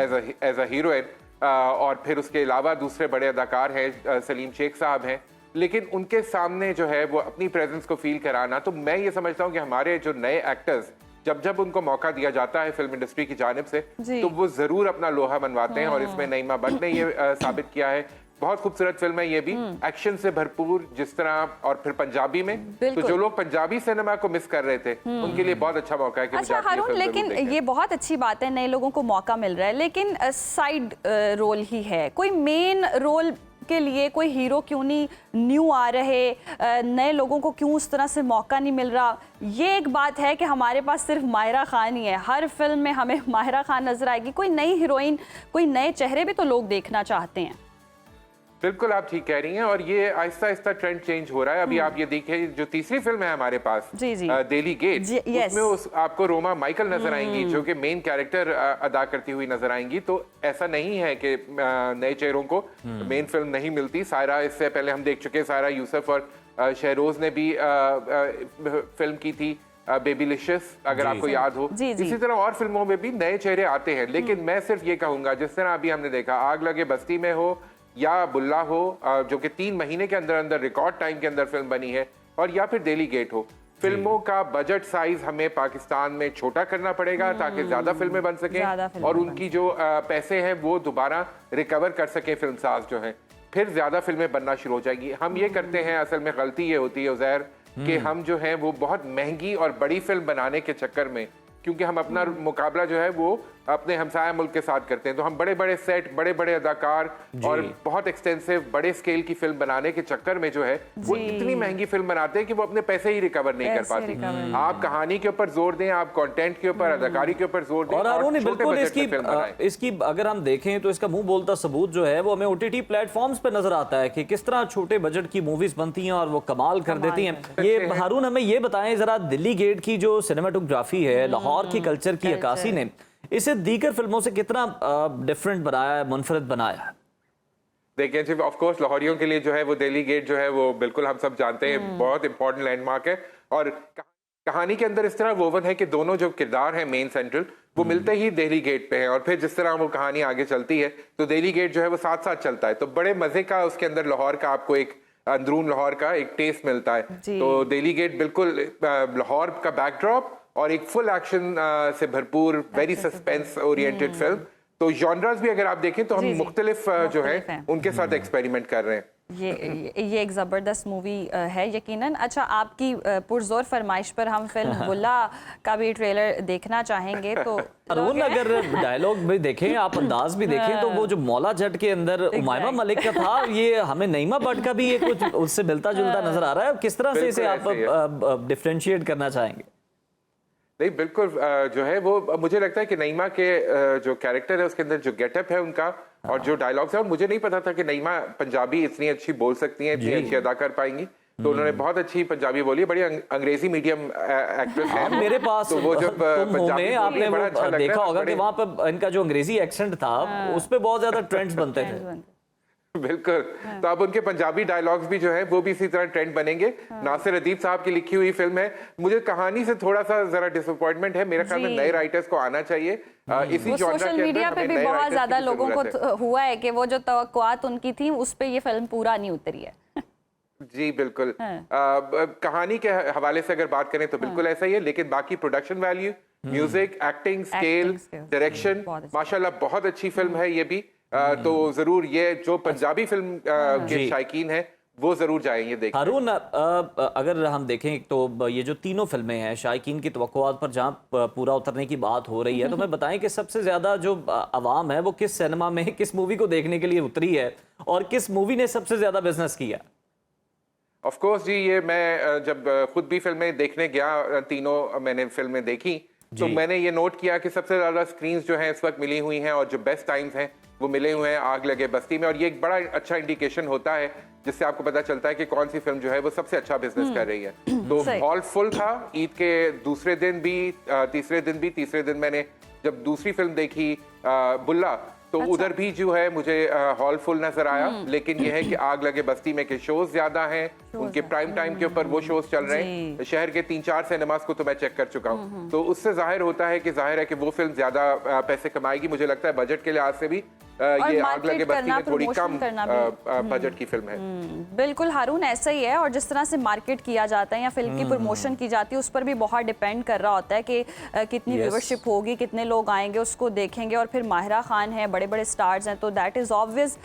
[SPEAKER 8] एज अ हीरोइन, और फिर उसके अलावा दूसरे बड़े अदाकार हैं, सलीम शेख साहब हैं। लेकिन उनके सामने जो है वो अपनी प्रेजेंस को फील कराना, तो मैं ये समझता हूँ कि हमारे जो नए एक्टर्स, जब उनको मौका दिया जाता है फिल्म इंडस्ट्री की जानिब से, तो वो जरूर अपना लोहा मनवाते हैं, और इसमें नईमा भट्ट ने ये साबित किया है। बहुत खूबसूरत फिल्म है ये भी, एक्शन से भरपूर जिस तरह, और फिर पंजाबी में, तो जो लोग पंजाबी सिनेमा को मिस कर रहे थे उनके लिए बहुत अच्छा मौका है कि
[SPEAKER 2] अच्छा हारून, लेकिन ये बहुत अच्छी बात है, नए लोगों को मौका मिल रहा है, लेकिन साइड रोल ही है, कोई मेन रोल के लिए कोई हीरो क्यों नहीं न्यू आ रहे, नए लोगों को क्यों उस तरह से मौका नहीं मिल रहा? ये एक बात है कि हमारे पास सिर्फ माहिरा खान ही है, हर फिल्म में हमें माहिरा खान नजर आएगी, कोई नई हीरोइन, कोई नए चेहरे भी तो लोग देखना चाहते हैं।
[SPEAKER 8] बिल्कुल आप ठीक कह रही हैं, और ये आहिस्ता आहिस्ता ट्रेंड चेंज हो रहा है। अभी आप ये देखिए, जो तीसरी फिल्म है हमारे पास, डेली गेट, उसमें आपको रोमा माइकल नजर आएंगी जो कि मेन कैरेक्टर अदा करती हुई नजर आएंगी। तो ऐसा नहीं है कि नए चेहरों को मेन फिल्म नहीं मिलती। सायरा, इससे पहले हम देख चुके, सायरा यूसुफ और शहरोज ने भी फिल्म की थी बेबीलिशियस, अगर आपको याद हो। इसी तरह और फिल्मों में भी नए चेहरे आते हैं। लेकिन मैं सिर्फ ये कहूंगा, जिस तरह अभी हमने देखा आग लगे बस्ती में हो या बुल्ला हो, जो कि 3 महीने के अंदर अंदर रिकॉर्ड टाइम के अंदर फिल्म बनी है, और या फिर डेली गेट हो, फिल्मों का बजट साइज हमें पाकिस्तान में छोटा करना पड़ेगा ताकि ज्यादा फिल्में बन सकें और उनकी जो पैसे हैं वो दोबारा रिकवर कर सके फिल्म साज जो हैं, फिर ज्यादा फिल्में बनना शुरू हो जाएगी। हम ये करते हैं, असल में गलती ये होती है उज़ैर, कि हम जो है वो बहुत महंगी और बड़ी फिल्म बनाने के चक्कर में, क्योंकि हम अपना मुकाबला जो है वो अपने हमसाया मुल्क के साथ करते हैं, तो हम बड़े बड़े सेट, बड़े बड़े अदाकार और बहुत एक्सटेंसिव बड़े स्केल की फिल्म बनाने के चक्कर में जो है वो इतनी महंगी फिल्म बनाते हैं कि वो अपने पैसे ही रिकवर नहीं कर पाती। आप कहानी के ऊपर जोर दें, आप कंटेंट के ऊपर, अदाकारी के ऊपर जोर दें,
[SPEAKER 1] और बिल्कुल इसकी अगर हम देखें तो इसका मुंह बोलता सबूत जो है वो हमें OTT प्लेटफॉर्म्स पे नजर आता है कि किस तरह छोटे बजट की मूवीज बनती हैं और वो कमाल कर देती हैं। ये हारून हमें ये बताएं जरा, दिल्ली गेट की जो सिनेमाटोग्राफी है, लाहौर की कल्चर की अक्कासी ने इसे दीगर फिल्मों से कितना डिफरेंट बनाया है, मुनफरद बनाया है?
[SPEAKER 8] देखिए जी, ऑफ कोर्स लाहौरियों के लिए जो है वो दिल्ली गेट जो है वो बिल्कुल हम सब जानते हैं बहुत इंपॉर्टेंट लैंडमार्क है, और कहानी के अंदर इस तरह वोवन है कि दोनों जो किरदार हैं मेन सेंट्रल वो मिलते ही दिल्ली गेट पे हैं, और फिर जिस तरह वो कहानी आगे चलती है तो दिल्ली गेट जो है वो साथ साथ चलता है, तो बड़े मजे का उसके अंदर लाहौर का आपको एक अंदरून लाहौर का एक टेस्ट मिलता है। तो दिल्ली गेट बिल्कुल लाहौर का बैकड्रॉप और एक फुल एक्शन से भरपूर वेरी सस्पेंस ओरिएंटेड फिल्म। तो जॉनरास भी अगर आप देखें तो हम मुख्तलिफ जो है उनके साथ एक्सपेरिमेंट कर रहे हैं।
[SPEAKER 2] ये एक ज़बरदस्त मूवी है यकीनन। अच्छा, आपकी पुरजोर फरमाइश पर हम फिल्म बुल्ला का भी ट्रेलर देखना चाहेंगे। तो
[SPEAKER 1] अरुण, अगर डायलॉग भी देखें, आप अंदाज भी देखें, तो वो जो मौला जट के अंदर उमायमा मलिक का था, ये हमें नईमा भट्ट का भी ये कुछ उससे मिलता जुलता नजर आ रहा है। किस तरह से इसे आप डिफरेंशिएट करना चाहेंगे?
[SPEAKER 8] नहीं, बिल्कुल जो है वो मुझे लगता है कि नईमा के जो कैरेक्टर है उसके अंदर जो गेटअप है उनका और जो डायलॉग्स है, और मुझे नहीं पता था कि नईमा पंजाबी इतनी अच्छी बोल सकती हैं, इतनी अच्छी अदा कर पाएंगी। तो उन्होंने बहुत अच्छी पंजाबी बोली, बड़ी अंग्रेजी मीडियम एक्ट्रेस है
[SPEAKER 1] मेरे पास।
[SPEAKER 8] तो वो जब पंजाबी
[SPEAKER 1] आपने
[SPEAKER 8] बड़ा अच्छा
[SPEAKER 1] देखा होगा कि वहाँ पर इनका जो अंग्रेजी एक्सेंट था उस पर बहुत ज्यादा ट्रेंड्स बनते थे।
[SPEAKER 8] बिल्कुल। तो अब उनके पंजाबी डायलॉग्स भी जो है वो भी इसी तरह ट्रेंड बनेंगे। नासिर अदीब साहब की लिखी हुई फिल्म है। मुझे कहानी से थोड़ा सा जरा डिसअपॉइंटमेंट है, मेरे ख्याल में नए राइटर्स को आना चाहिए इसी जॉनर के अंदर।
[SPEAKER 2] सोशल मीडिया पे भी बहुत ज्यादा लोगों को हुआ है कि वो जो तवक्कुआत उनकी थी उस पे ये फिल्म पूरा नहीं उतरी है।
[SPEAKER 8] जी बिल्कुल। कहानी के हवाले से अगर बात करें तो बिल्कुल ऐसा ही है, लेकिन बाकी production value, music, acting, scale, direction, माशाल्लाह बहुत अच्छी फिल्म है ये भी। तो जरूर ये जो पंजाबी फिल्म के शायकीन है वो जरूर जाएं ये देखें।
[SPEAKER 1] हारून, अगर हम देखें तो ये जो तीनों फिल्में हैं शायकीन की तवक्कुआत पर जहाँ पूरा उतरने की बात हो रही है, तो मैं बताएं कि सबसे ज्यादा जो आवाम है वो किस सिनेमा में किस मूवी को देखने के लिए उतरी है और किस मूवी ने सबसे ज्यादा बिजनेस किया?
[SPEAKER 8] ऑफ कोर्स जी, ये मैं जब खुद भी फिल्में देखने गया, तीनों मैंने फिल्में देखी, तो मैंने ये नोट किया कि सबसे ज्यादा स्क्रीन्स जो हैं इस वक्त मिली हुई हैं और जो बेस्ट टाइम्स हैं वो मिले हुए हैं आग लगे बस्ती में। और ये एक बड़ा अच्छा इंडिकेशन होता है जिससे आपको पता चलता है कि कौन सी फिल्म जो है वो सबसे अच्छा बिजनेस कर रही है। तो हॉल फुल था ईद के दूसरे दिन भी, तीसरे दिन मैंने जब दूसरी फिल्म देखी बुल्ला, तो उधर भी जो है मुझे हॉल फुल नजर आया। लेकिन यह है कि आग लगे बस्ती में के शोज ज्यादा हैं, उनके प्राइम टाइम के ऊपर वो शोज चल रहे हैं। शहर के 3-4 सिनेमास को तो मैं चेक कर चुका हूँ, तो उससे जाहिर होता है कि वो फिल्म ज्यादा पैसे कमाएगी। मुझे लगता है बजट के लिहाज से भी ये आग लगे बस्ती में थोड़ी कम बजट की फिल्म है।
[SPEAKER 2] बिल्कुल हारून, ऐसा ही है। और जिस तरह से मार्केट किया जाता है या फिल्म की प्रमोशन की जाती है उस पर भी बहुत डिपेंड कर रहा होता है कि कितनी व्यूवरशिप होगी, कितने लोग आएंगे उसको देखेंगे। और फिर माहिरा खान है, बड़े बड़े स्टार्स हैं, तो दैट इज ऑब्वियस।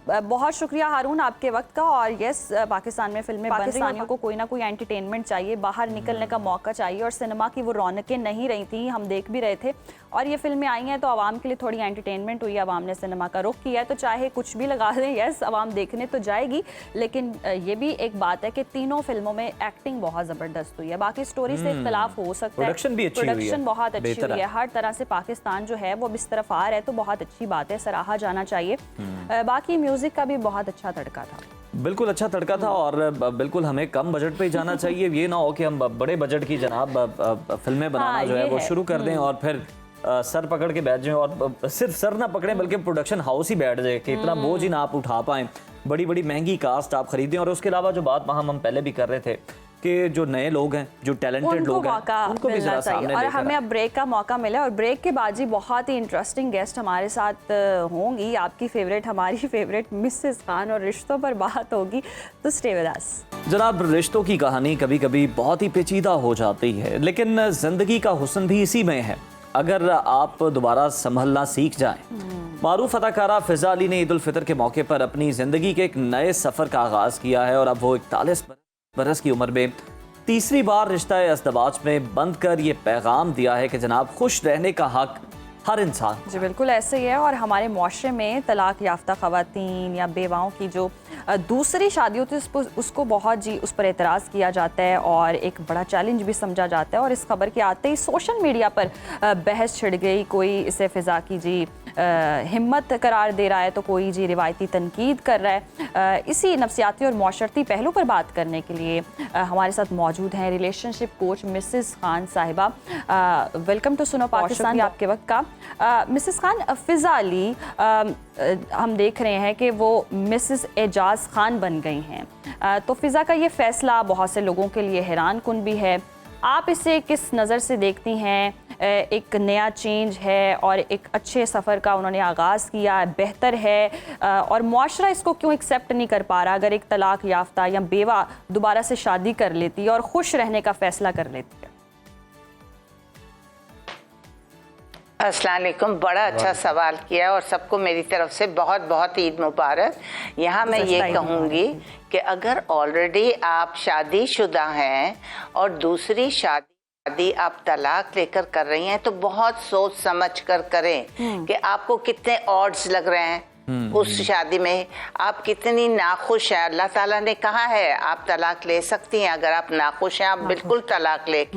[SPEAKER 2] बहुत शुक्रिया हारून आपके वक्त का। और यस, पाकिस्तान में फिल्में पाकिस्तानियों को कोई ना कोई एंटरटेनमेंट चाहिए, बाहर निकलने का मौका चाहिए, और सिनेमा की वो रौनकें नहीं रही थी, हम देख भी रहे थे। और ये फिल्में आई हैं तो आवाम के लिए थोड़ी एंटरटेनमेंट हुई, आवाम ने सिनेमा का रुख किया है, तो चाहे कुछ भी लगा दें, यस आवाम देखने तो जाएगी। लेकिन ये भी एक बात है कि तीनों फिल्मों में एक्टिंग बहुत जबरदस्त हुई है। बाकी स्टोरी से इख्तलाफ हो सकता है, प्रोडक्शन बहुत अच्छी हुई है, हर तरह से पाकिस्तान जो है वो इस तरफ आ रहा है, तो बहुत अच्छी बात है, सराहा जाना चाहिए। बाकी म्यूजिक का भी बहुत अच्छा तड़का था,
[SPEAKER 1] बिल्कुल अच्छा तड़का था। और बिल्कुल हमें कम बजट पे ही जाना चाहिए। ये ना हो कि हम बड़े बजट की जनाब फिल्में बनाना जो है वो शुरू कर दें और फिर सर पकड़ के बैठ जाएं, और सिर्फ सर ना पकड़ें बल्कि प्रोडक्शन हाउस ही बैठ जाए कि इतना बोझ ही ना आप उठा पाएं, बड़ी बड़ी महंगी कास्ट आप खरीदें। और उसके अलावा जो बात वहाँ हम पहले भी कर रहे थे कि जो नए लोग हैं, जो टैलेंटेड लोग हैं, उनको भी जरा सामने
[SPEAKER 2] और हमें अब ब्रेक का मौका मिला। और ब्रेक के बाद जी बहुत ही इंटरेस्टिंग गेस्ट हमारे साथ होंगी, आपकी फेवरेट, हमारी फेवरेट मिसेस खान, और रिश्तों पर बात होगी, तो स्टे विद अस।
[SPEAKER 1] जनाब, रिश्तों की कहानी कभी कभी बहुत ही पेचीदा हो जाती है, लेकिन जिंदगी का हुस्न भी इसी में है अगर आप दोबारा संभलना सीख जाएं। मारूफ अदाकारा फिजा अली ने ईद उल फितर के मौके पर अपनी जिंदगी के एक नए सफर का आगाज किया है, और अब वो 41 बरस की उम्र में तीसरी बार रिश्ता अज़दवाज में बंद कर ये पैगाम दिया है कि जनाब, खुश रहने का हक हर इंसान।
[SPEAKER 2] जी बिल्कुल ऐसे ही है। और हमारे मुआशरे में तलाक याफ्ता ख़वातीन या बेवाओं की जो दूसरी शादी होती है उसको बहुत जी उस पर एतराज़ किया जाता है और एक बड़ा चैलेंज भी समझा जाता है। और इस खबर के आते ही सोशल मीडिया पर बहस छिड़ गई, कोई इसे फ़िज़ा की जी हिम्मत करार दे रहा है, तो कोई जी रिवायती तनकीद कर रहा है। इसी नफसियाती और माशरती पहलू पर बात करने के लिए हमारे साथ मौजूद हैं रिलेशनशिप कोच मिसेस खान साहिबा। वेलकम टू सुनो पाकिस्तान, आपके वक्त का। मिसेस खान, फ़िज़ा अली हम देख रहे हैं कि वो मिसेस एजाज खान बन गई हैं, तो फ़िज़ा का ये फ़ैसला बहुत से लोगों के लिए हैरान कुन भी है। आप इसे किस नज़र से देखती हैं? एक नया चेंज है और एक अच्छे सफ़र का उन्होंने आगाज़ किया, बेहतर है, और मुआशरा इसको क्यों एक्सेप्ट नहीं कर पा रहा? अगर एक तलाक याफ्ता या बेवा दोबारा से शादी कर लेती है और खुश रहने का फैसला कर लेती है।
[SPEAKER 9] अस्सलाम वालेकुम, बड़ा अच्छा सवाल किया और सबको मेरी तरफ से बहुत बहुत ईद मुबारक। यहाँ मैं ये कहूँगी कि अगर ऑलरेडी आप शादीशुदा हैं और दूसरी शादी आप तलाक लेकर कर रही हैं तो बहुत सोच समझ कर करें कि आपको कितने ऑड्स लग रहे हैं उस शादी में, आप कितनी नाखुश हैं। अल्लाह ताला ने कहा है आप तलाक ले सकती हैं, अगर आप नाखुश हैं आप बिल्कुल तलाक ले।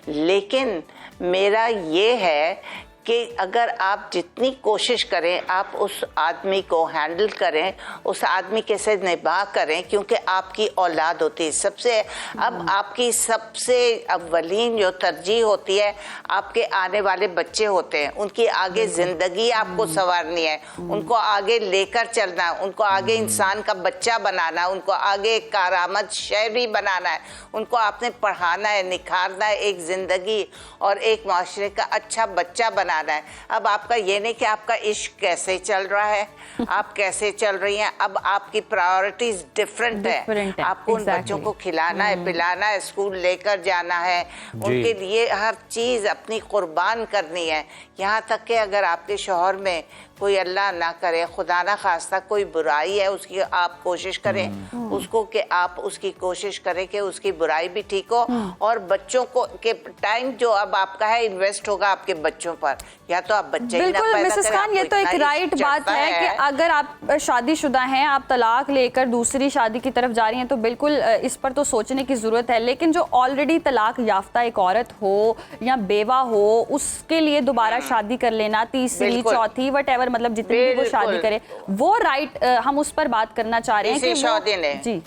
[SPEAKER 9] लेकिन मेरा ये है कि अगर आप जितनी कोशिश करें आप उस आदमी को हैंडल करें, उस आदमी के साथ निभाह करें, क्योंकि आपकी औलाद होती है सबसे, अब आपकी सबसे अव्वलीन जो तरजीह होती है आपके आने वाले बच्चे होते हैं। उनकी आगे ज़िंदगी आपको संवारनी है, उनको आगे लेकर चलना है, उनको आगे इंसान का बच्चा बनाना है, उनको आगे कारामद शहरी बनाना है, उनको आपने पढ़ाना है, निखारना है, एक ज़िंदगी और एक माशरे का अच्छा बच्चा बनाना है। अब आपका ये नहीं कि आपका इश्क कैसे चल रहा है, आप कैसे चल रही हैं, अब आपकी प्रायोरिटीज डिफरेंट है। आपको उन बच्चों को खिलाना है, पिलाना है, स्कूल लेकर जाना है, उनके लिए हर चीज़ अपनी कुर्बान करनी है। यहाँ तक कि अगर आपके शौहर में कोई अल्लाह ना करे, खुदा ना खास्ता कोई बुराई है, उसकी आप कोशिश करें उसको कि आप उसकी कोशिश करें कि उसकी बुराई भी ठीक हो और बच्चों को के टाइम जो अब आपका है इन्वेस्ट होगा आपके बच्चों पर, या तो आप बच्चे ही ना पैदा करें।
[SPEAKER 2] मिसेस खान, ये तो एक राइट बात है कि अगर आप शादीशुदा हैं, आप तलाक लेकर दूसरी शादी की तरफ जा रही हैं तो बिल्कुल इस पर तो सोचने की ज़रूरत है। लेकिन जो ऑलरेडी तलाक याफ्ता एक औरत हो या बेवा हो, उसके लिए दोबारा शादी कर लेना, तीसरी चौथी वट मतलब जितनी भी वो शादी करे, वो राइट हम उस पर बात करना चाह रहे हैं कि
[SPEAKER 9] शादी ने
[SPEAKER 2] जी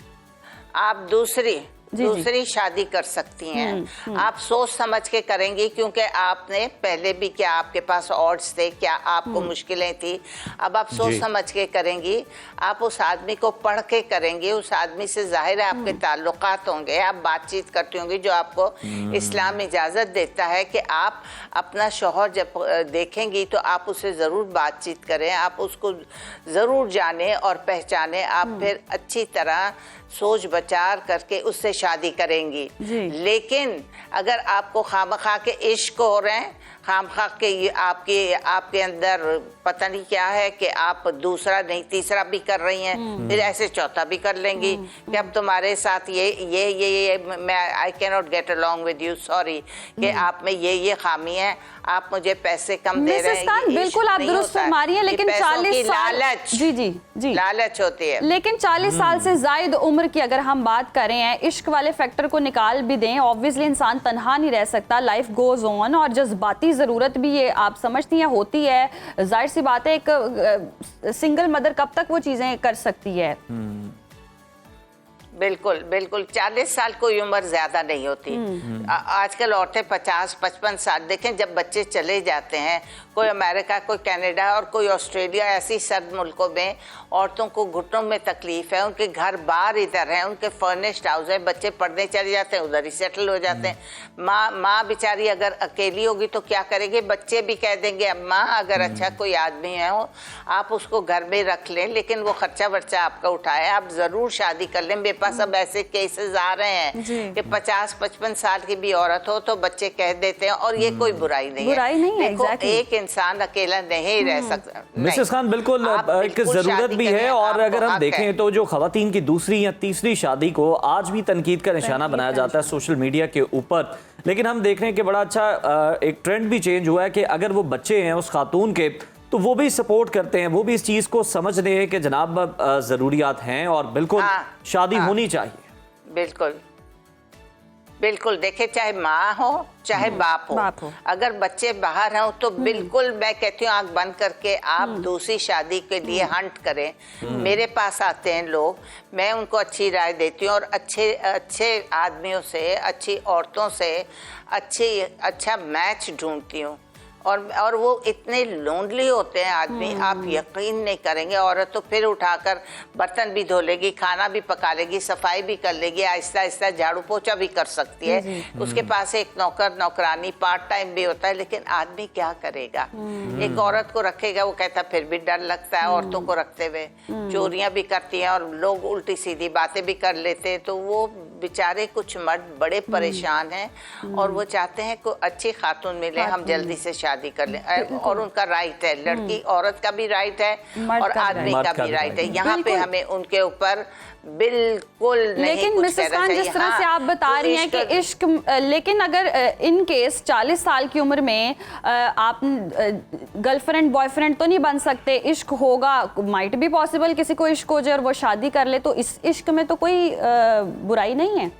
[SPEAKER 9] आप दूसरी शादी कर सकती हैं। आप सोच समझ के करेंगी, क्योंकि आपने पहले भी क्या आपके पास ऑड्स थे, क्या आपको मुश्किलें थी, अब आप सोच समझ के करेंगी। आप उस आदमी को पढ़ के करेंगी, उस आदमी से जाहिर है आपके ताल्लुकात होंगे, आप बातचीत करती होंगी जो आपको इस्लाम इजाज़त देता है कि आप अपना शौहर जब देखेंगी तो आप उससे ज़रूर बातचीत करें, आप उसको ज़रूर जानें और पहचानें। आप फिर अच्छी तरह सोच विचार करके उससे शादी करेंगी। लेकिन अगर आपको खामखा के इश्क हो रहे हैं, खामखा के ये आपके अंदर पता नहीं क्या है कि आप दूसरा नहीं तीसरा भी कर रही हैं, फिर ऐसे चौथा भी कर लेंगी कि अब तुम्हारे साथ ये मैं I can not get along with you, sorry कि आप में ये खामी है, आप मुझे पैसे कम दे रहे हैं।
[SPEAKER 2] बिल्कुल आप दुरुस्त फरमा रही हैं, लेकिन 40 साल जी
[SPEAKER 9] लालच होती है।
[SPEAKER 2] लेकिन 40 साल से जायद उम्र की अगर हम बात करें हैं, इश्क वाले फैक्टर को निकाल भी दें, ऑब्वियसली इंसान तन्हा नहीं रह सकता, लाइफ गोज ऑन, और जज्बाती ज़रूरत भी ये आप समझती हैं होती है। जाहिर सी बात है एक सिंगल मदर कब तक वो चीज़ें कर सकती है।
[SPEAKER 9] बिल्कुल बिल्कुल 40 साल कोई उम्र ज्यादा नहीं होती। आजकल औरतें 50-55 साल, देखें जब बच्चे चले जाते हैं, कोई अमेरिका, कोई कनाडा और कोई ऑस्ट्रेलिया, ऐसी सर्द मुल्कों में औरतों को घुटनों में तकलीफ है, उनके घर बाहर इधर हैं, उनके फर्निश्ड हाउस है, बच्चे पढ़ने चले जाते हैं, उधर ही सेटल हो जाते हैं। माँ बेचारी अगर अकेली होगी तो क्या करेगी, बच्चे भी कह देंगे अम्मा अगर अच्छा कोई आदमी है हो आप उसको घर में रख लें, लेकिन वो खर्चा वर्चा आपका उठाए, आप ज़रूर शादी कर लें। मेरे पास अब ऐसे केसेस आ रहे हैं कि 50-55 साल की भी औरत हो तो बच्चे कह देते हैं, और ये कोई बुराई नहीं है। देखो एक इंसान अकेला नहीं रह सकता।
[SPEAKER 1] मिसेस खान, बिल्कुल एक ज़रूरत भी है, और अगर हम देखें तो जो खवातीन की दूसरी या तीसरी शादी को आज भी तनकीद का निशाना बनाया जाता है सोशल मीडिया के ऊपर, लेकिन हम देख रहे हैं कि बड़ा अच्छा एक ट्रेंड भी चेंज हुआ है कि अगर वो बच्चे हैं उस खातून के तो वो भी सपोर्ट करते हैं, वो भी इस चीज़ को समझ रहे हैं कि जनाब ज़रूरियात हैं और बिल्कुल शादी होनी चाहिए।
[SPEAKER 9] बिल्कुल बिल्कुल, देखे चाहे माँ हो चाहे बाप हो, अगर बच्चे बाहर हों तो बिल्कुल मैं कहती हूँ आंख बंद करके आप दूसरी शादी के लिए हंट करें। मेरे पास आते हैं लोग, मैं उनको अच्छी राय देती हूँ और अच्छे आदमियों से, अच्छी औरतों से अच्छा मैच ढूंढती हूँ और वो इतने लोनली होते हैं आदमी, आप यकीन नहीं करेंगे। औरत तो फिर उठाकर बर्तन भी धो लेगी, खाना भी पका लेगी, सफाई भी कर लेगी, आहिस्ता आहिस्ता झाड़ू पोछा भी कर सकती है। उसके पास एक नौकर नौकरानी पार्ट टाइम भी होता है, लेकिन आदमी क्या करेगा? एक औरत को रखेगा, वो कहता फिर भी डर लगता है औरतों को रखते हुए। चोरियां भी करती हैं और लोग उल्टी सीधी बातें भी कर लेते हैं, तो वो बेचारे कुछ मर्द बड़े परेशान हैं और वो चाहते हैं कोई अच्छी खातून मिले, हम जल्दी से शादी कर लें। और उनका राइट है, लड़की औरत का भी राइट है और आदमी का भी राइट है। यहाँ पे हमें उनके ऊपर बिल्कुल नहीं
[SPEAKER 2] लेकिन मिसेस खान, जिस तरह से आप बता रही हैं कि इश्क, लेकिन अगर इन केस 40 साल की उम्र में आप गर्लफ्रेंड बॉयफ्रेंड तो नहीं बन सकते, इश्क होगा, माइट भी पॉसिबल किसी को इश्क हो जाए और वो शादी कर ले, तो इस इश्क में तो कोई बुराई नहीं है।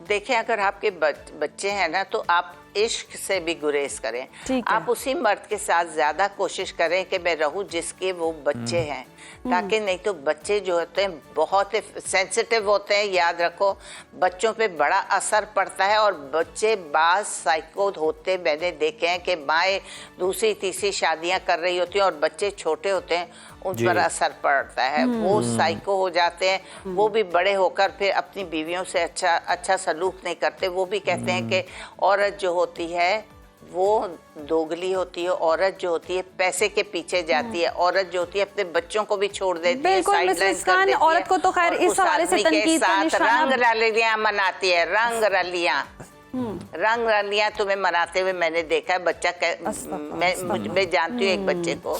[SPEAKER 9] देखें, अगर आपके बच्चे हैं ना, तो आप इश्क से भी गुरेज करें। आप उसी मर्द के साथ ज्यादा कोशिश करें कि मैं रहूं जिसके वो बच्चे हैं, ताकि नहीं तो बच्चे जो होते हैं बहुत सेंसिटिव होते हैं। याद रखो, बच्चों पे बड़ा असर पड़ता है और बच्चे बाज साइको होते मैंने देखे हैं कि माएँ दूसरी तीसरी शादियां कर रही होती हैं और बच्चे छोटे होते हैं, उन पर असर पड़ता है, वो साइको हो जाते हैं। वो भी बड़े होकर फिर अपनी बीवियों से अच्छा सलूक नहीं करते। वो भी कहते हैं कि औरत जो होती है वो दोगली होती है, औरत जो होती है पैसे के पीछे जाती है, औरत जो होती है अपने बच्चों को भी छोड़ देती है,
[SPEAKER 2] मिसेस खान, औरत को तो खैर इस हवाले से तनकीद का निशाना,
[SPEAKER 9] रंग रलियां मनाती है, रंग रलियां तुम्हें मनाते हुए मैंने देखा है। बच्चा मैं जानती हूँ एक बच्चे को,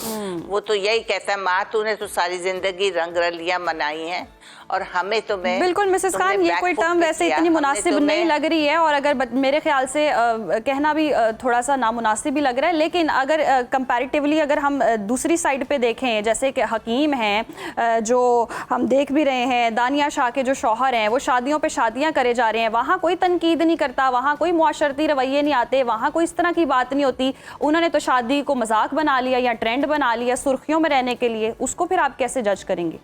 [SPEAKER 9] वो तो यही कहता है, माँ तूने तो सारी जिंदगी रंग रलियां मनाई हैं और हमें तुम्हें।
[SPEAKER 2] बिल्कुल मिसेस खान, ये कोई टर्म वैसे इतनी मुनासिब नहीं लग रही है और अगर मेरे ख्याल से कहना भी थोड़ा सा नामुनासिब भी लग रहा है। लेकिन अगर कंपैरेटिवली अगर हम दूसरी साइड पे देखें, जैसे कि हकीम हैं जो हम देख भी रहे हैं, दानिया शाह के जो शौहर हैं वो शादियों पे शादियां करे जा रहे हैं, वहाँ कोई तनकीद नहीं करता, वहाँ कोई मुआशरती रवैये नहीं आते, वहाँ कोई इस तरह की बात नहीं होती। उन्होंने तो शादी को मजाक बना लिया या ट्रेंड बना लिया सुर्खियों में रहने के लिए, उसको फिर आप कैसे जज करेंगे?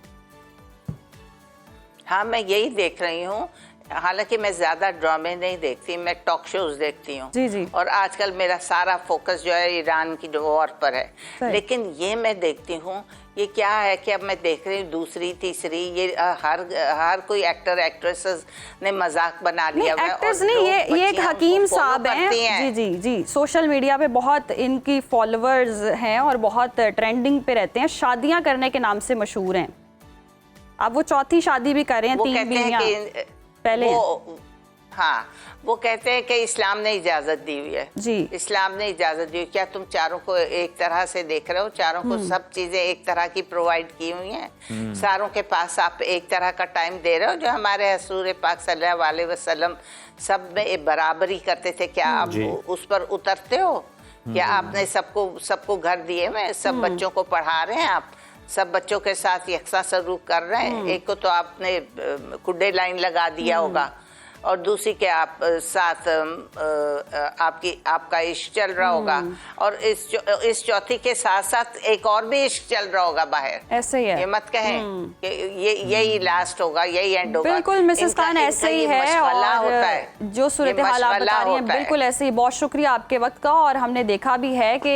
[SPEAKER 9] हाँ, मैं यही देख रही हूँ। हालांकि मैं ज्यादा ड्रामे नहीं देखती, मैं टॉक शोज देखती हूँ।
[SPEAKER 2] जी। और
[SPEAKER 9] आजकल मेरा सारा फोकस जो है ईरान की वॉर पर है। लेकिन ये मैं देखती हूँ, ये क्या है कि अब मैं देख रही हूँ दूसरी तीसरी, ये हर कोई एक्टर एक्ट्रेसेस ने मजाक बना लिया हुआ है।
[SPEAKER 2] एक्टर्स नहीं, ये एक हकीम साहब हैं। जी, सोशल मीडिया पे बहुत इनकी फॉलोअर्स हैं और बहुत ट्रेंडिंग पे रहते हैं, शादियां करने के नाम से मशहूर हैं। अब वो चौथी शादी भी कर रहे हैं, 3 बीवियां पहले।
[SPEAKER 9] हाँ, वो कहते हैं कि इस्लाम ने इजाजत दी हुई है।
[SPEAKER 2] जी,
[SPEAKER 9] इस्लाम ने इजाजत दी हुई। क्या तुम चारों को एक तरह से देख रहे हो? चारों को सब चीजें एक तरह की प्रोवाइड की हुई हैं। सारों के पास आप एक तरह का टाइम दे रहे हो, जो हमारे हसूर पाक सल्लल्लाहु अलैहि वसल्लम सब में बराबरी करते थे। क्या आप उस पर उतरते हो? क्या आपने सबको घर दिए हुए, सब बच्चों को पढ़ा रहे हैं, आप सब बच्चों के साथ यकसा सलूक कर रहे हैं? एक को तो आपने कुड्डे लाइन लगा दिया होगा और दूसरी के आप साथ आपका इश्क चल रहा होगा और इस चौथी के साथ साथ एक और भी इश्क चल रहा होगा बाहर।
[SPEAKER 2] ऐसे ही है,
[SPEAKER 9] ये मत कहें कि यही लास्ट होगा, यही एंड होगा।
[SPEAKER 2] बिल्कुल मिसेस खान, ऐसे ही है और जो सूरत हाल आप बता रही हैं बिल्कुल ऐसे ही। बहुत शुक्रिया आपके वक्त का। और हमने देखा भी है कि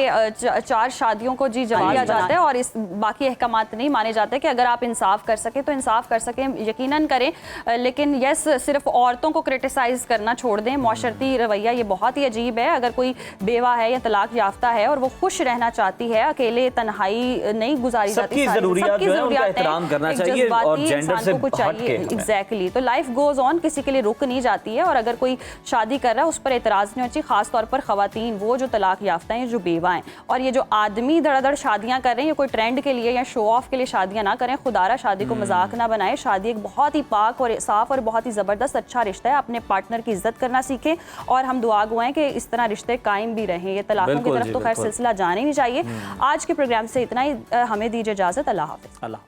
[SPEAKER 2] 4 शादियों को जी जमा दिया जाता है और इस बाकी अहकामात नहीं माने जाते कि अगर आप इंसाफ कर सके तो इंसाफ कर सके, यकीनन करें। लेकिन यस, सिर्फ औरतों को क्रिटिसाइज करना छोड़ दें। मुआशरती रवैया ये बहुत ही अजीब है। अगर कोई बेवा है या तलाक याफ्ता है और वो खुश रहना चाहती है, अकेले तन्हाई नहीं गुजारी जाती, सबकी जरूरियात
[SPEAKER 1] एहतराम करना चाहिए और जेंडर से हट के।
[SPEAKER 2] एग्जैक्टली, तो लाइफ गोज ऑन, किसी के लिए रुक नहीं जाती है। और अगर कोई शादी कर रहा है उस पर एतराज नहीं होना चाहिए, खासतौर पर खवातीन, वो जो तलाक याफ्ता हैं, जो बेवा हैं। और ये जो आदमी धड़ाधड़ शादियां कर रहे हैं, ये कोई ट्रेंड के लिए या शो ऑफ के लिए शादियां ना करें। खुदारा शादी को मजाक ना बनाए। शादी एक बहुत ही पाक और साफ और बहुत ही जबरदस्त अच्छा रिश्ता है। अपने पार्टनर की इज्जत करना सीखें और हम दुआ गो हैं कि इस तरह रिश्ते कायम भी रहें। ये तलाकों की तरफ तो खैर सिलसिला जाने नहीं चाहिए। आज के प्रोग्राम से इतना ही, हमें दीजिए इजाजत। अल्लाह हाफिज।